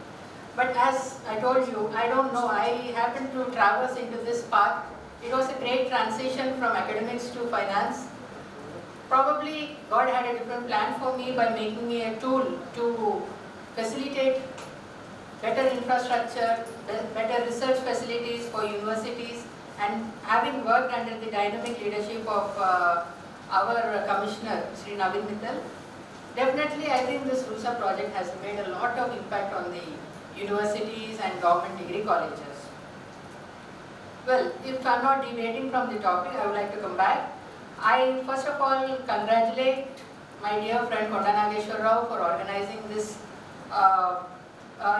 But as I told you, I don't know, I happened to traverse into this path. It was a great transition from academics to finance. Probably God had a different plan for me by making me a tool to facilitate better infrastructure, better research facilities for universities, and having worked under the dynamic leadership of our Commissioner, Sri Navin Mittal, definitely I think this OUCIP project has made a lot of impact on the universities and government degree colleges. Well, if I'm not deviating from the topic, I would like to come back. I first of all congratulate my dear friend Konda Nageshwar Rao for organizing this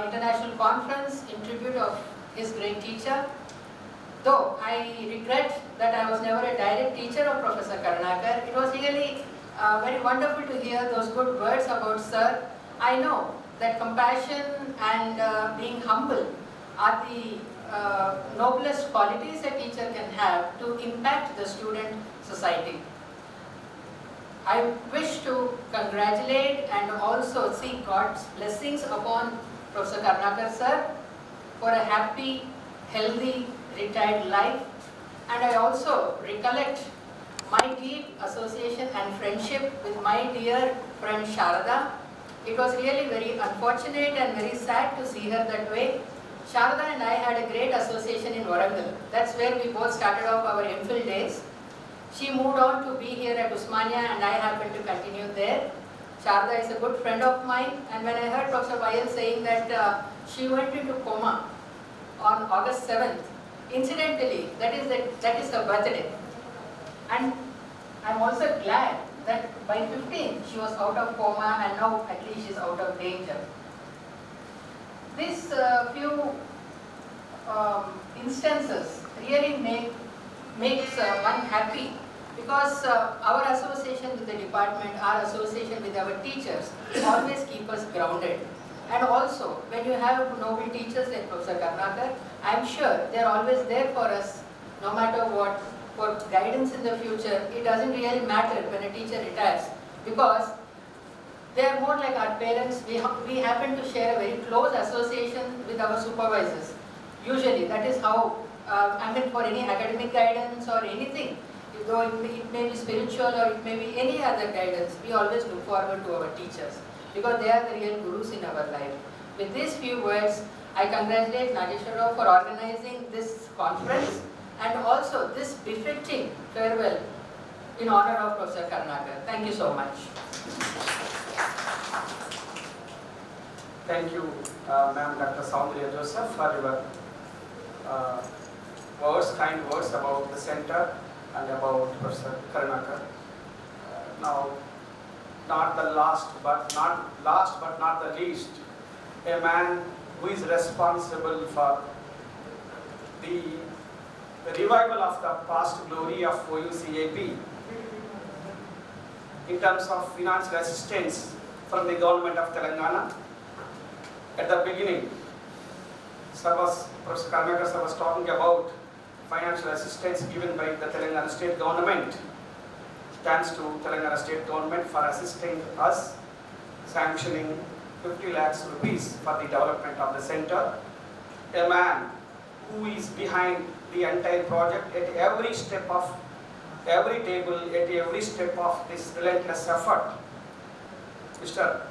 international conference in tribute of his great teacher. Though I regret that I was never a direct teacher of Professor Karunakar, it was really very wonderful to hear those good words about Sir. I know that compassion and being humble are the noblest qualities a teacher can have to impact the student society. I wish to congratulate and also seek God's blessings upon Professor Karunakar sir for a happy, healthy, retired life. And I also recollect my deep association and friendship with my dear friend Sharada. It was really very unfortunate and very sad to see her that way. Sharada and I had a great association in Warangal. That's where we both started off our MPhil days. She moved on to be here at Osmania and I happened to continue there. Sharada is a good friend of mine, and when I heard Professor Vayal saying that she went into coma on August 7th, incidentally, that is her birthday. And I'm also glad that by 15 she was out of coma and now at least she's out of danger. These few instances really makes one happy because our association with the department, our association with our teachers always keep us grounded. And also, when you have noble teachers like Professor Karunakar, I'm sure they're always there for us, no matter what, for guidance in the future. It doesn't really matter when a teacher retires because they are more like our parents. We happen to share a very close association with our supervisors. Usually, that is how, I mean, for any academic guidance or anything, though it may be spiritual or it may be any other guidance, we always look forward to our teachers because they are the real gurus in our life. With these few words, I congratulate Nageshwar Rao for organizing this conference and also this befitting farewell in honor of Professor Karunakar. Thank you so much. Thank you, Ma'am Dr. Soundarya Joseph, for your kind words about the center and about Professor Karunakar. Now, not last but not the least, a man who is responsible for the revival of the past glory of OUCIP in terms of financial assistance from the government of Telangana. At the beginning, Professor Karnakar sir was talking about financial assistance given by the Telangana state government. Thanks to Telangana state government for assisting us, sanctioning 50 lakhs rupees for the development of the center. A man who is behind the entire project at every step of every table, at every step of this relentless effort. Mr.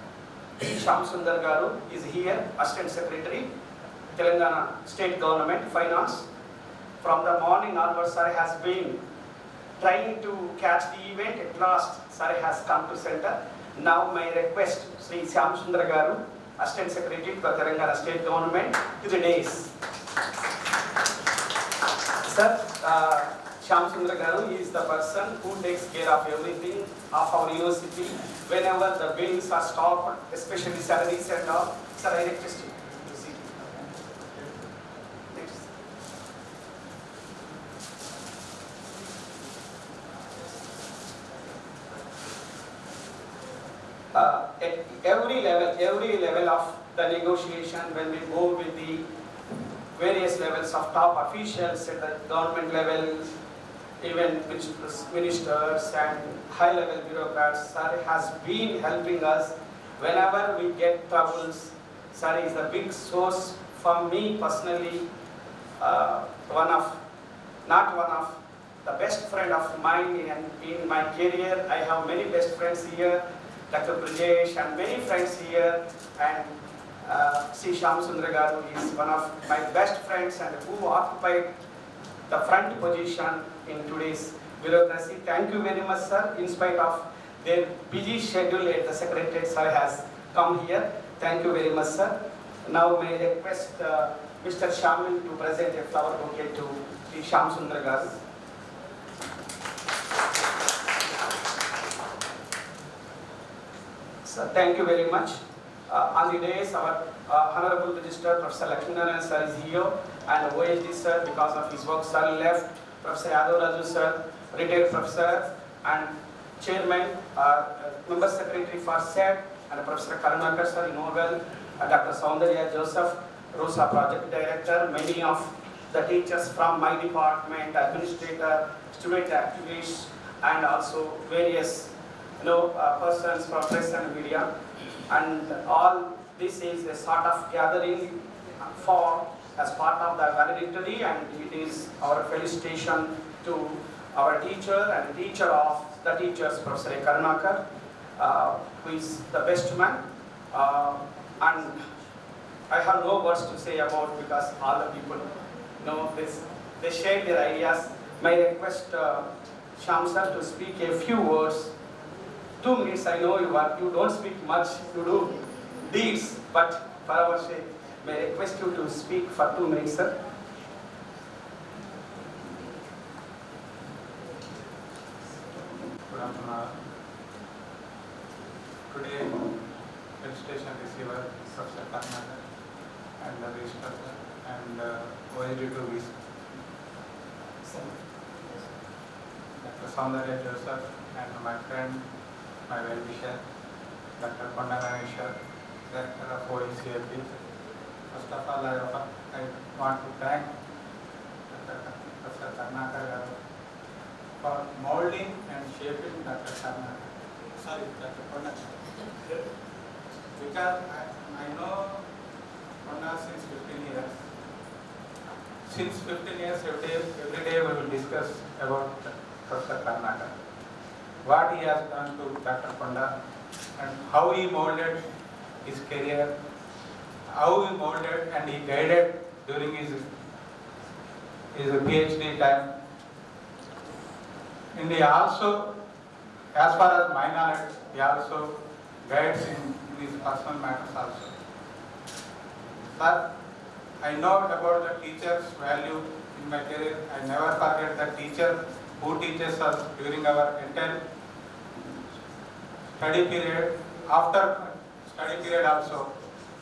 Shamsundar Garu is here, Assistant Secretary, Telangana State Government Finance. From the morning onwards, sir has been trying to catch the event. At last, sir has come to center. Now, my request, Sri Shamsundar Garu, Assistant Secretary to the Telangana State Government, to the dais. Sir, Shamsundar Garu is the person who takes care of everything of our university. Whenever the bills are stopped, especially salaries and all, sir, I request you to see. Next. At every level of the negotiation, when we go with the various levels of top officials at the government level, even ministers and high-level bureaucrats, sir has been helping us whenever we get troubles. Sir is the big source for me personally, not one of the best friend of mine in my career. I have many best friends here, Dr. Brajesh and many friends here, and Sri Shamsundar Garu is one of my best friends and who occupied the front position in today's bureaucracy. Thank you very much, sir. In spite of their busy schedule at the Secretariat, sir has come here. Thank you very much, sir. Now may I request Mr. Shamil to present a flower bouquet to Sri Shamsundar Garu. Sir, thank you very much. On the days, our Honorable Registrar Professor Lakshminarayan sir is here, and OHD sir, because of his work, sir left. Professor Yadav Raju sir, retired professor and chairman, member secretary for SET, and Professor Karnakar sir, you know well, Dr. Soundarya Joseph, ROSA project director, many of the teachers from my department, administrator, student activists, and also various persons from press and media. And all this is a sort of gathering for as part of the valedictory, and it is our felicitation to our teacher and teacher of the teachers, Professor Karnakar, who is the best man. And I have no words to say about, because all the people know this, they share their ideas. May I request Sham sir to speak a few words. 2 minutes, I know you don't speak much, you do deeds, but for our sake, may I request you to speak for 2 minutes, sir. Good afternoon. Today, registration receiver, Professor Karnakar, and the registrar, and OHD to be Dr. Soundarya Joseph, and my friend, my well-wisher, Dr. Kondanayeshwar, Director of OUCIP. First of all, I want to thank Professor Karnakar for molding and shaping Dr. Kondanayeshwar. Because I know Konda since 15 years. Since 15 years, every day we will discuss about Professor Karnakar. What he has done to Dr. Konda and how he molded his career, how he molded and he guided during his PhD time. And he also, as far as my knowledge, he also guides in his personal matters also. Sir, I know about the teacher's value in my career. I never forget the teacher who teaches us during our entire study period, after study period also.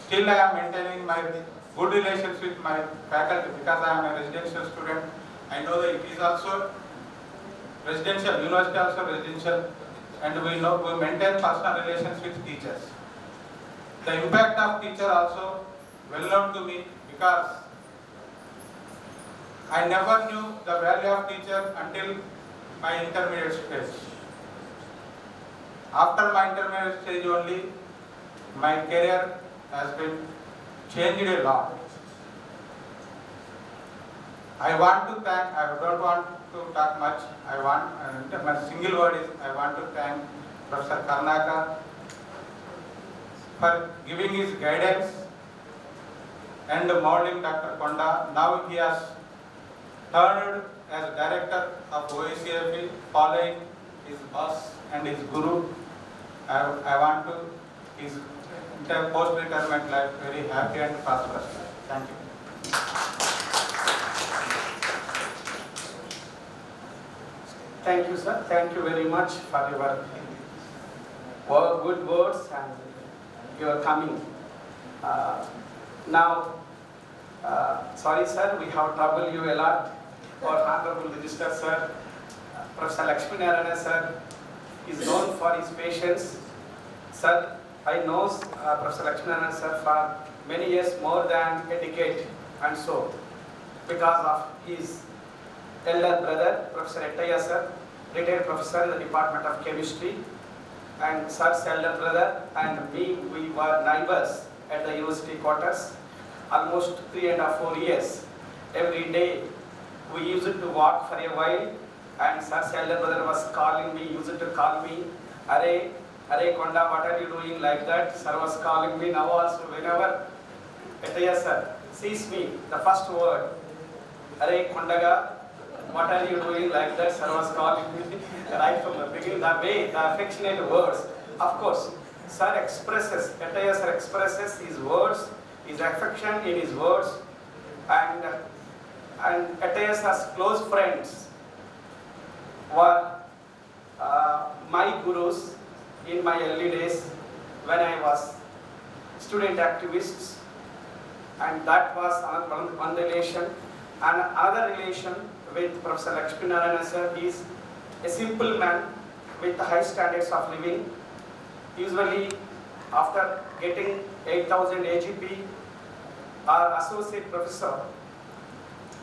Still I am maintaining my good relations with my faculty because I am a residential student. I know that it is also residential, university also residential, and we maintain personal relations with teachers. The impact of teacher also well known to me because I never knew the value of teacher until my intermediate stage. After my intermediate stage only, my career has been changed a lot. I don't want to talk much. My single word is I want to thank Professor Karnakar for giving his guidance and molding Dr. Konda. Now he has turned as director of OUCIP, following his boss and his guru. I want to his post-retirement life very happy and prosperous. Thank you. Thank you, sir. Thank you very much for your good words and your coming. Sorry, sir, we have troubled you a lot. Our Honorable Register, sir, Professor Lakshmi Narayana, sir, is known for his patience. Sir, I know Professor Lakshmi Narayana, sir, for many years, more than a decade, and so, because of his elder brother, Professor Ettaya, sir, retired professor in the Department of Chemistry, and sir's elder brother and me, we were neighbors at the university quarters, almost 3.5 years. Every day, we used to walk for a while, and sir's elder brother was used to call me, Are Konda, what are you doing like that? Sir was calling me now also, whenever Ettaya sir sees me, the first word, Are Kondaga, what are you doing like that? Sir was calling me right from the beginning. The way, the affectionate words. Of course, sir expresses, Ettaya sir expresses his words, his affection in his words, and Ettaya sir's close friends were my gurus in my early days when I was student activist, and that was one relation. And another relation with Professor Lakshmi Narayana sir, he is a simple man with high standards of living. Usually, after getting 8,000 AGP or associate professor,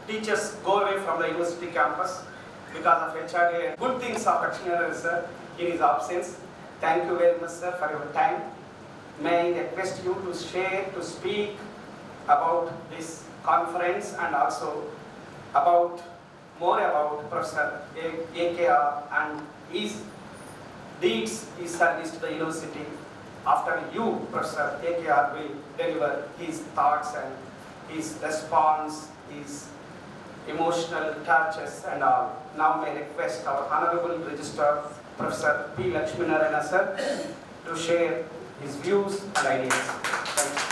teachers go away from the university campus because of HRD and good things of Lakshmi Narayana sir in his absence. Thank you very much, sir, for your time. May I request you to speak about this conference and also more about Professor AKR and his deeds, his service to the university. After you, Professor AKR, will deliver his thoughts and his response, his emotional touches and all. Now may I request our Honorable Registrar, Professor P. Lakshmi Narayana sir, to share his views and ideas. Thank you.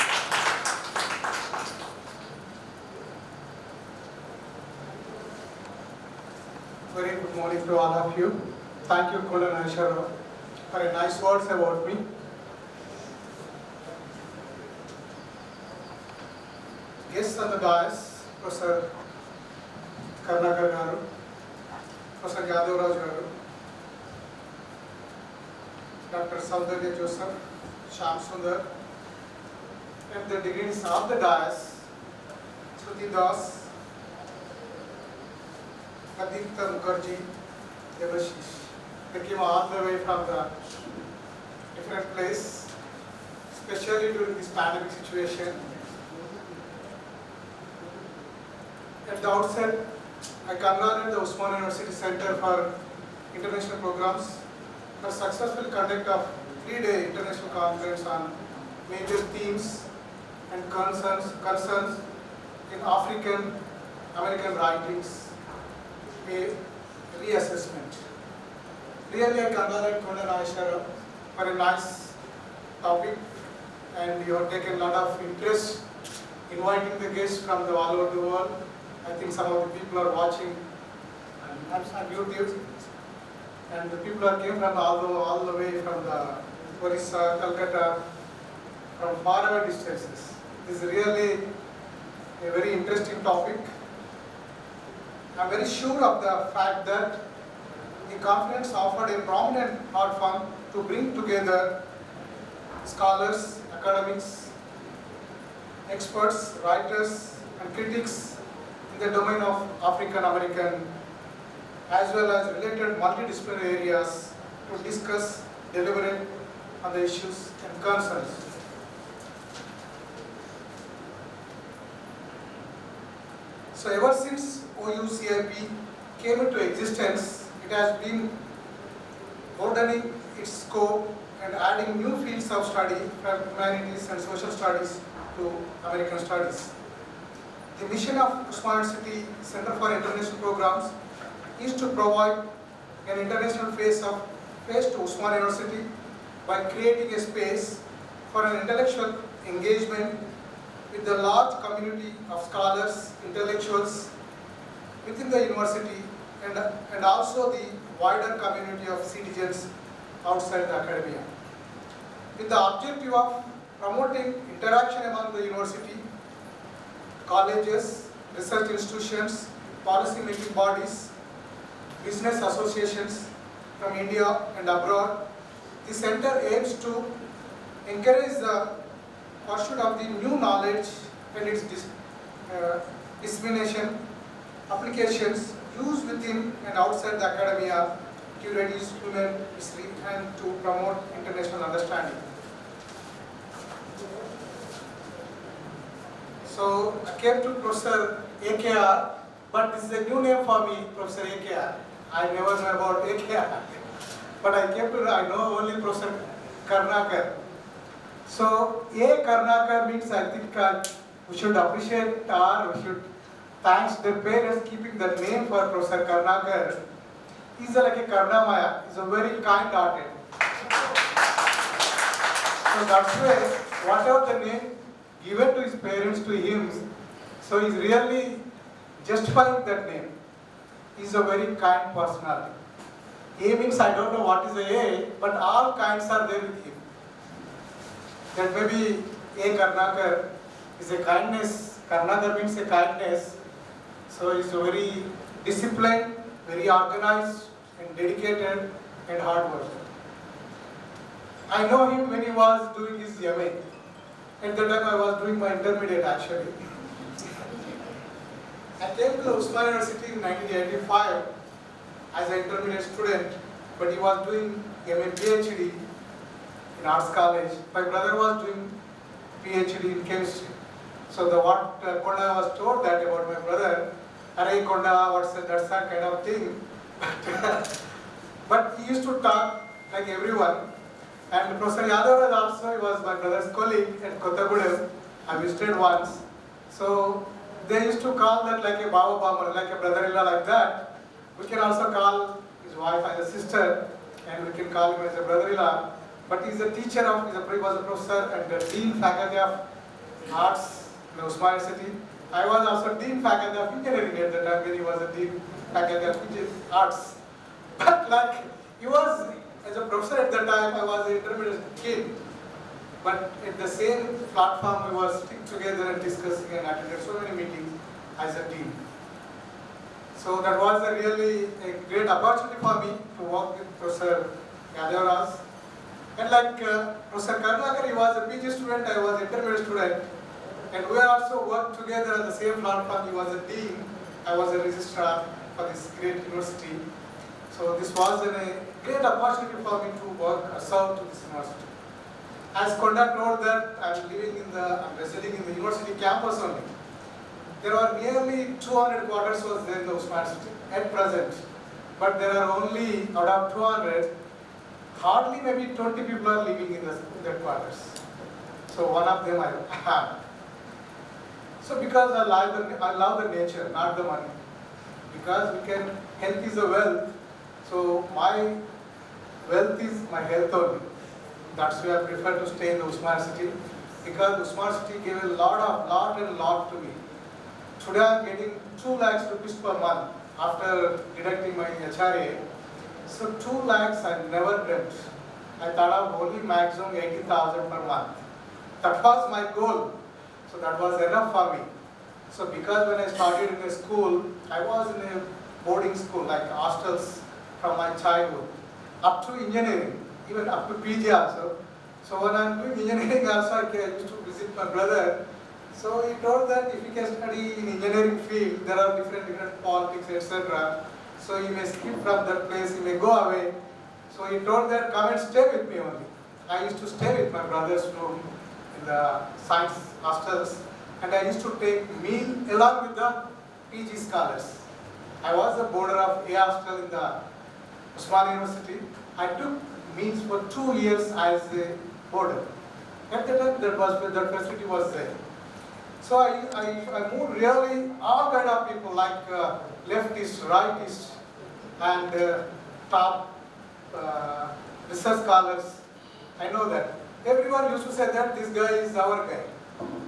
Very good morning to all of you. Thank you, Konda Naishara, for a nice words about me. Guests on the dais, Professor Karnakar garu, Professor Yadavraj garu, Dr. Saundarya Joseph, Shyam Sundar, and the degrees of the dais, Shruti Das, Aditya Mukherjee, Devashish. They came all the way from the different place, especially during this pandemic situation. At the outset, I congratulate the Osmania University Center for International Programs for successful conduct of 3-day international conference on major themes and concerns in African American writings, a reassessment. Really, I congratulate Konda Naishara for a nice topic, and you have taken a lot of interest inviting the guests from all over the world. I think some of the people are watching on YouTube, and the people are came from all the way from the Orissa, Calcutta, from faraway distances. This is really a very interesting topic. I'm very sure of the fact that the conference offered a prominent platform to bring together scholars, academics, experts, writers, and critics in the domain of African American as well as related multidisciplinary areas to discuss, deliberate on the issues and concerns. So ever since OUCIP came into existence, it has been broadening its scope and adding new fields of study from humanities and social studies to American studies. The mission of Osmania University Center for International Programs is to provide an international face to Osmania University by creating a space for an intellectual engagement with the large community of scholars, intellectuals within the university and also the wider community of citizens outside the academia. With the objective of promoting interaction among the university, colleges, research institutions, policy-making bodies, business associations from India and abroad, the center aims to encourage the pursuit of the new knowledge and its dissemination, applications, used within and outside the academia to reduce human history and to promote international understanding. So I came to Professor AKR, but this is a new name for me, Professor AKR. I never know about AKR, but I know only Professor Karnakar. So A Karnakar means I think we should appreciate or we should thanks the parents keeping the name for Professor Karnakar. He's like a Karnamaya, he's a very kind-hearted. So that's why whatever the name given to his parents, to him, so he's really justifying that name. He's a very kind personality. A means I don't know what is A, but all kinds are there with him. That maybe A Karnakar is a kindness, Karnakar means a kindness, so he's a very disciplined, very organized and dedicated and hard worker. I know him when he was doing his MA. At the time I was doing my intermediate actually. I came to Osmania University in 1985 as an intermediate student, but he was doing MA PhD in Arts College. My brother was doing PhD in chemistry. So Konda was told that about my brother, Arey Konda, that's that kind of thing. But he used to talk like everyone. And Professor Yadav also, he was my brother's colleague at Kottagudem. I visited once. So they used to call that like a Baba Bama, like a brother-in-law like that. We can also call his wife as a sister, and we can call him as a brother-in-law. But he's a teacher of, he was a professor and the Dean Faculty of Arts in Osmania University. I was also Dean Faculty of Engineering at the time when he was a Dean Faculty of Arts. But like, he was, as a professor at that time, I was an intermediate kid. But at the same platform, we were sitting together and discussing and attended so many meetings as a team. So that was really a great opportunity for me to work with Professor Yadav. And like Professor Karnakar, he was a PG student, I was an intermediate student. And we also worked together on the same platform. He was a dean, I was a registrar for this great university. So this was a great opportunity for me to work or serve to this university. As Konda told that I'm residing in the university campus only. There are nearly 200 quarters was there in the Osmania University at present. But there are only, out of 200, hardly maybe 20 people are living in that quarters. So one of them I have. So because I love the nature, not the money. Because health is a wealth. So my wealth is my health only. That's why I prefer to stay in the Osmania City. Because Osmania City gave a lot to me. Today I am getting 2 lakhs rupees per month after deducting my HRA. So 2 lakhs I never dreamt. I thought of only maximum 80,000 per month. That was my goal. So that was enough for me. So because when I started in a school, I was in a boarding school, like hostels from my childhood, up to engineering, even up to PG also. So when I'm doing engineering also, I used to visit my brother. So he told that if you can study in engineering field, there are different politics, etc. So you may skip from that place, you may go away. So he told that come and stay with me only. I used to stay with my brother's room in the science hostels, and I used to take meal along with the PG scholars. I was the boarder of A hostel in the Osmania University. I took meals for 2 years as a boarder. At the time, that facility was there. So I moved really all kind of people like leftists, rightists, and top research scholars. I know that. Everyone used to say that this guy is our guy.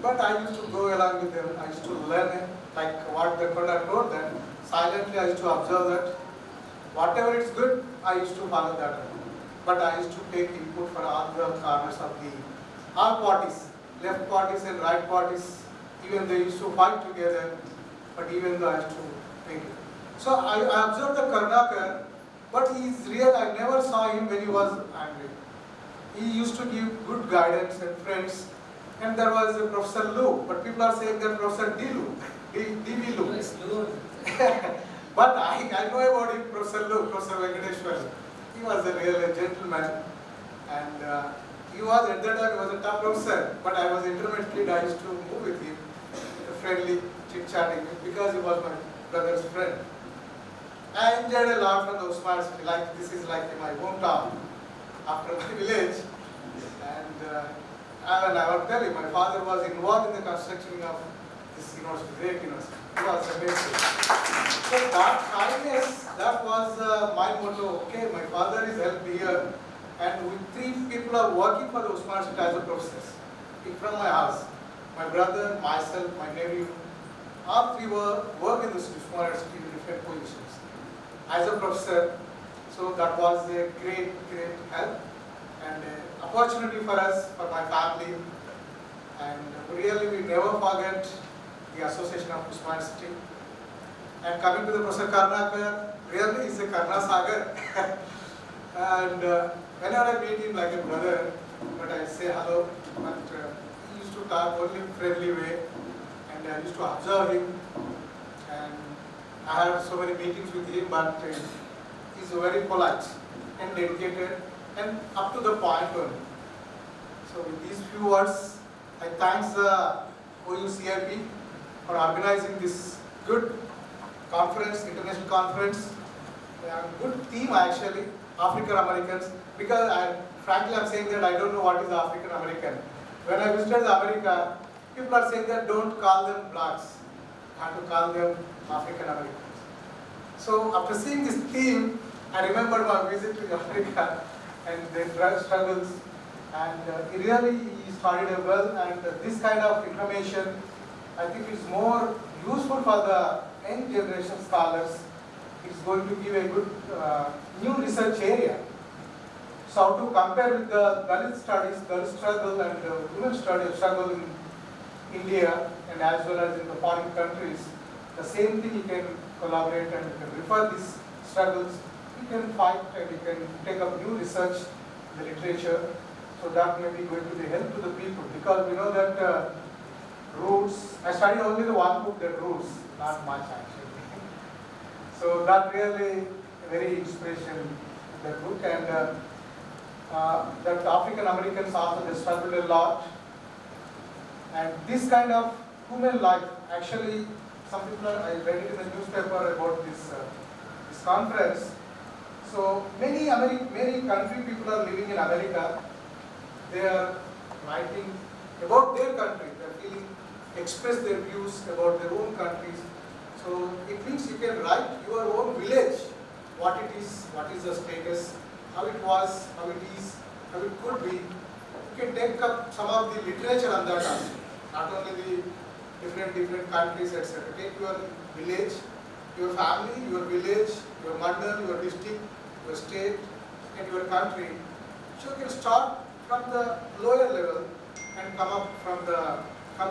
But I used to go along with them. I used to learn like what the conductor told them. Silently I used to observe that. Whatever is good, I used to follow that. But I used to take input for all the corners of all parties, left parties and right parties. Even they used to fight together, but even though I used to make it. So I observed the Karnakar, but he is real. I never saw him when he was angry. He used to give good guidance and friends. And there was a Professor Lu, but people are saying that Professor D.V. Lu. But I know about him, Professor Lu, Professor Venkateshwar. He was a real gentleman, and he was at that time he was a top professor. But I was intermediate kid. I used to move with him, friendly chit-chatting, because he was my brother's friend. I enjoyed a lot from the Osmania city. Like this is like my hometown after my village, and I will tell you, my father was involved in the construction of this university, great university. It was amazing. So that kindness, that was my motto. Okay, my father is helped here, and we 3 people are working for the Osmania city as a professors. From my house, my brother, myself, my nephew, all 3 work in the Osmania city in different positions as a professor. So that was a great help and opportunity for us, for my family, and really we never forget the association of Osmania city. And coming to the Professor Karnakar, really is a Karna Sagar. And whenever I meet him like a brother, but I say hello, but he used to talk only in friendly way, and I used to observe him, and I had so many meetings with him, but he's very polite and dedicated and up to the point only. So with these few words, I thank the OUCIP for organizing this good conference, international conference. Good theme actually, African Americans, because frankly I'm saying that I don't know what is African American. When I visited America, people are saying that don't call them blacks, you have to call them African Americans. So after seeing this theme, I remembered my visit to America and their drug struggles, and he started well, and this kind of information I think is more useful for the young generation scholars. It's going to give a good new research area. So how to compare with the Dalit studies, Dalit struggle, and women's struggle in India and as well as in the foreign countries, the same thing you can collaborate and you can refer these struggles, you can fight and you can take up new research in the literature. So that may be going to be help to the people, because we know that roots, I studied only the one book, that roots, not much actually. So that really very inspiration, that book, and that African Americans also they struggled a lot. And this kind of human life, actually, some people I read it in the newspaper about this conference. So many country people are living in America. They are writing about their country. They are feeling, express their views about their own countries. So it means you can write your own village, what it is the status, how it was, how it is, how it could be. You can take up some of the literature on that also. Not only the different countries, etc. Take your village, your family, your village, your mandal, your district, your state, and your country. So you can start from the lower level and come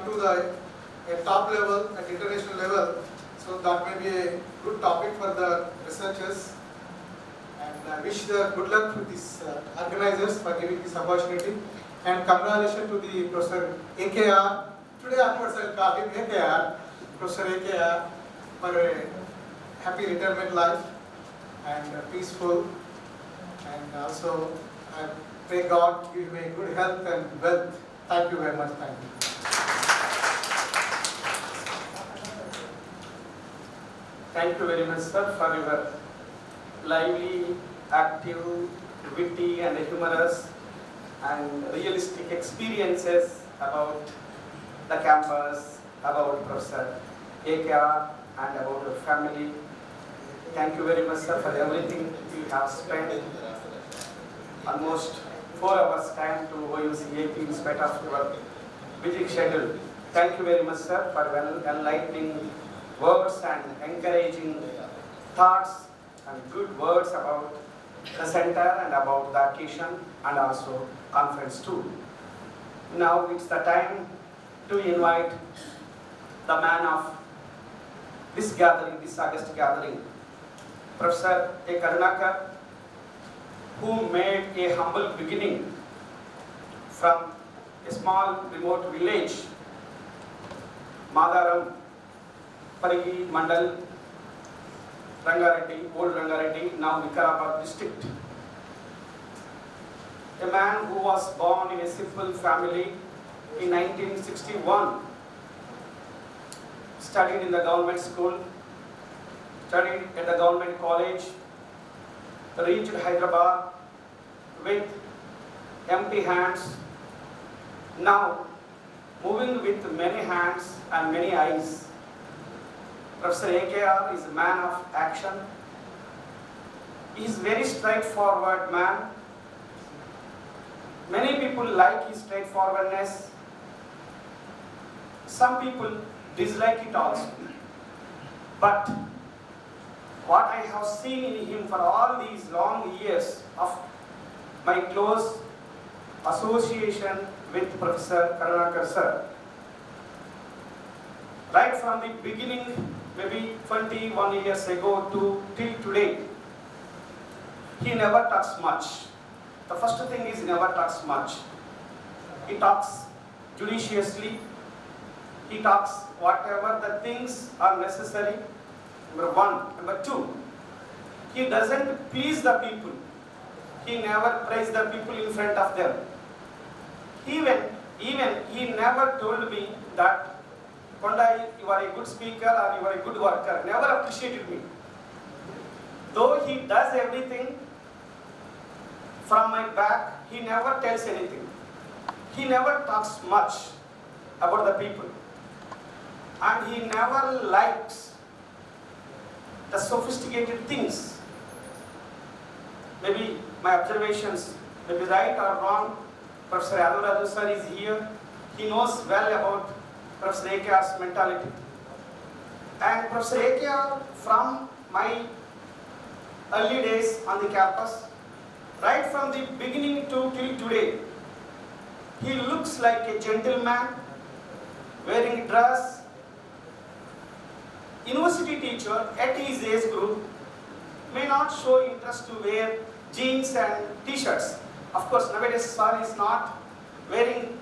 to the at top level, at international level. So that may be a good topic for the researchers. And I wish the good luck to these organizers for giving this opportunity. And congratulations to the Professor AKR. Today onwards I will call him AKR, Professor AKR, for a happy retirement life and peaceful. And also I pray God give me good health and wealth. Thank you very much. Thank you. Thank you very much, sir, for your lively, active, witty and humorous and realistic experiences about the campus, about Professor AKR and about your family. Thank you very much, sir, for everything you have spent almost 4 hours time to OUCIP in spite of your busy schedule. Thank you very much, sir, for enlightening words and encouraging thoughts and good words about the center and about the occasion and also conference too. Now it's the time to invite the man of this gathering, this August gathering, Professor A. Karunakar, who made a humble beginning from a small remote village, Madaram, Parigi Mandal, Rangareddy, Old Rangareddy, now Vikarabad district. A man who was born in a simple family in 1961, studied in the government school, studied at the government college, reached Hyderabad with empty hands, now moving with many hands and many eyes. Professor AKR is a man of action. He is very straightforward man. Many people like his straightforwardness. Some people dislike it also. But what I have seen in him for all these long years of my close association with Professor Karunakar sir, right from the beginning, maybe 21 years ago to till today, he never talks much. The first thing is he never talks much. He talks judiciously. He talks whatever the things are necessary. Number one. Number two, he doesn't please the people. He never praise the people in front of them. Even he never told me that, Konda, you are a good speaker or you are a good worker. Never appreciated me. Though he does everything from my back, he never tells anything. He never talks much about the people. And he never likes the sophisticated things. Maybe my observations may be right or wrong. Professor Yaduraju sir is here. He knows well about Professor AKR's mentality. And Professor AKR, from my early days on the campus, right from the beginning to till today, he looks like a gentleman, wearing dress. University teacher at his age group may not show interest to wear jeans and t-shirts. Of course, nowadays sir is not wearing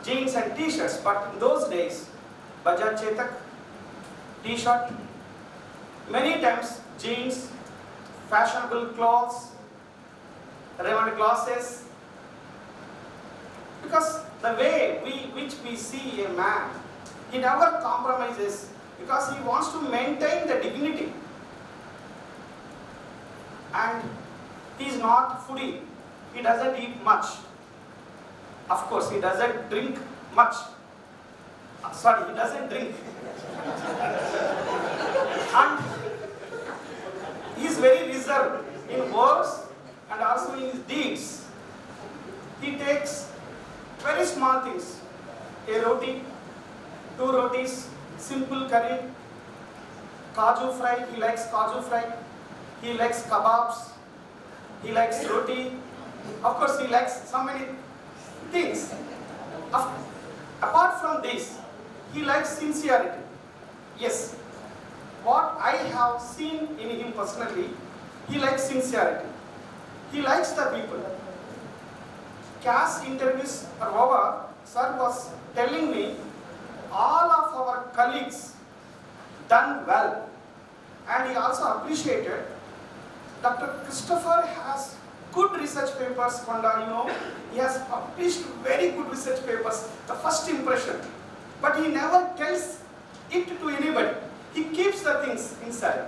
jeans and t-shirts, but in those days, Bajaj Chetak, t-shirt, many times jeans, fashionable clothes, Raymond glasses. Because the way which we see a man, he never compromises because he wants to maintain the dignity. And he is not foodie. He doesn't eat much. Of course, he doesn't drink much. Sorry, he doesn't drink. And he is very reserved in words and also in his deeds. He takes very small things. A roti, 2 rotis, simple curry, kaju fry, he likes kaju fry, he likes kebabs, he likes roti. Of course, he likes so many things. Apart from this, he likes sincerity. Yes, what I have seen in him personally, he likes sincerity. He likes the people. CAS interviews are over, sir was telling me all of our colleagues done well, and he also appreciated Dr. Christopher has good research papers, Konda, you know, he has published very good research papers, the first impression, but he never tells it to anybody. He keeps the things inside.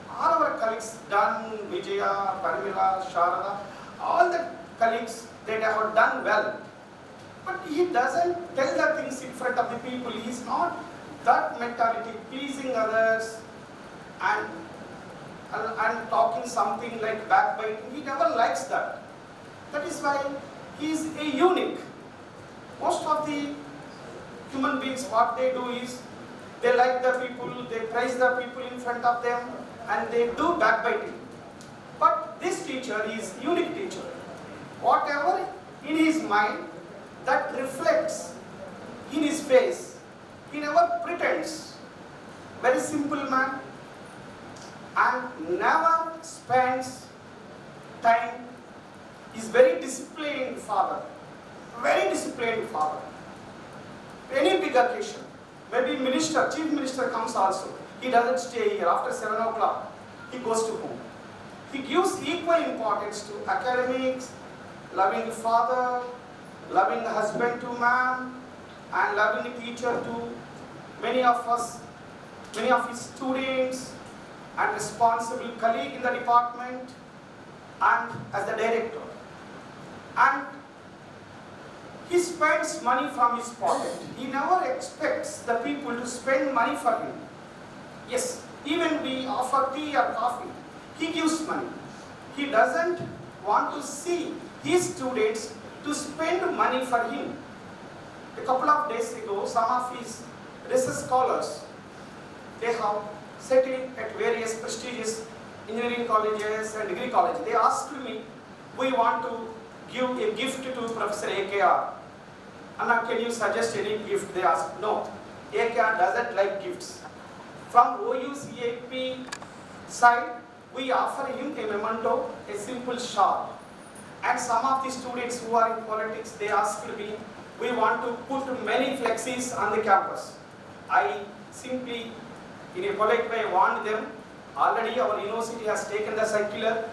All our colleagues done, Vijaya, Parmila, Sharada, all the colleagues, they have done well. But he doesn't tell the things in front of the people. He is not that mentality, pleasing others and talking something like backbiting. He never likes that. That is why he is a unique. Most of the human beings, what they do is, they like the people, they praise the people in front of them, and they do backbiting. But this teacher is unique teacher. Whatever in his mind, that reflects in his face. He never pretends. Very simple man, and never spends time. He's very disciplined father. Very disciplined father. Any big occasion, maybe minister, chief minister comes also. He doesn't stay here after 7 o'clock. He goes to home. He gives equal importance to academics, loving father, loving husband to man, and loving teacher to many of us, many of his students, and responsible colleague in the department, and as the director. And he spends money from his pocket. He never expects the people to spend money for him. Yes, even we offer tea or coffee, he gives money. He doesn't want to see his students to spend money for him. A couple of days ago, some of his research scholars, they have settled at various prestigious engineering colleges and degree colleges. They asked me, we want to give a gift to Professor AKR. Anna, can you suggest any gift? They asked. No, AKR doesn't like gifts. From OUCIP side, we offer him a memento, a simple shawl. And some of the students who are in politics, they asked me, we want to put many flexes on the campus. I simply, in a polite way, warned them, already our university has taken the circular.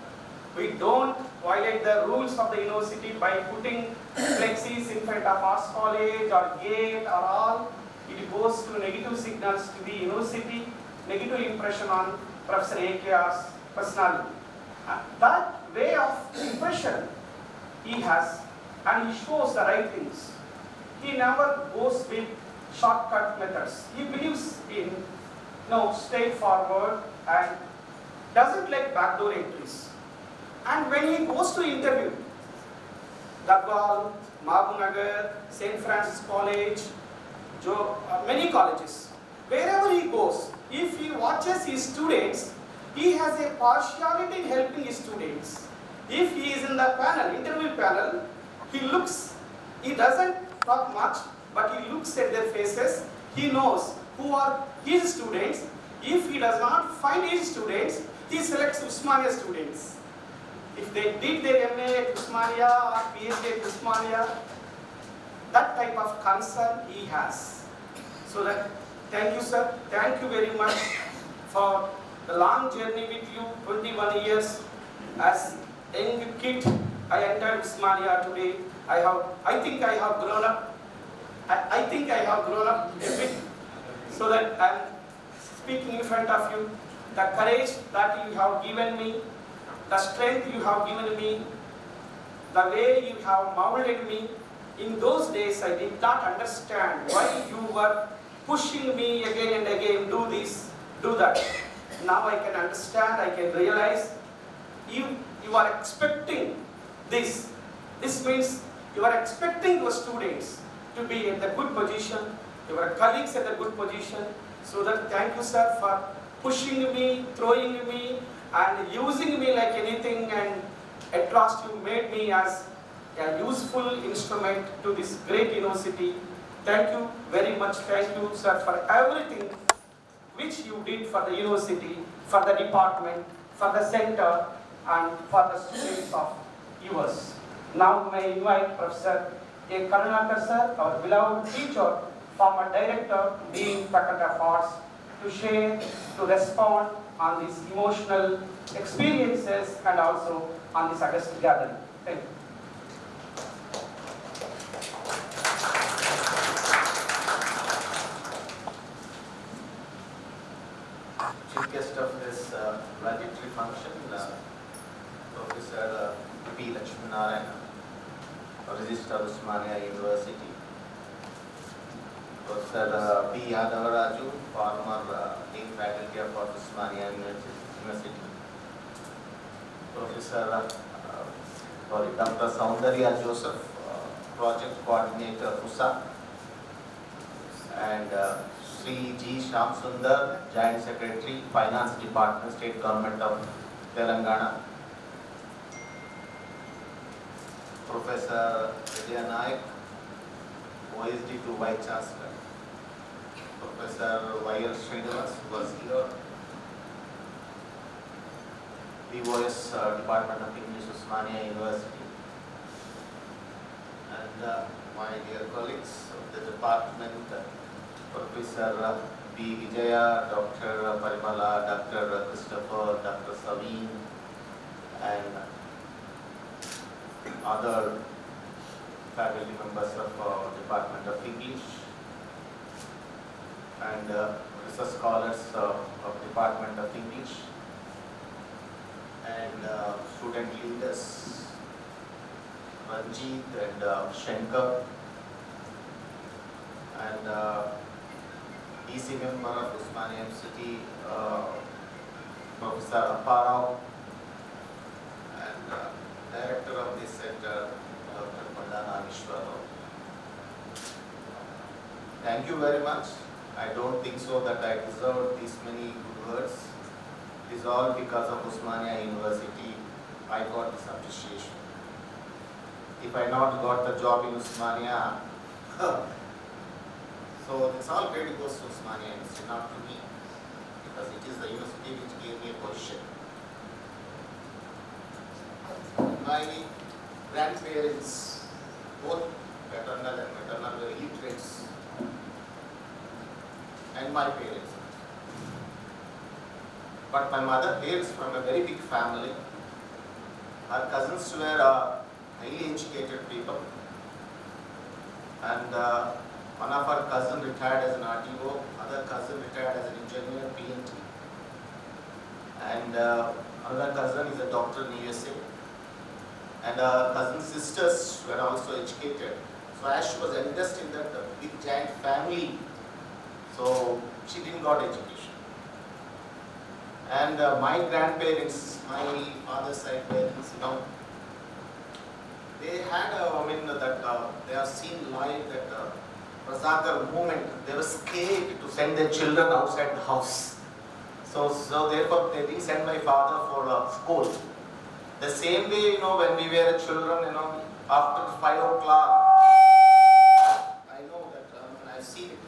We don't violate the rules of the university by putting flexes in front of arts college or gate or all. It goes to negative signals to the university, negative impression on Professor AKR's personality. That way of impression he has, and he shows the right things. He never goes with shortcut methods. He believes in straightforward and doesn't like backdoor entries. And when he goes to interview, Dabwal, Mahabunagar, St. Francis College, many colleges, wherever he goes, if he watches his students, he has a partiality in helping his students. If he is in the panel, interview panel, he doesn't talk much, but he looks at their faces. He knows who are his students. If he does not find his students, he selects Osmania students. If they did their MA at Osmania or PhD at Osmania, that type of concern he has. So that, thank you sir, thank you very much for the long journey with you, 21 years. As a young kid, I entered Osmania today. I think I have grown up. I think I have grown up a bit, so that I am speaking in front of you. The courage that you have given me, the strength you have given me, the way you have molded me. In those days, I did not understand why you were pushing me again and again, do this, do that. Now I can understand, I can realize you are expecting this. This means you are expecting your students to be in the good position, your colleagues at the good position. So that thank you sir for pushing me, throwing me, and using me like anything, and at last you made me as a useful instrument to this great university. Thank you very much. Thank you, sir, for everything which you did for the university, for the department, for the center, and for the students of yours. Now may I invite Professor A. Karunakar sir, our beloved teacher, former director, Dean Faculty of Arts, to share, to respond on these emotional experiences and also on this August gathering. Thank you. Chief guest of this valedictory function, Professor P. Lakshminarayan, Registrar Osmania University. Professor P. Yadavaraju, former Dean Faculty of Osmania University. Professor Dr. Soundarya Joseph, Project Coordinator, OUCIP. And Sri G. Shyam Sundar, Joint Secretary, Finance Department, State Government of Telangana. Professor Vidya Naik, OSD to Vice Chancellor. Professor Y.L. Srinivas was here. BOS Department of English, Osmania University. And my dear colleagues of the department, Professor B. Vijaya, Dr. Parimala, Dr. Christopher, Dr. Saveen, and other faculty members of Department of English, and research scholars of Department of English, and student leaders, Ranjit and Shankar, and EC member of Osmania City, Professor Apparao, and director of this center, Dr. Pandana Vishwarao. Thank you very much. I don't think so that I deserve these many good words. It is all because of Osmania University I got this appreciation. If I not got the job in Osmania, so it's all credit goes to Osmania University, not to me, because it is the university which gave me a position. My grandparents, both paternal and maternal, were illiterates, and my parents. But my mother hails from a very big family. Her cousins were highly educated people, and one of her cousins retired as an RTO, other cousin retired as an engineer, PNT, and another cousin is a doctor in USA, and her cousin sisters were also educated. So as she was eldest in that big giant family, so she didn't got education. And my grandparents, my father's side parents, they had, they have seen live that Razakar movement. They were scared to send their children outside the house. So therefore they didn't send my father for school. The same way, when we were children, after 5 o'clock, I know that, I've seen it.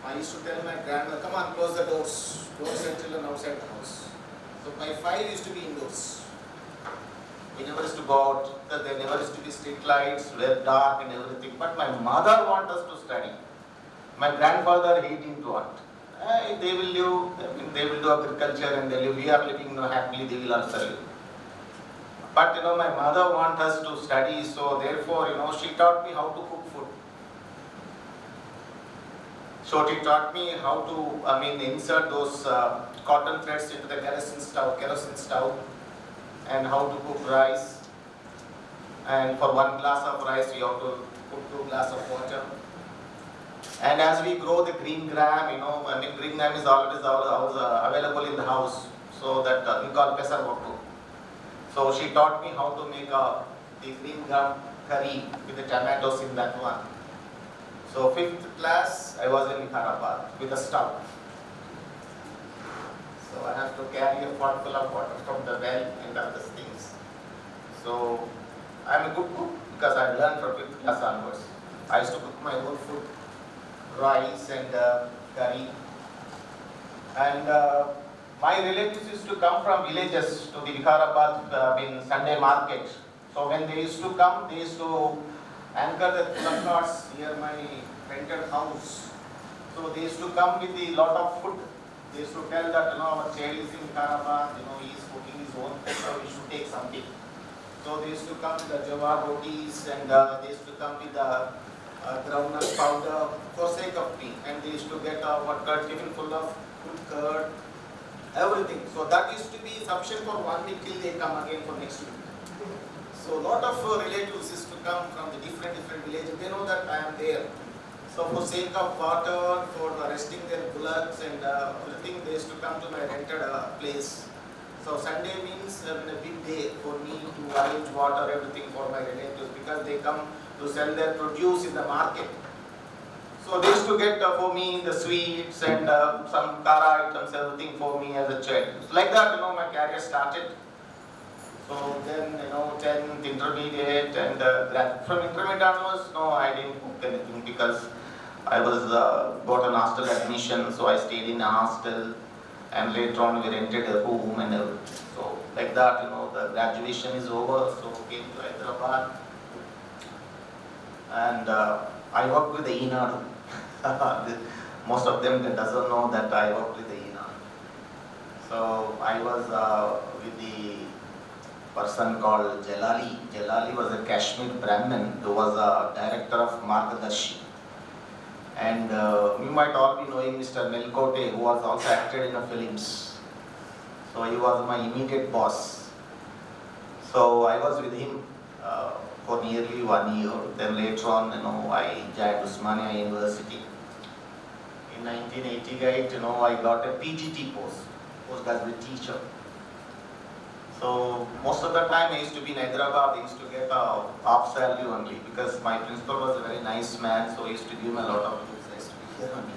I used to tell my grandmother, come on, close the doors. Don't send children outside the house. So by 5 used to be indoors. We never used to go out, because there never used to be street lights, were dark and everything. But my mother wanted us to study. My grandfather, he didn't want. They will live, they will do agriculture and they live. We are living happily, they will also live. But my mother wanted us to study, so therefore, she taught me how to cook food. So she taught me how to, insert those cotton threads into the kerosene stove, and how to cook rice. And for 1 glass of rice, you have to put 2 glasses of water. And as we grow the green gram, green gram is always available in the house. So that we call pesarvottu. So she taught me how to make the green gram curry with the tomatoes in that one. So 5th class, I was in Hyderabad with a stove. So I have to carry a pot full of water from the well and other things. So I'm a good cook because I learned from 5th class onwards. I used to cook my own food, rice and curry. And my relatives used to come from villages to the Vikarabad Sunday market. So when they used to come, they used to anchor the placards near my rented house. So they used to come with a lot of food. They used to tell that, our child is in Vikarabad, he is cooking his own food, so we should take something. So they used to come with the jawar rotis, and they used to come with the groundnut powder for sake of me. And they used to get tiffin full of good curd, everything. So that used to be sufficient for 1 week till they come again for next week. So a lot of relatives used to come from the different villages. They know that I am there. So for sake of water, for resting their bullocks and everything, they used to come to my rented place. So Sunday means a big day for me to arrange water, everything for my relatives, because they come to sell their produce in the market. So they used to get for me the sweets and some kara items, everything for me as a child. Like that, my career started. So then, 10th, intermediate, and from intermediate onwards, no, I didn't cook anything because I was got an hostel admission, so I stayed in a hostel, and later on we rented a room and everything. So like that, the graduation is over, so came to Hyderabad, and I worked with the ENAD. Most of them doesn't know that I worked with the ENAD. So I was with the person called Jalali. Jalali was a Kashmir Brahmin who was a director of Margadarshi. And you might all be knowing Mr. Melkote, who was also acted in the films. So he was my immediate boss. So I was with him for nearly 1 year. Then later on, I joined Osmania University. In 1988, I got a PGT post, postgraduate teacher. So most of the time I used to be in Hyderabad. I used to get half salary only because my principal was a very nice man, so he used to give me a lot of books. I used to be here only.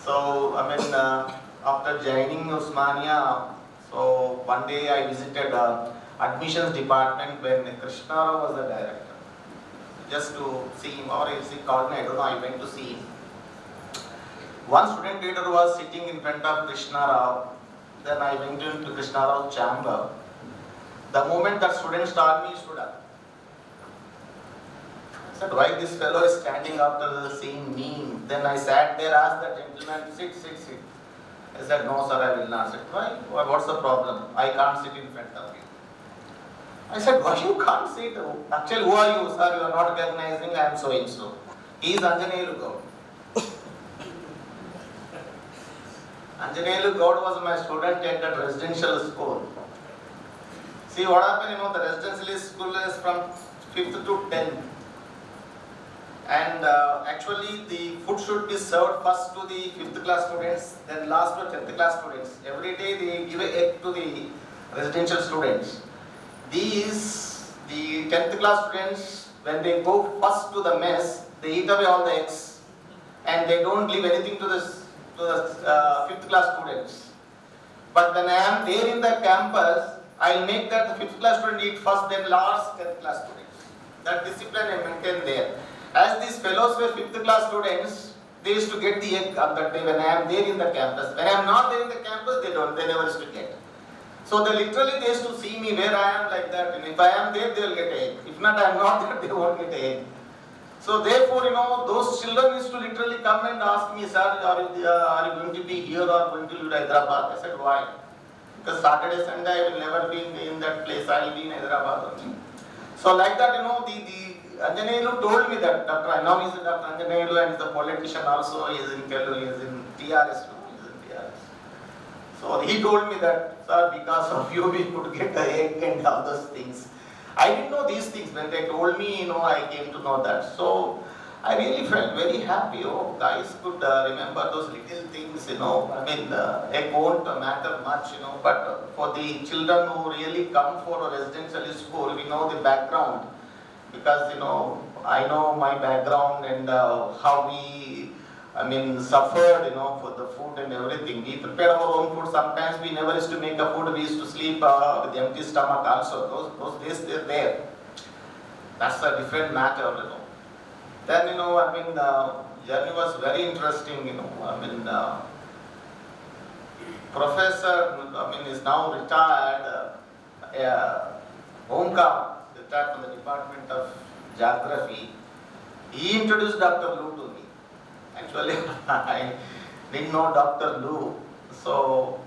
So after joining Osmania, so one day I visited admissions department when Krishna was the director, just to see him, or if he called me, I don't know. I went to see him. One student leader was sitting in front of Krishna Rao. Then I went into Krishna Rao's chamber. The moment that student saw me, he stood up. I said, why this fellow is standing after seeing me? Then I sat there, asked the gentleman, sit. I said, no sir, I will not sit. Why? What's the problem? I can't sit in front of you. I said, why you can't sit? Actually, who are you, sir? You are not recognizing, I am so and so. He is Anjaneyulu Gaud. Anjaneyulu Gaud was my student at that residential school. See what happened, the residential school is from 5th to 10th. And actually the food should be served first to the 5th class students, then last to 10th class students. Every day they give an egg to the residential students. These, the 10th class students, when they go first to the mess, they eat away all the eggs. And they don't leave anything to the 5th class students. But when I am there in the campus, I will make that the 5th class student eat first, then last 10th class students. That discipline I maintain there. As these fellows were 5th class students, they used to get the egg on that day when I am there in the campus. When I am not there in the campus, they never used to get. So they literally used to see me where I am like that. And if I am there, they will get egg. If not, I am not there, they won't get egg. So therefore, those children used to literally come and ask me, sir, are you going to be here or going to be in Hyderabad? I said, why? Because Saturday, Sunday, I will never be in that place. I will be in Hyderabad only. So like that, the Anjaneyulu told me that now he is Dr. Anjaneyulu and he is a politician also. He is in Telugu, he is in TRS. So he told me that, sir, because of you we could get the egg and all those things. I didn't know these things. When they told me, I came to know that. So I really felt very happy. Oh, guys could remember those little things, egg won't matter much, but for the children who really come for a residential school, we know the background. Because, I know my background and how we, suffered, for the food and everything. We prepared our own food. Sometimes we never used to make the food. We used to sleep with empty stomach also. Those days they're there. That's a different matter, Then, I mean, journey was very interesting, I mean, professor, I mean, is now retired, Omkar, retired from the Department of Geography. He introduced Dr. Lu to me. Actually, I didn't know Dr. Lu. So,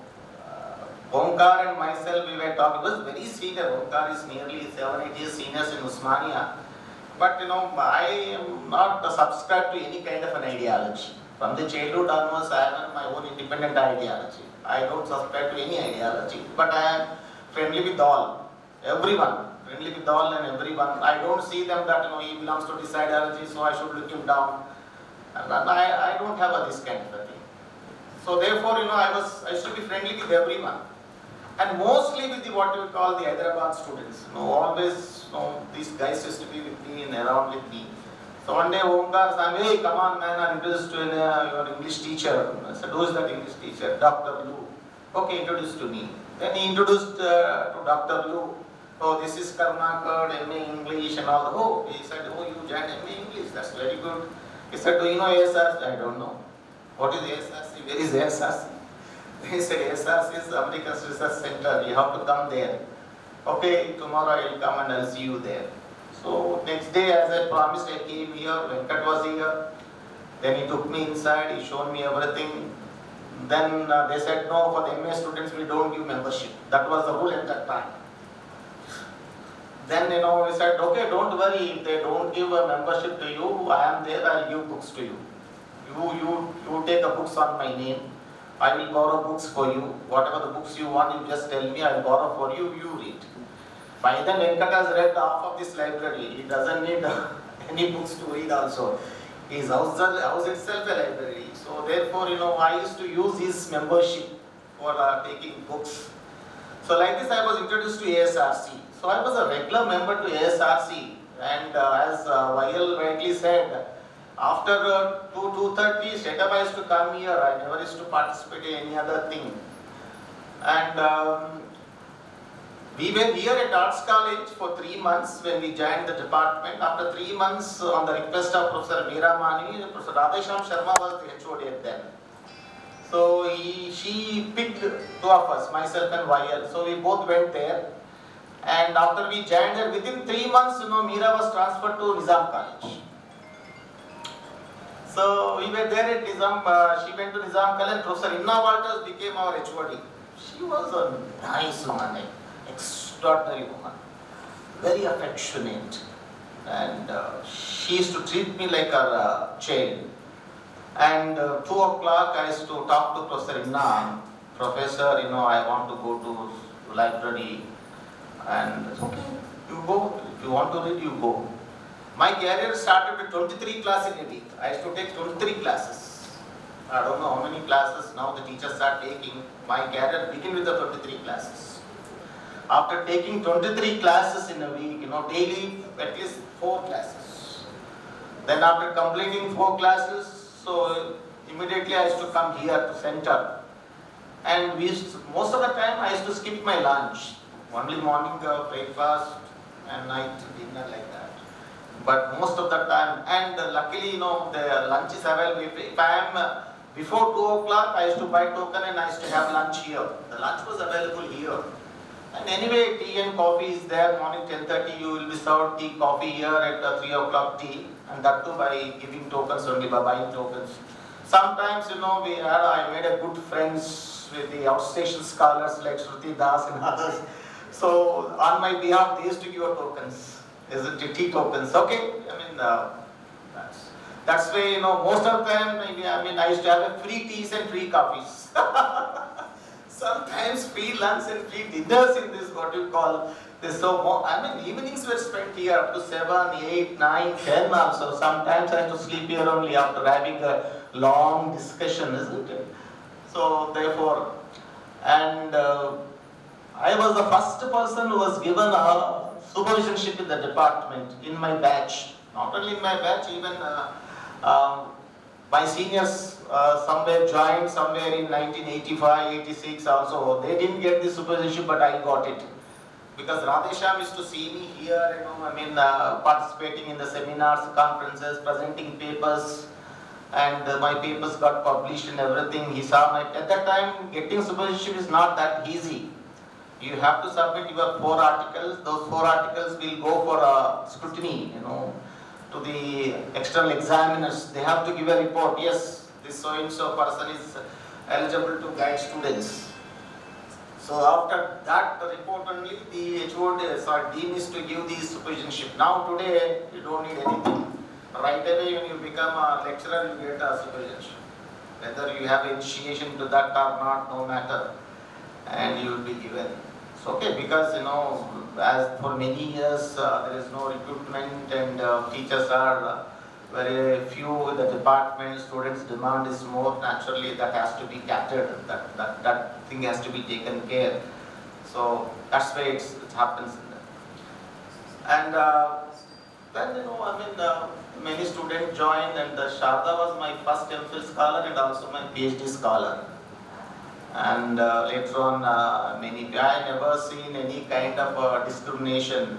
Omkar and myself, we were talking. He was very senior. Omkar is nearly 7-8 years senior in Osmania. But I am not subscribed to any kind of an ideology. From the childhood onwards, I have my own independent ideology. I don't subscribe to any ideology. But I am friendly with all, everyone. Friendly with all and everyone. I don't see them that he belongs to this ideology, so I should look him down. And I don't have this kind of a thing. So therefore, I used to be friendly with everyone. And mostly with what you call the Hyderabad students. Always, these guys used to be with me and around with me. So one day Omkar said, hey, come on man, I'm introduced to your English teacher. I said, who is that English teacher? Dr. Lu. Okay, introduced to me. Then he introduced to Dr. Lu. Oh, this is Karnakar, MA English and all. Oh, he said, oh, you joined MA English, that's very good. He said, do you know ASRC? I don't know. What is ASRC? Where is ASRC? He said, ASRC is America's Research Center, you have to come there. Okay, tomorrow I will come and I'll see you there. So next day, as I promised, I came here, Venkat was here. Then he took me inside, he showed me everything. Then they said, no, for the MA students we don't give membership. That was the rule at that time. Then we said, okay, don't worry, if they don't give a membership to you, I am there, I'll give books to you. You take the books on my name. I will borrow books for you. Whatever the books you want, you just tell me, I will borrow for you, you read. By then, Venkat has read half of this library. He doesn't need any books to read also. His house itself a library. So therefore, I used to use his membership for taking books. So like this, I was introduced to ASRC. So I was a regular member to ASRC. And as YL rightly said, after 2:30, straight up I used to come here. I never used to participate in any other thing. And we were here at Arts College for 3 months when we joined the department. After 3 months, on the request of Professor Meera Mani, Professor Radhesham Sharma was the HOD at then. So she picked 2 of us, myself and YL. So we both went there. And after we joined there, within 3 months, Meera was transferred to Nizam College. So we were there at Nizam, she went to Nizam College and Professor Inna Walters became our HOD. She was a nice woman, extraordinary woman, very affectionate. And she used to treat me like her child. And 2 o'clock I used to talk to Professor Inna, Professor, I want to go to library. And it's okay, you go, if you want to read, you go. My career started with 23 classes in a week. I used to take 23 classes. I don't know how many classes now the teachers are taking. My career began with the 23 classes. After taking 23 classes in a week, daily at least 4 classes. Then after completing 4 classes, so immediately I used to come here to center. And most of the time I used to skip my lunch. Only morning breakfast and night dinner like that. But most of the time, and luckily, the lunch is available. If I am before 2 o'clock, I used to buy token and I used to have lunch here. The lunch was available here. And anyway, tea and coffee is there. Morning 10:30, you will be served tea, coffee here at 3 o'clock tea. And that too by giving tokens only, by buying tokens. Sometimes, I made a good friends with the outstation scholars like Shruti Das and others. So on my behalf, they used to give tokens. Isn't it, tea tokens? Okay, that's why most of the time I used to have free teas and free coffees. Sometimes free lunch and free dinners in this what you call this. So evenings were spent here up to 7, 8, 9, 10 also. Sometimes I had to sleep here only after having a long discussion, isn't it? So therefore, and I was the first person who was given a supervisionship in the department in my batch. Not only in my batch, even my seniors somewhere joined somewhere in 1985, 86 also. They didn't get the supervisionship, but I got it. Because Radhesham used to see me here, participating in the seminars, conferences, presenting papers, and my papers got published and everything. He saw my, at that time, getting supervisorship is not that easy. You have to submit your 4 articles. Those 4 articles will go for scrutiny, to the external examiners. They have to give a report. Yes, this so-and-so person is eligible to guide students. So after that report only, the HOD, dean is to give the supervisorship. Now today, you don't need anything. Right away, when you become a lecturer, you get a supervisorship. Whether you have initiation to that or not, no matter, and you will be given. It's okay, because as for many years there is no recruitment, and teachers are very few in the department. Students' demand is more. Naturally, that has to be catered. That thing has to be taken care. So that's why it happens. And then many students joined, and Sharda was my first MPhil scholar and also my PhD scholar. And later on, I never seen any kind of discrimination.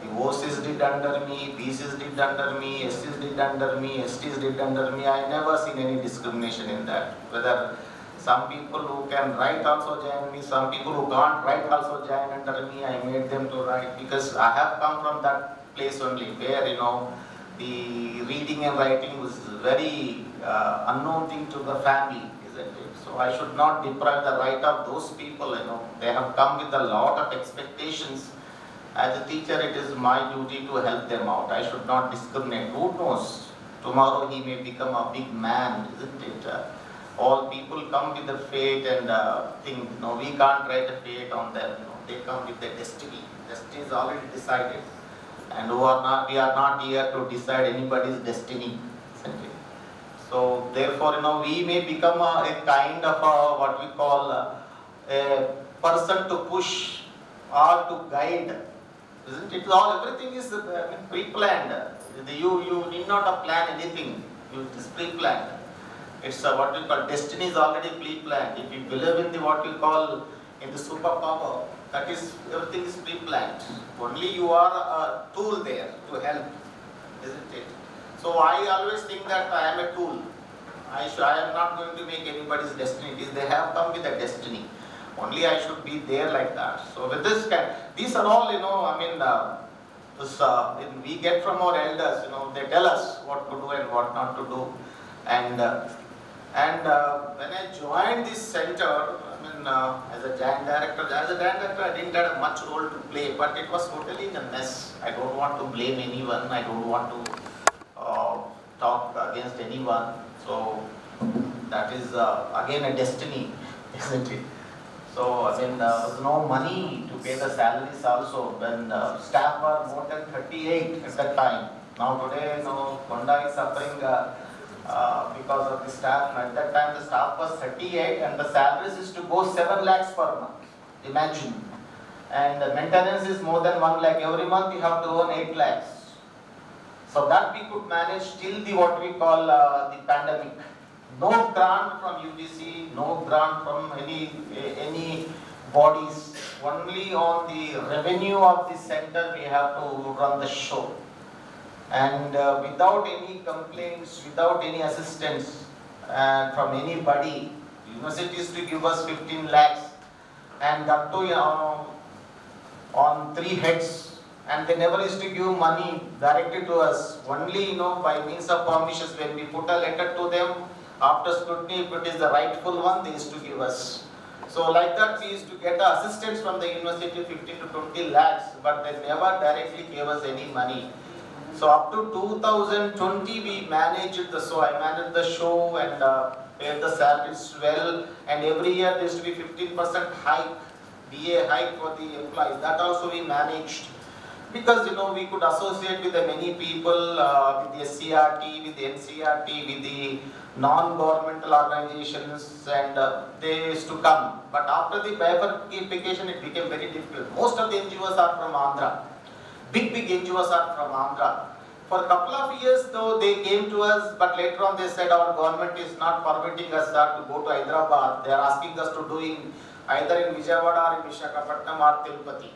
The OCs did under me, BCs did under me, SCs did under me, STs did under me. I never seen any discrimination in that. Whether some people who can write also join me, some people who can't write also join under me. I made them to write, because I have come from that place only, where the reading and writing was very unknown thing to the family, isn't it? So I should not deprive the right of those people. They have come with a lot of expectations. As a teacher, it is my duty to help them out. I should not discriminate. Who knows? Tomorrow he may become a big man, isn't it? All people come with a fate and think. We can't write a fate on them. They come with their destiny. Destiny is already decided. And we are not here to decide anybody's destiny, isn't it? So therefore, we may become a kind of what we call a person to push or to guide, isn't it? Everything is pre-planned. You need not plan anything. It is pre-planned. It's what we call destiny is already pre-planned. If you believe in what you call in the superpower, that is, everything is pre-planned. Only you are a tool there to help, isn't it? So I always think that I am a tool. I am not going to make anybody's destiny. They have come with a destiny. Only I should be there like that. So with this these are all, we get from our elders, they tell us what to do and what not to do. And when I joined this center, as a giant director, I didn't have much role to play, but it was totally in a mess. I don't want to blame anyone. I don't want to talk against anyone. So that is again a destiny, isn't it? So there was no money to pay the salaries also. When staff were more than 38 at that time. Now today, Konda is suffering because of the staff. At that time, the staff was 38 and the salaries is to go 7 lakhs per month. Imagine. And the maintenance is more than 1 lakh. Every month you have to earn 8 lakhs. So that we could manage till the what we call the pandemic. No grant from UGC, no grant from any bodies. Only on the revenue of the center we have to run the show. And without any complaints, without any assistance from anybody, university used to give us 15 lakhs, and that too on 3 heads. And they never used to give money directly to us. Only by means of permissions, when we put a letter to them, after scrutiny, if it is the rightful one, they used to give us. So like that, we used to get the assistance from the university, 15 to 20 lakhs, but they never directly gave us any money. So up to 2020, we managed the show. I managed the show and paid the salaries well. And every year there used to be 15% hike, BA hike for the employees. That also we managed. Because we could associate with the many people, with the SCRT, with the NCRT, with the non-governmental organizations, and they used to come. But after the bifurcation, it became very difficult. Most of the NGOs are from Andhra. Big NGOs are from Andhra. For a couple of years though they came to us, but later on they said our government is not permitting us to go to Hyderabad. They are asking us to do in either in Vijayawada or in Visakhapatnam or Tirupati.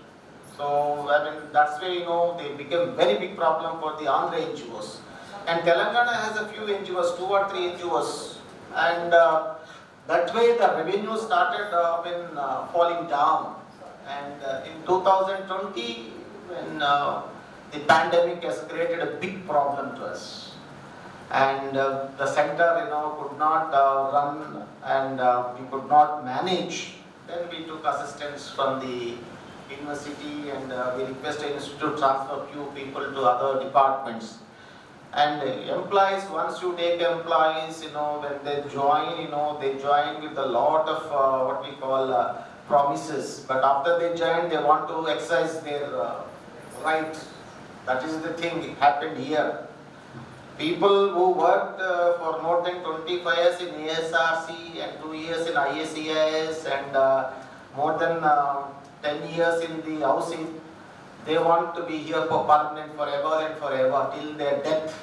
So I mean that's why they became very big problem for the Andhra NGOs. And Telangana has a few NGOs, 2 or 3 NGOs, and that way the revenue started falling down. And in 2020, when the pandemic has created a big problem to us, and the center could not run, and we could not manage. Then we took assistance from the university, and we requested the institute to transfer few people to other departments. And employees, once you take employees, when they join, they join with a lot of what we call promises. But after they join, they want to exercise their rights. That is the thing, it happened here. People who worked for more than 25 years in ASRC and 2 years in IACIS and more than 10 years in the OUCIP, they want to be here for permanent forever and forever till their death.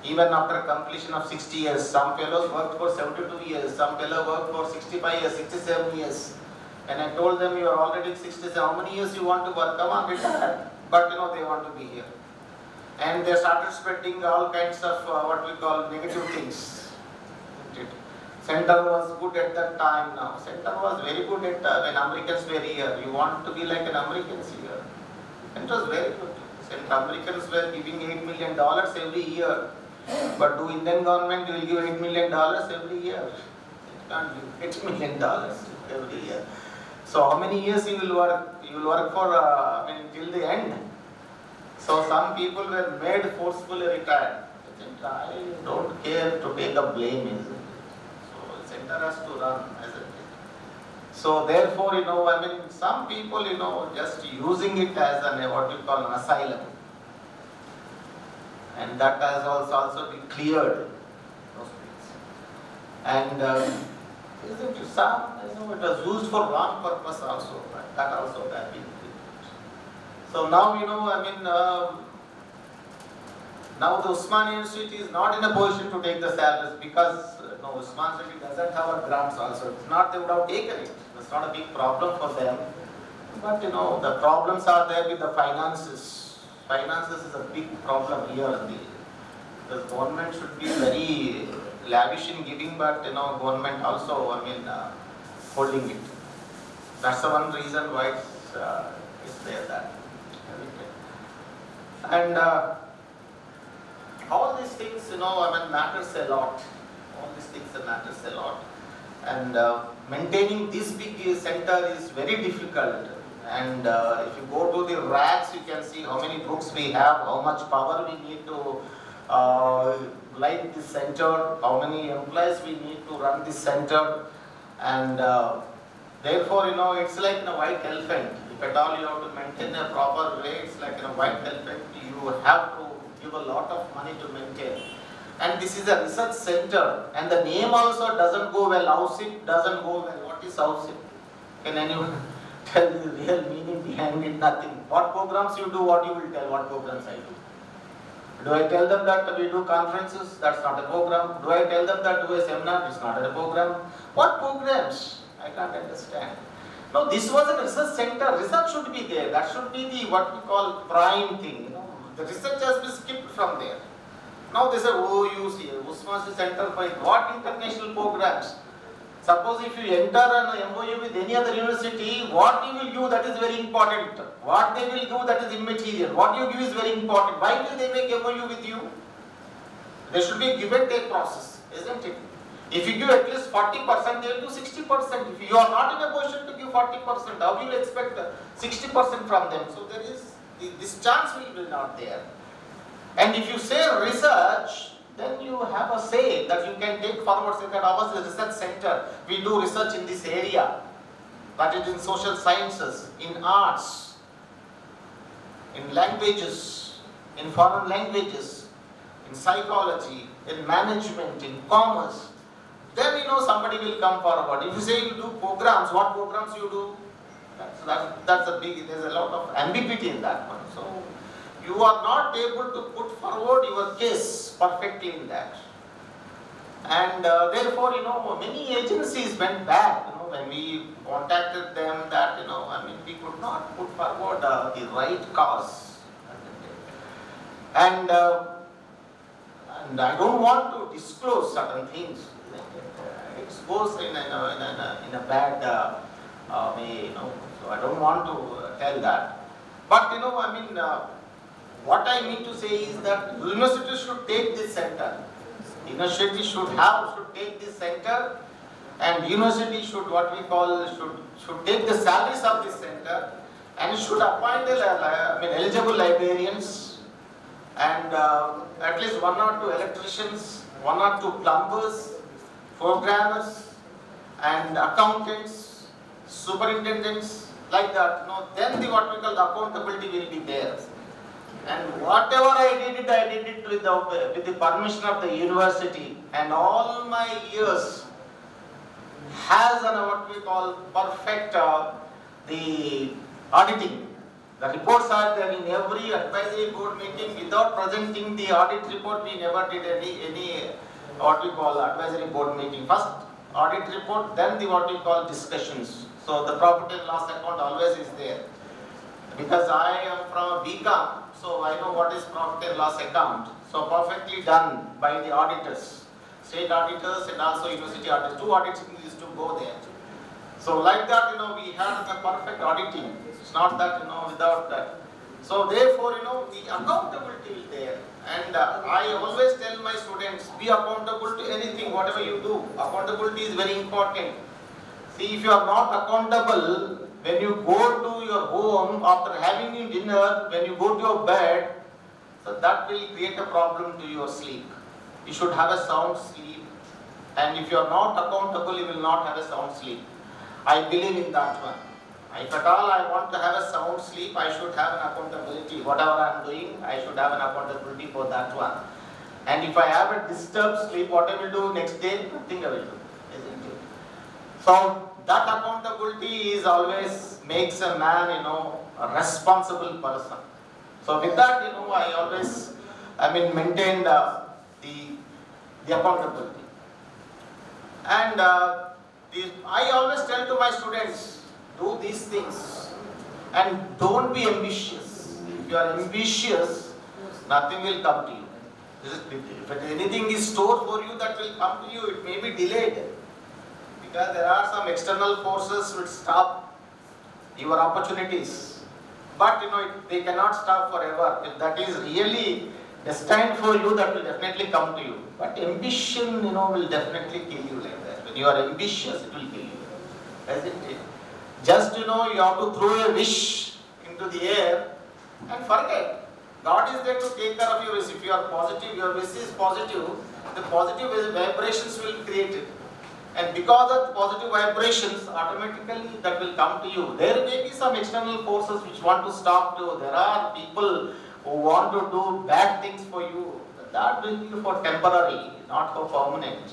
Even after completion of 60 years, some fellows worked for 72 years, some fellows worked for 65 years, 67 years. And I told them, you are already 67, how many years you want to work? Come on, retire. But they want to be here. And they started spreading all kinds of what we call negative things. Center was good at that time now. Center was very good at when Americans were here. You want to be like an American here. It was very good. And Americans were giving $8 million every year. But do Indian government will give $8 million every year? It can't give $8 million every year. So how many years you will work? You will work for till the end. So some people were made forcefully retired. I don't care to take the blame, isn't it? So center has to run, isn't it? So therefore, some people, just using it as what we call an asylum. And that has also been cleared. And isn't it some, it was used for wrong purpose also. Right? That also has been cleared. So now, now the Osmania University is not in a position to take the salaries because Osmania University doesn't have a grants also. It's not they would have taken it. It's not a big problem for them. But the problems are there with the finances. Finances is a big problem here. The government should be very lavish in giving, but government also, holding it. That's the one reason why it's there that. And all these things, matters a lot. All these things matters a lot. And maintaining this big center is very difficult. And if you go to the racks, you can see how many books we have, how much power we need to light this center, how many employees we need to run this center. And therefore, it's like a white elephant. If at all you have to maintain a proper way, it's like a white elephant. You have to give a lot of money to maintain. And this is a research center. And the name also doesn't go well. OUCIP doesn't go well. What is OUCIP? Can anyone tell the real meaning behind it? Nothing. What programs you do, what you will tell, what programs I do. Do I tell them that we do conferences? That's not a program. Do I tell them that do a seminar? It's not a program. What programs? I can't understand. No, this was a research center. Research should be there. That should be the what we call prime thing. The research has been skipped from there. Now there's a OUCIP, Osmania Center for what international programs? Suppose if you enter an MOU with any other university, what you will give, that is very important. What they will give, that is immaterial. What you give is very important. Why will they make MOU with you? There should be a give and take process, isn't it? If you give at least 40%, they will do 60%. If you are not in a position to give 40%, how will you expect 60% from them? So there is, this chance will be not there. And if you say research, then you have a say that you can take forward, say that ours is a research center. We do research in this area, that is in social sciences, in arts, in languages, in foreign languages, in psychology, in management, in commerce. Then somebody will come forward. If you say you do programs, what programs you do? That's a big, there's a lot of ambiguity in that one. So you are not able to put forward your case perfectly in that. And therefore, many agencies went back, when we contacted them that, we could not put forward the right cause. And I don't want to disclose certain things. It goes in a bad way, so I don't want to tell that. But, what I mean to say is that university should take this center. University should take this center, and university should should take the salaries of this center and should appoint eligible librarians and at least 1 or 2 electricians, 1 or 2 plumbers, programmers and accountants, superintendents, like that. Then the what we call the accountability will be there. And whatever I did it with the permission of the university, and all my years has what we call perfect the auditing. The reports are there in every advisory board meeting. Without presenting the audit report, we never did any what we call advisory board meeting. First audit report, then the what we call discussions. So the profit and loss account always is there. Because I am from BCom, so I know what is profit and loss account. So perfectly done by the auditors, state auditors and also university auditors. 2 audits used to go there. So like that, we had the perfect auditing. It's not that, without that. So therefore, the accountability is there. And I always tell my students, be accountable to anything, whatever you do. Accountability is very important. See, if you are not accountable, when you go to your home after having your dinner, when you go to your bed, so that will create a problem to your sleep. You should have a sound sleep. And if you are not accountable, you will not have a sound sleep. I believe in that one. If at all I want to have a sound sleep, I should have an accountability. Whatever I am doing, I should have an accountability for that one. And if I have a disturbed sleep, what I will do next day, nothing I will do, isn't it? So that accountability is always makes a man, a responsible person. So with that, I always, maintain the accountability. And I always tell to my students, do these things and don't be ambitious. If you are ambitious, nothing will come to you. If anything is stored for you, that will come to you. It may be delayed. Because there are some external forces which stop your opportunities. But they cannot stop forever. If that is really destined for you, that will definitely come to you. But ambition, will definitely kill you like that. When you are ambitious, it will kill you. Isn't it? Just, you have to throw a wish into the air and forget. God is there to take care of your wish. If you are positive, your wish is positive, the positive vibrations will create it. And because of positive vibrations, automatically that will come to you. There may be some external forces which want to stop you. There are people who want to do bad things for you. That will be for temporary, not for permanent.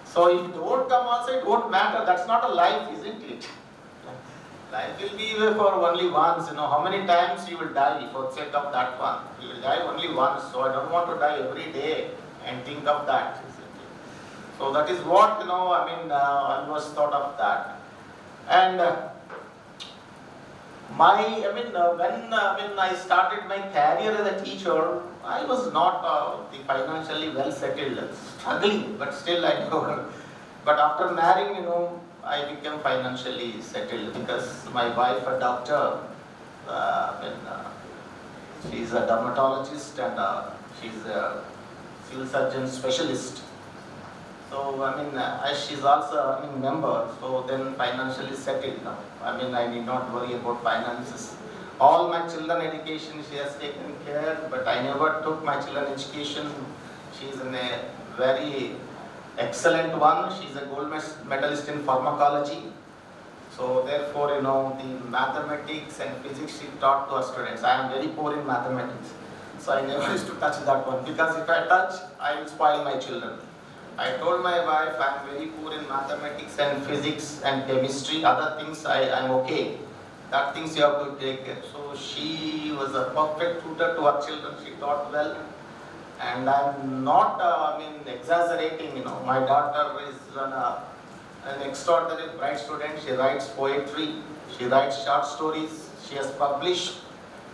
So if you don't come also, it won't matter. That's not a life, isn't it? Life will be for only once. How many times you will die for sake of that one? You will die only once. So I don't want to die every day and think of that. So that is what, I was thought of that. And when I started my career as a teacher, I was not financially well settled, struggling, but still I know. But after marrying, I became financially settled because my wife, a doctor, she's a dermatologist and she's a civil surgeon specialist. So, she's also a member, so then financially settled now. I need not worry about finances. All my children education she has taken care, but I never took my children education. She's in a very excellent one. She's a gold medalist in pharmacology. So therefore, the mathematics and physics she taught to her students. I am very poor in mathematics. So I never used to touch that one because if I touch, I will spoil my children. I told my wife I am very poor in mathematics and physics and chemistry. Other things I am okay. that things you have to take care. So she was a perfect tutor to her children. She taught well. And I'm not, exaggerating, my daughter is an extraordinary bright student. She writes poetry, she writes short stories, she has published,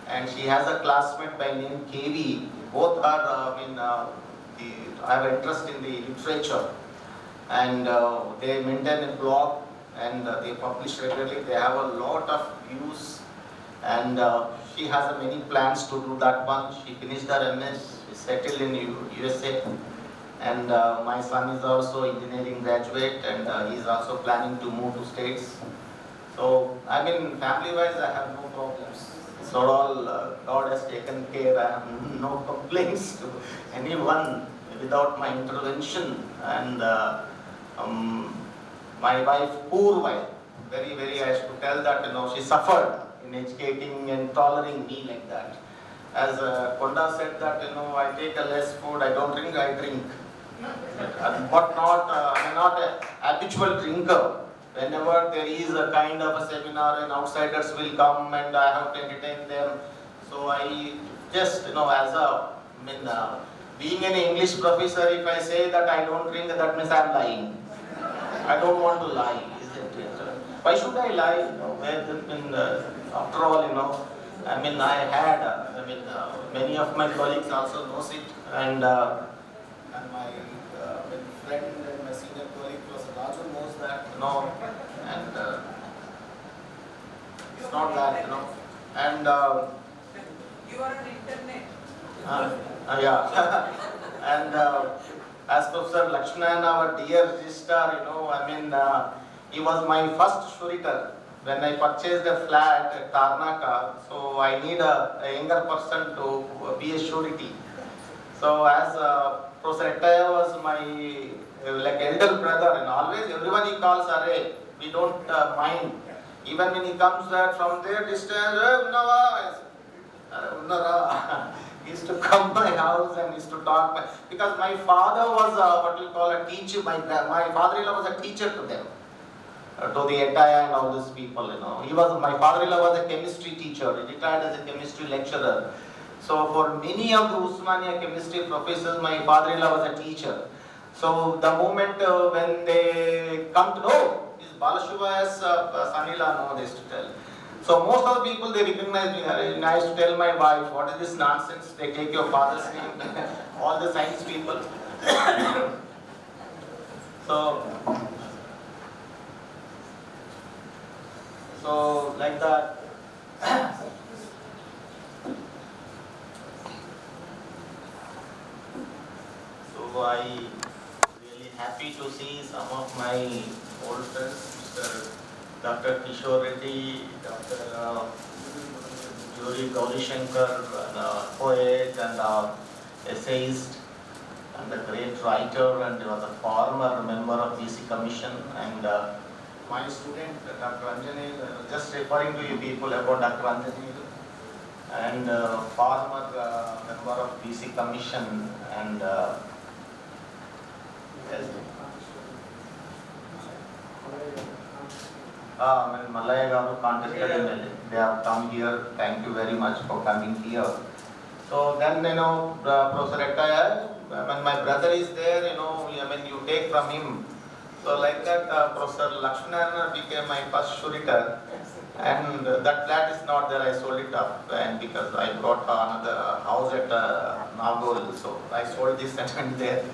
and she has a classmate by name KV. Both are, I have interest in the literature, and they maintain a blog, and they publish regularly. They have a lot of views, and she has many plans to do that one. She finished her MS, settled in USA, and my son is also engineering graduate, and he is also planning to move to States. So, family-wise, I have no problems. So all God has taken care. I have no complaints to anyone without my intervention. And my wife, poor wife, very, very, I should tell that, she suffered in educating and tolerating me like that. As Konda said that, I take a less food, I don't drink, I drink. But not, I'm not a habitual drinker. Whenever there is a kind of a seminar and outsiders will come and I have to entertain them. So I just, as a, being an English professor, if I say that I don't drink, that means I'm lying. I don't want to lie, isn't it? Why should I lie? After all, I had, many of my colleagues also knows it, and my friend and my senior colleague also knows that, and it's not that, and you are on internet. Yeah, and as Professor Lakshman, our dear registrar, he was my first surety. When I purchased a flat at Tarnaka, so I need a younger person to be a surety. So as Professor Ettaya was my elder brother, and always everyone he calls Are, we don't mind. Even when he comes from their distance, he used to come to my house and used to talk. Because my father was what we call a teacher, my father-in-law was a teacher to them. To the Ettaya and all these people, my father-in-law was a chemistry teacher, he retired as a chemistry lecturer. So for many of the Osmania chemistry professors, my father-in-law was a teacher. So the moment when they come to know, is Balashiva as Sanila, no, they used to tell. So most of the people, they recognize me. And I used to tell my wife, what is this nonsense? They take your father's name, all the science people. So like that. So I really happy to see some of my old friends, Mr. Dr. Kishore Reddy, Dr. Yuri Gauri Shankar, poet and essayist, and a great writer, and he was a former member of BC Commission, and my student, Dr. Anjani, just referring to you people about Dr. Anjani, and former member of BC Commission, and Malaya Garu contested MLA. They have come here. Thank you very much for coming here. So then, Professor Ettaya, when my brother is there, you take from him. So like that, Professor Lakshman became my first surety, and that flat is not there. I sold it up, and because I brought another house at Nagol, so I sold this and went there.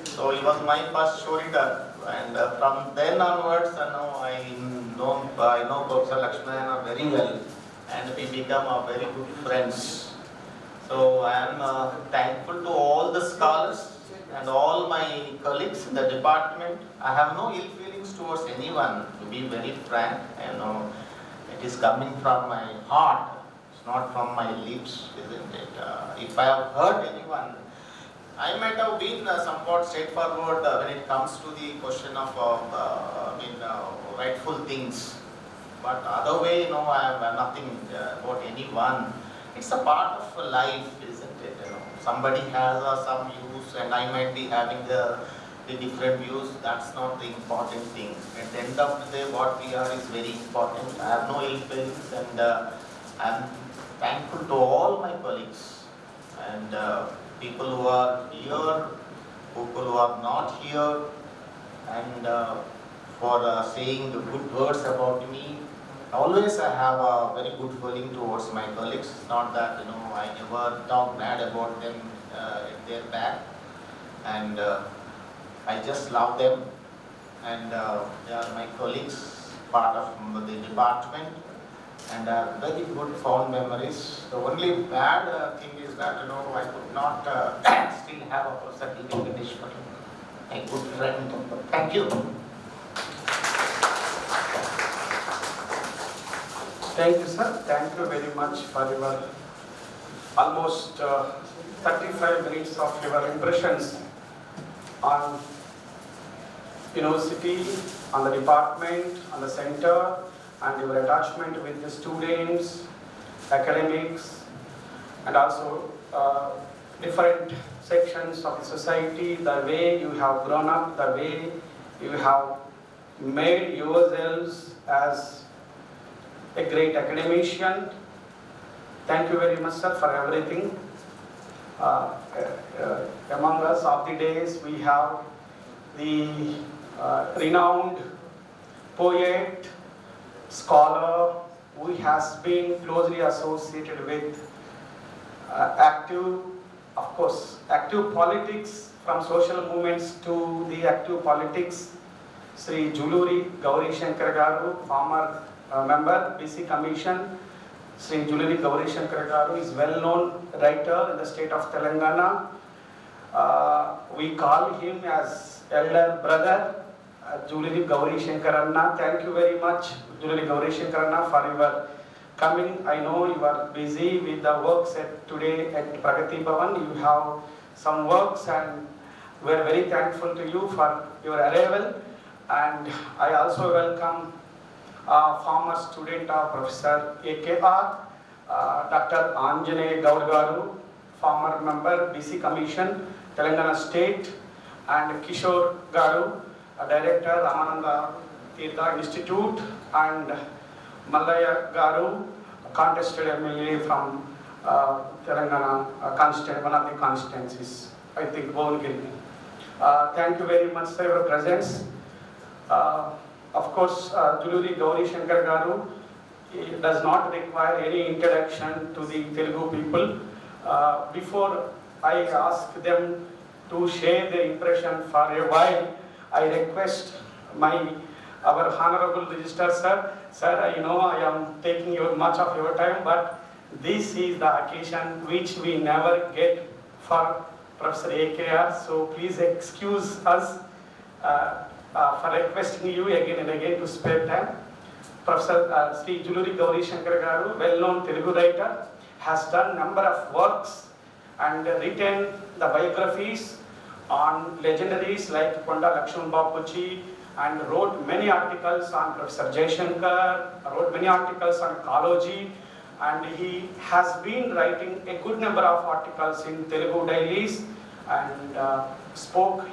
So he was my first surety, and from then onwards, I know Professor Lakshman very well, and we become very good friends. So I am thankful to all the scholars and all my colleagues in the department. I have no ill feelings towards anyone, to be very frank. It is coming from my heart, it's not from my lips, isn't it? If I have hurt anyone, I might have been somewhat straightforward when it comes to the question of rightful things. But other way, I have nothing about anyone. It's a part of life, isn't it? Somebody has some use, and I might be having the the different views, that's not the important thing. At the end of the day, what we are is very important. I have no ill feelings, and I'm thankful to all my colleagues and people who are here, people who are not here, and for saying the good words about me. Always I have a very good feeling towards my colleagues. It's not that I never talk bad about them at their back, and I just love them, and they are my colleagues, part of the department, and very good fond memories. The only bad thing is that I could not still have a person in English, a good friend. Thank you. Thank you, sir. Thank you very much for your almost 35 minutes of your impressions on university, on the department, on the center, and your attachment with the students, academics, and also different sections of the society, the way you have grown up, the way you have made yourselves as a great academician. Thank you very much, sir, for everything. Among us of the days, we have the renowned poet, scholar, who has been closely associated with active politics, from social movements to the active politics. Sri Juluri Gauri Shankar Garu, former member, BC Commission. Sri Juluri Gauri Shankar Garu is well-known writer in the state of Telangana. We call him as elder brother, Juluri Gauri Shankar Anna. Thank you very much, Juluri Gauri Shankar Anna, for your coming. I know you are busy with the works today at Pragati Bhavan. You have some works, and we are very thankful to you for your arrival. And I also welcome former student of Professor AKR, Dr. Anjane Gaud Garu, former member, BC Commission, Telangana State, and Kishore Garu, Director, Ramananda Tirtha Institute, and Mallaya Garu, contested MLA from Telangana one of the constituencies, I think, Bhuvanagiri. Thank you very much for your presence. Of course, Juluri Gauri Shankar Garu does not require any introduction to the Telugu people. Before I ask them to share their impression for a while, I request our Honorable Registrar Sir. Sir, I know I am taking much of your time, but this is the occasion which we never get for Professor AKR, so please excuse us for requesting you again and again to spare time. Professor Sri Juluri Gauri Shankar Garu, well-known Telugu writer, has done number of works and written the biographies on legendaries like Konda Lakshman Bapuji, and wrote many articles on Professor Jaishankar, wrote many articles on ecology, and he has been writing a good number of articles in Telugu dailies, and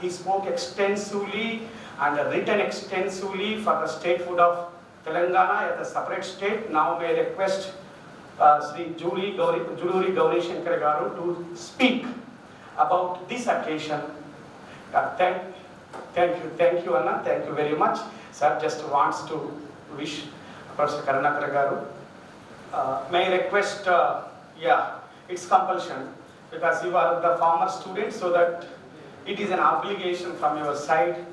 he spoke extensively and written extensively for the statehood of Telangana as a separate state. Now may I request Sri Juluri Gauri Shankar Garu to speak about this occasion. Thank you, Anna. Thank you very much. Sir just wants to wish Professor Karunakar Garu. May I request, it's compulsion, because you are the former student, so that it is an obligation from your side.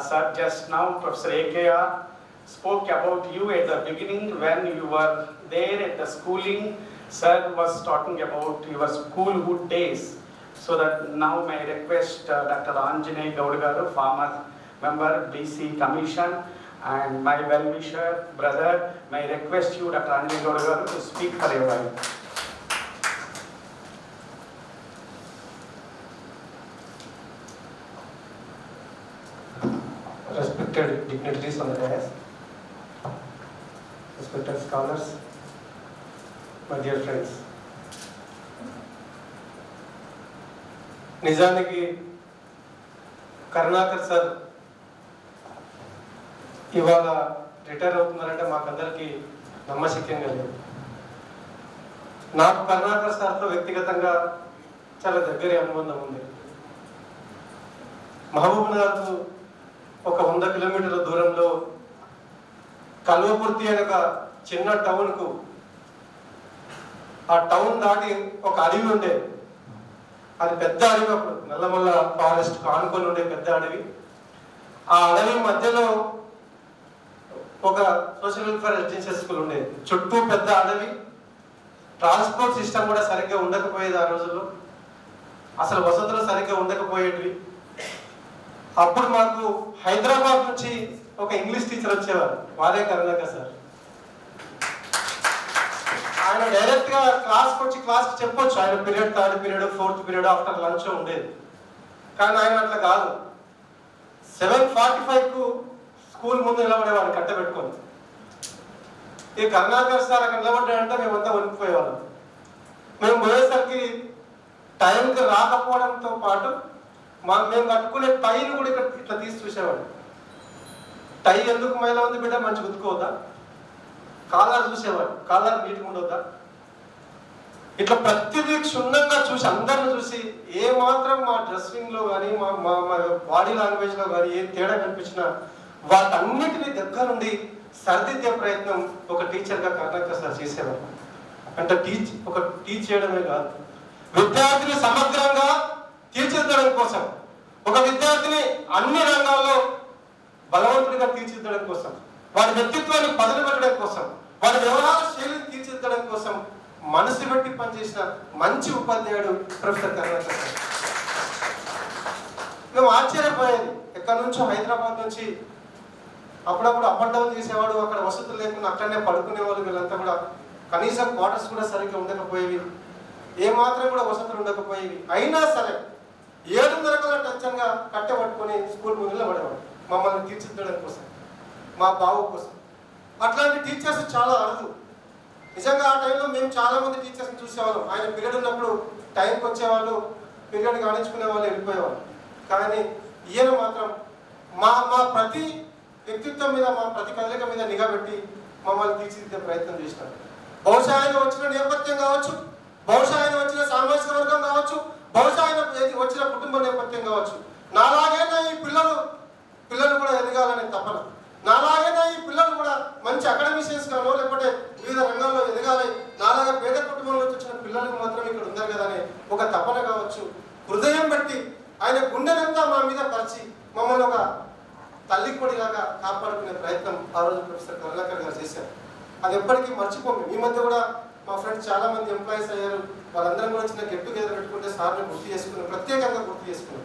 Sir, just now Professor AKR spoke about you at the beginning when you were there at the schooling. Sir was talking about your schoolhood days. So that now may I request Dr. Anjane Gaud Garu, former member, BC Commission, and my well-wisher, brother, may I request you, Dr. Anjane Gaud Garu, to speak for a while. Respected dignitaries on the dais, respected scholars, my dear friends. నిజానికి Karunakar sir ఇవాళ retire అవుతున్నారంటే మాకందరికీ నమ్మశక్యంగా లేదు. నాకు కరుణాకర్ సార్తో వ్యక్తిగతంగా చాలా దగ్గరి అనుబంధం ఉంది. మహబూబ్నగర్కు ఒక 100 కిలోమీటర్ల దూరంలో కల్వకుర్తి అనే ఒక చిన్న టౌన్కు, ఆ టౌన్ దాటి ఒక అడవి ఉండేది. అది పెద్ద అడవి, అప్పుడు నల్లమల్ల ఫారెస్ట్ ఆనుకొని ఉండే పెద్ద అడవి. ఆ అడవి మధ్యలో ఒక సోషల్ వెల్ఫేర్ రెసిడెన్షియల్ స్కూల్ ఉండేది. చుట్టూ పెద్ద అడవి, ట్రాన్స్పోర్ట్ సిస్టమ్ కూడా సరిగ్గా ఉండకపోయేది. ఆ రోజుల్లో అసలు వసతులు సరిగ్గా ఉండకపోయేటివి. అప్పుడు మాకు హైదరాబాద్ నుంచి ఒక ఇంగ్లీష్ టీచర్ వచ్చేవారు, వారే కరుణాకర్ సార్. ఆయన డైరెక్ట్ గా క్లాస్కి వచ్చి క్లాస్కి చెప్పొచ్చు. ఆయన period, 3rd period, 4th period after lunch ఉండేది. కానీ ఆయన అట్లా కాదు. 7:45కు స్కూల్ ముందు నిలబడేవాడు కట్టబెట్టుకొని. ఈ కరుణాకర్ సార్ అక్కడ నిలబడ్డాడంటే మేమంతా వణికిపోయేవాళ్ళం. మేము పోయేసరికి టైంకి రాకపోవడంతో పాటు మేము కట్టుకునే టైని కూడా ఇక్కడ ఇట్లా తీసి చూసేవాడు. టై ఎందుకు మైలా ఉంది బిడ్డ, మంచి గుర్తుకోవద్దా? కాలర్ చూసేవాడు, కాలర్ నీట్గా ఉండవద్దా? ఇట్లా ప్రతిదీ క్షుణ్ణంగా చూసి, అందరిని చూసి ఏ మాత్రం మా డ్రెస్సింగ్లో కానీ మా బాడీ లాంగ్వేజ్లో కానీ ఏ తేడా కనిపించినా వాటన్నిటిని దగ్గర నుండి సరిదిద్దే ప్రయత్నం ఒక టీచర్గా కరుణాకర్ సార్ చేసేవారు. అంటే టీచ్ చేయడమే కాదు, విద్యార్థిని సమగ్రంగా తీర్చిదిద్దడం కోసం, ఒక విద్యార్థిని అన్ని రంగాల్లో బలవంతుడిగా తీర్చిదిద్దడం కోసం, వాడి వ్యక్తిత్వాన్ని పదులు పెట్టడం కోసం, వాడి వ్యవహార శైలిని తీర్చిదిద్దడం కోసం మనసు పెట్టి పనిచేసిన మంచి ఉపాధ్యాయుడు ప్రొఫెసర్ కరుణాకర్ సార్. మేము ఆశ్చర్యపోయేది. ఎక్కడి నుంచో హైదరాబాద్ నుంచి అప్పుడప్పుడు అప్ అండ్ డౌన్ చేసేవాడు. అక్కడ వసతులు లేకుండా అక్కడనే పడుకునేవాళ్ళు. వీళ్ళంతా కూడా కనీసం క్వార్టర్స్ కూడా సరిగ్గా ఉండకపోయేవి, ఏమాత్రం కూడా వసతులు ఉండకపోయేవి. అయినా సరే 7:30 కల్లా టెన్షన్గా కట్టబట్టుకొని స్కూల్ ముందు నిలబడేవాడు మమ్మల్ని తీర్చిదిద్దడం కోసం, మా బావు కోసం. అట్లాంటి టీచర్స్ చాలా అరుదు. నిజంగా ఆ టైంలో మేము చాలా మంది టీచర్స్ని చూసేవాళ్ళం. ఆయన పీరియడ్ ఉన్నప్పుడు టైంకి వచ్చేవాళ్ళు, పీరియడ్ కానించుకునే వాళ్ళు, వెళ్ళిపోయేవాళ్ళు. కానీ ఈయన మాత్రం మా ప్రతి వ్యక్తిత్వం మీద, మా ప్రతి కదలిక మీద నిఘా పెట్టి మమ్మల్ని తీర్చిదిద్దే ప్రయత్నం చేసినారు. బహుశా ఆయన వచ్చిన నేపథ్యం కావచ్చు, బహుశా ఆయన వచ్చిన సామాజిక వర్గం కావచ్చు, బహుశా ఆయన వచ్చిన కుటుంబ నేపథ్యం కావచ్చు. నాలాగైనా ఈ పిల్లలు కూడా ఎదగాలనే తపన, నాలాగైనా ఈ పిల్లలు కూడా మంచి అకాడమిషియన్స్ గానో లేకపోతే వివిధ రంగాల్లో ఎదగాలి, నాలాగా పేద కుటుంబం నుంచి వచ్చిన పిల్లలకు మాత్రం ఇక్కడ ఉన్నారు కదా అనే ఒక తపన కావచ్చు. హృదయం బట్టి ఆయన గుండెనంతా మా మీద పరిచి మమ్మల్ని ఒక తల్లి కొడిలాగా కాపాడుకునే ప్రయత్నం ఆ రోజు ప్రొఫెసర్ కరుణాకర్ గారు చేశారు. అది ఎప్పటికీ మర్చిపోము. ఈ మధ్య కూడా మా ఫ్రెండ్స్ చాలా మంది ఎంప్లాయీస్ అయ్యారు. వాళ్ళందరం కూడా చిన్న గెట్ టుగెదర్ పెట్టుకుంటే సార్ని గుర్తు చేసుకున్నాం, ప్రత్యేకంగా గుర్తు చేసుకున్నాం.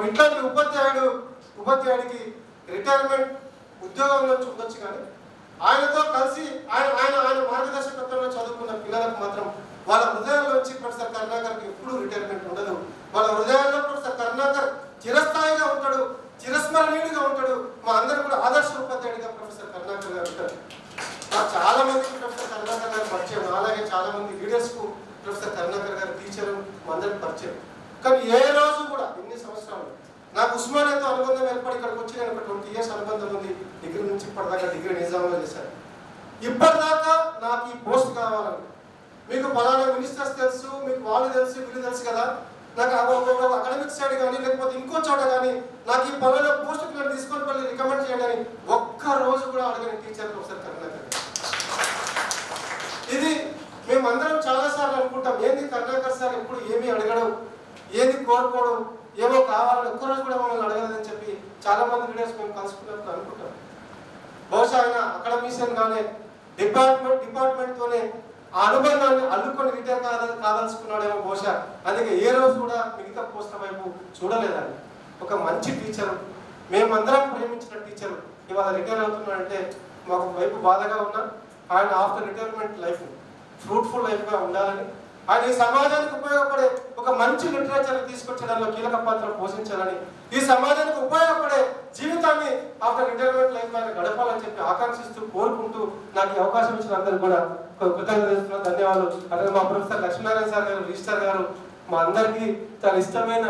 ఇట్లాంటి ఉపాధ్యాయుడికి రిటైర్మెంట్ ఉద్యోగం నుంచి ఉండొచ్చు, కానీ ఆయనతో కలిసి ఆయన మార్గదర్శకత్వంలో చదువుకున్న పిల్లలకు మాత్రం వాళ్ళ హృదయాల్లోంచి ప్రొఫెసర్ కరుణాకర్కి ఎప్పుడూ రిటైర్మెంట్ ఉండదు. వాళ్ళ హృదయాల్లో ప్రొఫెసర్ కరుణాకర్ చిరస్థాయిగా ఉంటాడు, చిరస్మరణీయుడిగా ఉంటాడు. మా అందరూ కూడా ఆదర్శ ఉపాధ్యాయుడిగా ప్రొఫెసర్ కరుణాకర్ గారు ఉంటారు. నాకు చాలా మందికి ప్రొఫెసర్ కరుణాకర్ గారు పరిచయం, అలాగే చాలా మంది లీడర్స్కు ప్రొఫెసర్ కరుణాకర్ గారు టీచరు మా అందరికి పరిచయం. కానీ ఏ రోజు కూడా ఇన్ని సంవత్సరాలు నాకు ఉస్మానియాతో అనుబంధం ఏర్పడి ఇక్కడికి వచ్చి నేను ఒక 20 years అనుబంధం ఉంది. డిగ్రీ నుంచి ఇప్పటిదాకా డిగ్రీ నిజాంలో చేశాను. ఇప్పటిదాకా నాకు ఈ పోస్ట్ కావాలని, మీకు పలానా మినిస్టర్స్ తెలుసు, మీకు వాళ్ళు తెలుసు, వీళ్ళు తెలుసు కదా, నాకు అకాడమిక్ సైడ్ కానీ లేకపోతే ఇంకో చోట కానీ నాకు ఈ పలానా పోస్ట్కి నేను తీసుకొని వెళ్ళి రికమెండ్ చేయడానికి ఒక్క రోజు కూడా అడగని టీచర్ ప్రొఫెసర్ కరుణాకర్. ఇది మేమందరం చాలాసార్లు అనుకుంటాం, ఏంది కరుణాకర్ సార్ ఎప్పుడు ఏమీ అడగడం, ఏది కోరుకోవడం, ఏమో కావాలని ఒక్కరోజు కూడా మమ్మల్ని అడగలేదని చెప్పి చాలా మంది లీడర్స్ మేము కలుసుకున్నప్పుడు అనుకుంటాం. బహుశా ఆయన అకాడమిషియన్ గానే డిపార్ట్మెంట్తోనే ఆ అనుబంధాన్ని అల్లుకొని రిటైర్ కాదలుచుకున్నాడేమో బహుశా. అందుకే ఏ రోజు కూడా మిగతా పోస్టుల వైపు చూడలేదండి. ఒక మంచి టీచరు, మేమందరం ప్రేమించిన టీచరు ఇవాళ రిటైర్ అవుతున్నాడంటే మాకు వైపు బాధగా ఉన్నా, ఆయన ఆఫ్టర్ రిటైర్మెంట్ లైఫ్ ఫ్రూట్ఫుల్ లైఫ్గా ఉండాలని, ఆయన ఈ సమాజానికి ఉపయోగపడే ఒక మంచి లిటరేచర్ తీసుకొచ్చడంలో కీలక పాత్ర పోషించాలని, ఈ సమాజానికి ఉపయోగపడే జీవితాన్ని ఆఫ్టర్ రిటైర్మెంట్ లైఫ్ ఆయన గడపాలని చెప్పి ఆకాంక్షిస్తూ కోరుకుంటూ నాకు ఈ అవకాశం ఇచ్చిన అందరూ కూడా కృతజ్ఞతలు, ధన్యవాదాలు. అలాగే మా ప్రొఫెసర్ లక్ష్మీనారాయణ సార్ గారు, రిజిస్టర్ గారు, మా అందరికీ చాలా ఇష్టమైన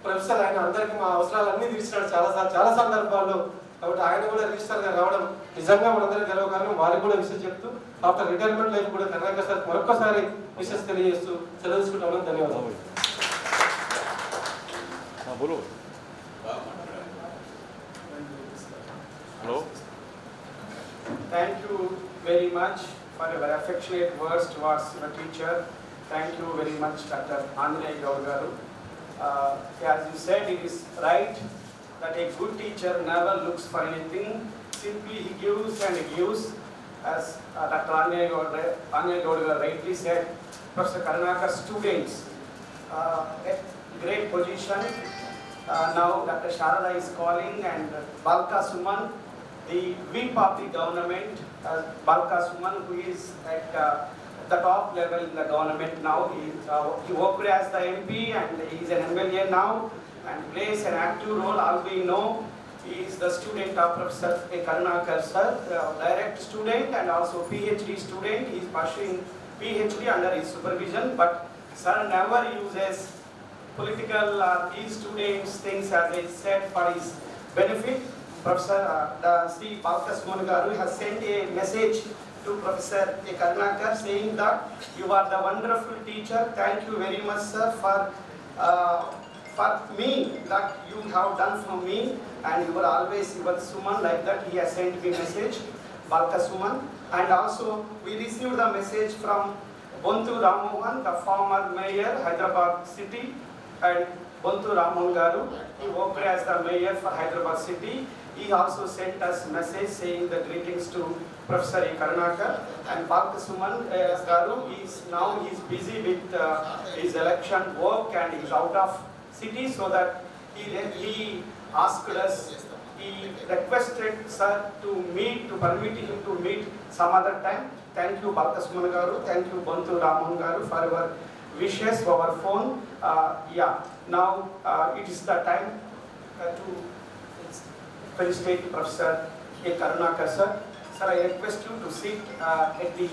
ప్రొఫెసర్ ఆయన అందరికీ మా అవసరాలన్నీ తీర్చినాడు చాలా సందర్భాల్లో. కాబట్టి ఆయన కూడా రిజిస్టర్గా రావడం నిజంగా మనందరికీ గెలవగానే వారికి కూడా విషయం చెప్తూ ఆఫ్టర్ రిటైర్మెంట్ లైఫ్ కూడా కర్ణాకర్ సార్ మరొకసారి విషెస్ తెలియజేస్తూ సెలవు తీసుకుంటామని ధన్యవాదాలు. Hello. Thank you very much for your affectionate words towards your teacher. Thank you very much, Dr. Andrei Gauru. As you said, it is right that a good teacher never looks for anything. Simply he gives and gives. As Dr. Andrei Gauru rightly said, Professor Karnakar's students at great position. Now Dr. Sharada is calling, and Balka Suman, the whip of the government, Balka Suman, who is at the top level in the government now. He worked as the MP and he is an MLA now and plays an active role. All we know, he is the student of Professor Karnakar sir, direct student and also PhD student. He is pursuing PhD under his supervision, but sir never uses political these students things, as I said, for his benefit. Professor Sri Balka Suman Garu has sent a message to Professor Karnakar saying that you are the wonderful teacher. Thank you very much, sir, for me, that you have done for me, and you were always your Suman, like that. He has sent me message, Balka Suman. And also we received the message from Bontu Ramohan, the former mayor, Hyderabad city, and Bontu Ramohan Garu, he worked as the mayor for Hyderabad city. He also sent us message saying the greetings to Professor Karnakar. And Balka Suman Garu is now busy with his election work and he is out of city, so that he asked us, he requested sir to permit him to meet some other time. Thank you Balka Suman Garu, thank you Bontu Ramohan Garu for your wishes over phone. Now it is the time to felicitate Professor Karnakar sir. Sir, I request you to sit at the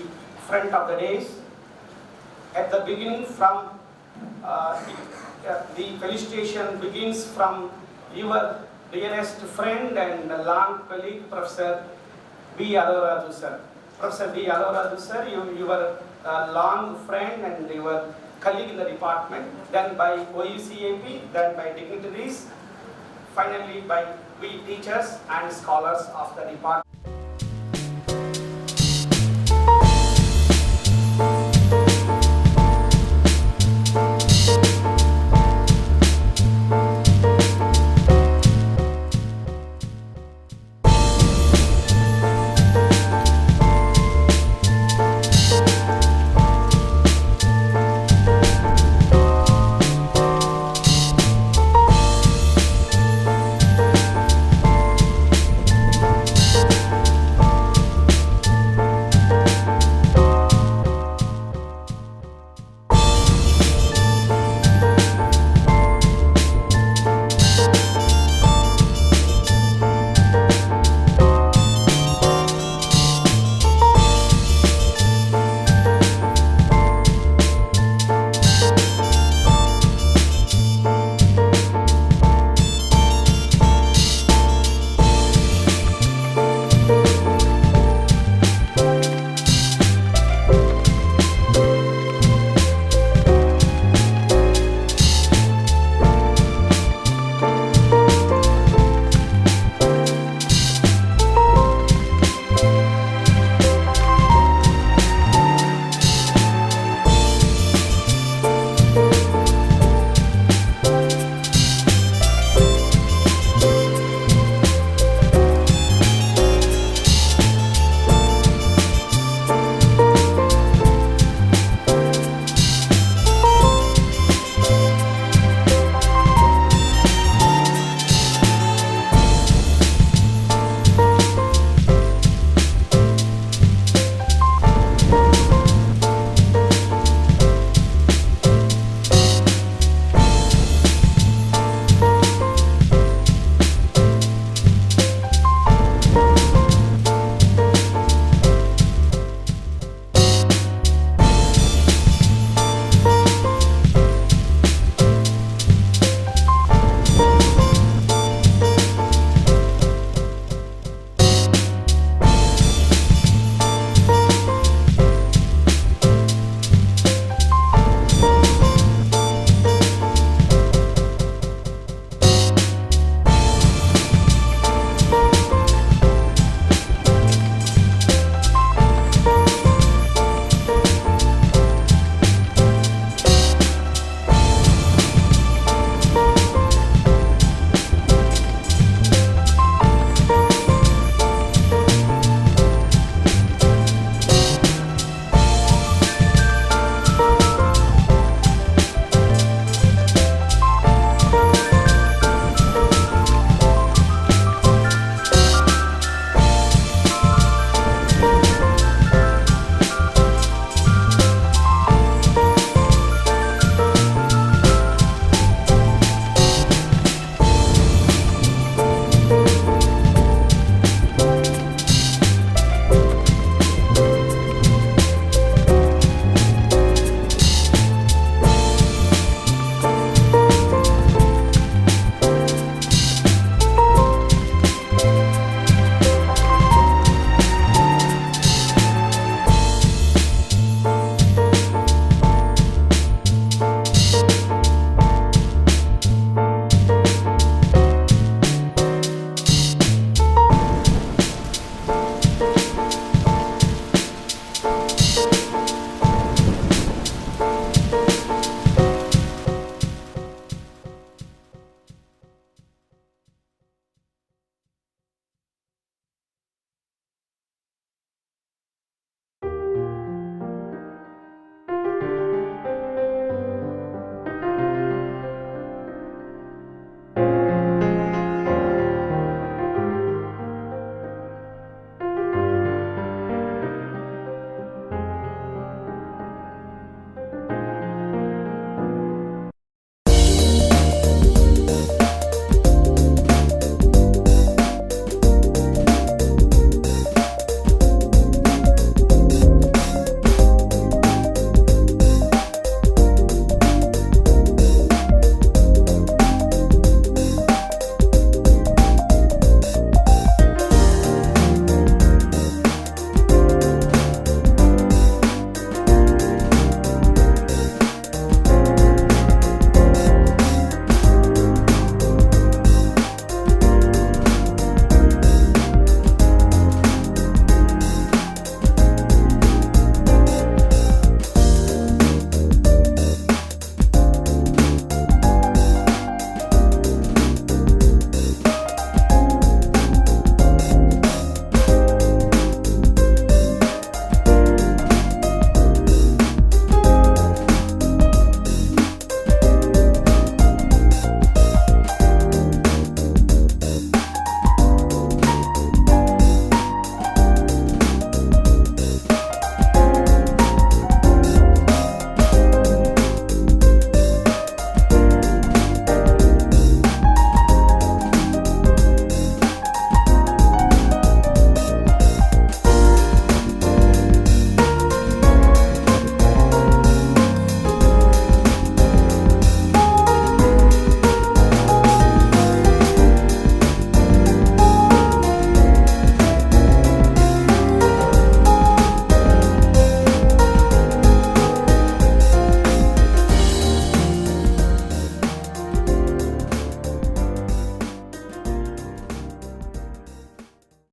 front of the dais. At the beginning, from the felicitation begins from your dearest friend and long colleague, Professor B. Adoraju sir. Professor B. Adoraju sir, you were a long friend and you were colleague in the department, then by OUCIP, then by dignitaries, finally by we teachers and scholars of the department.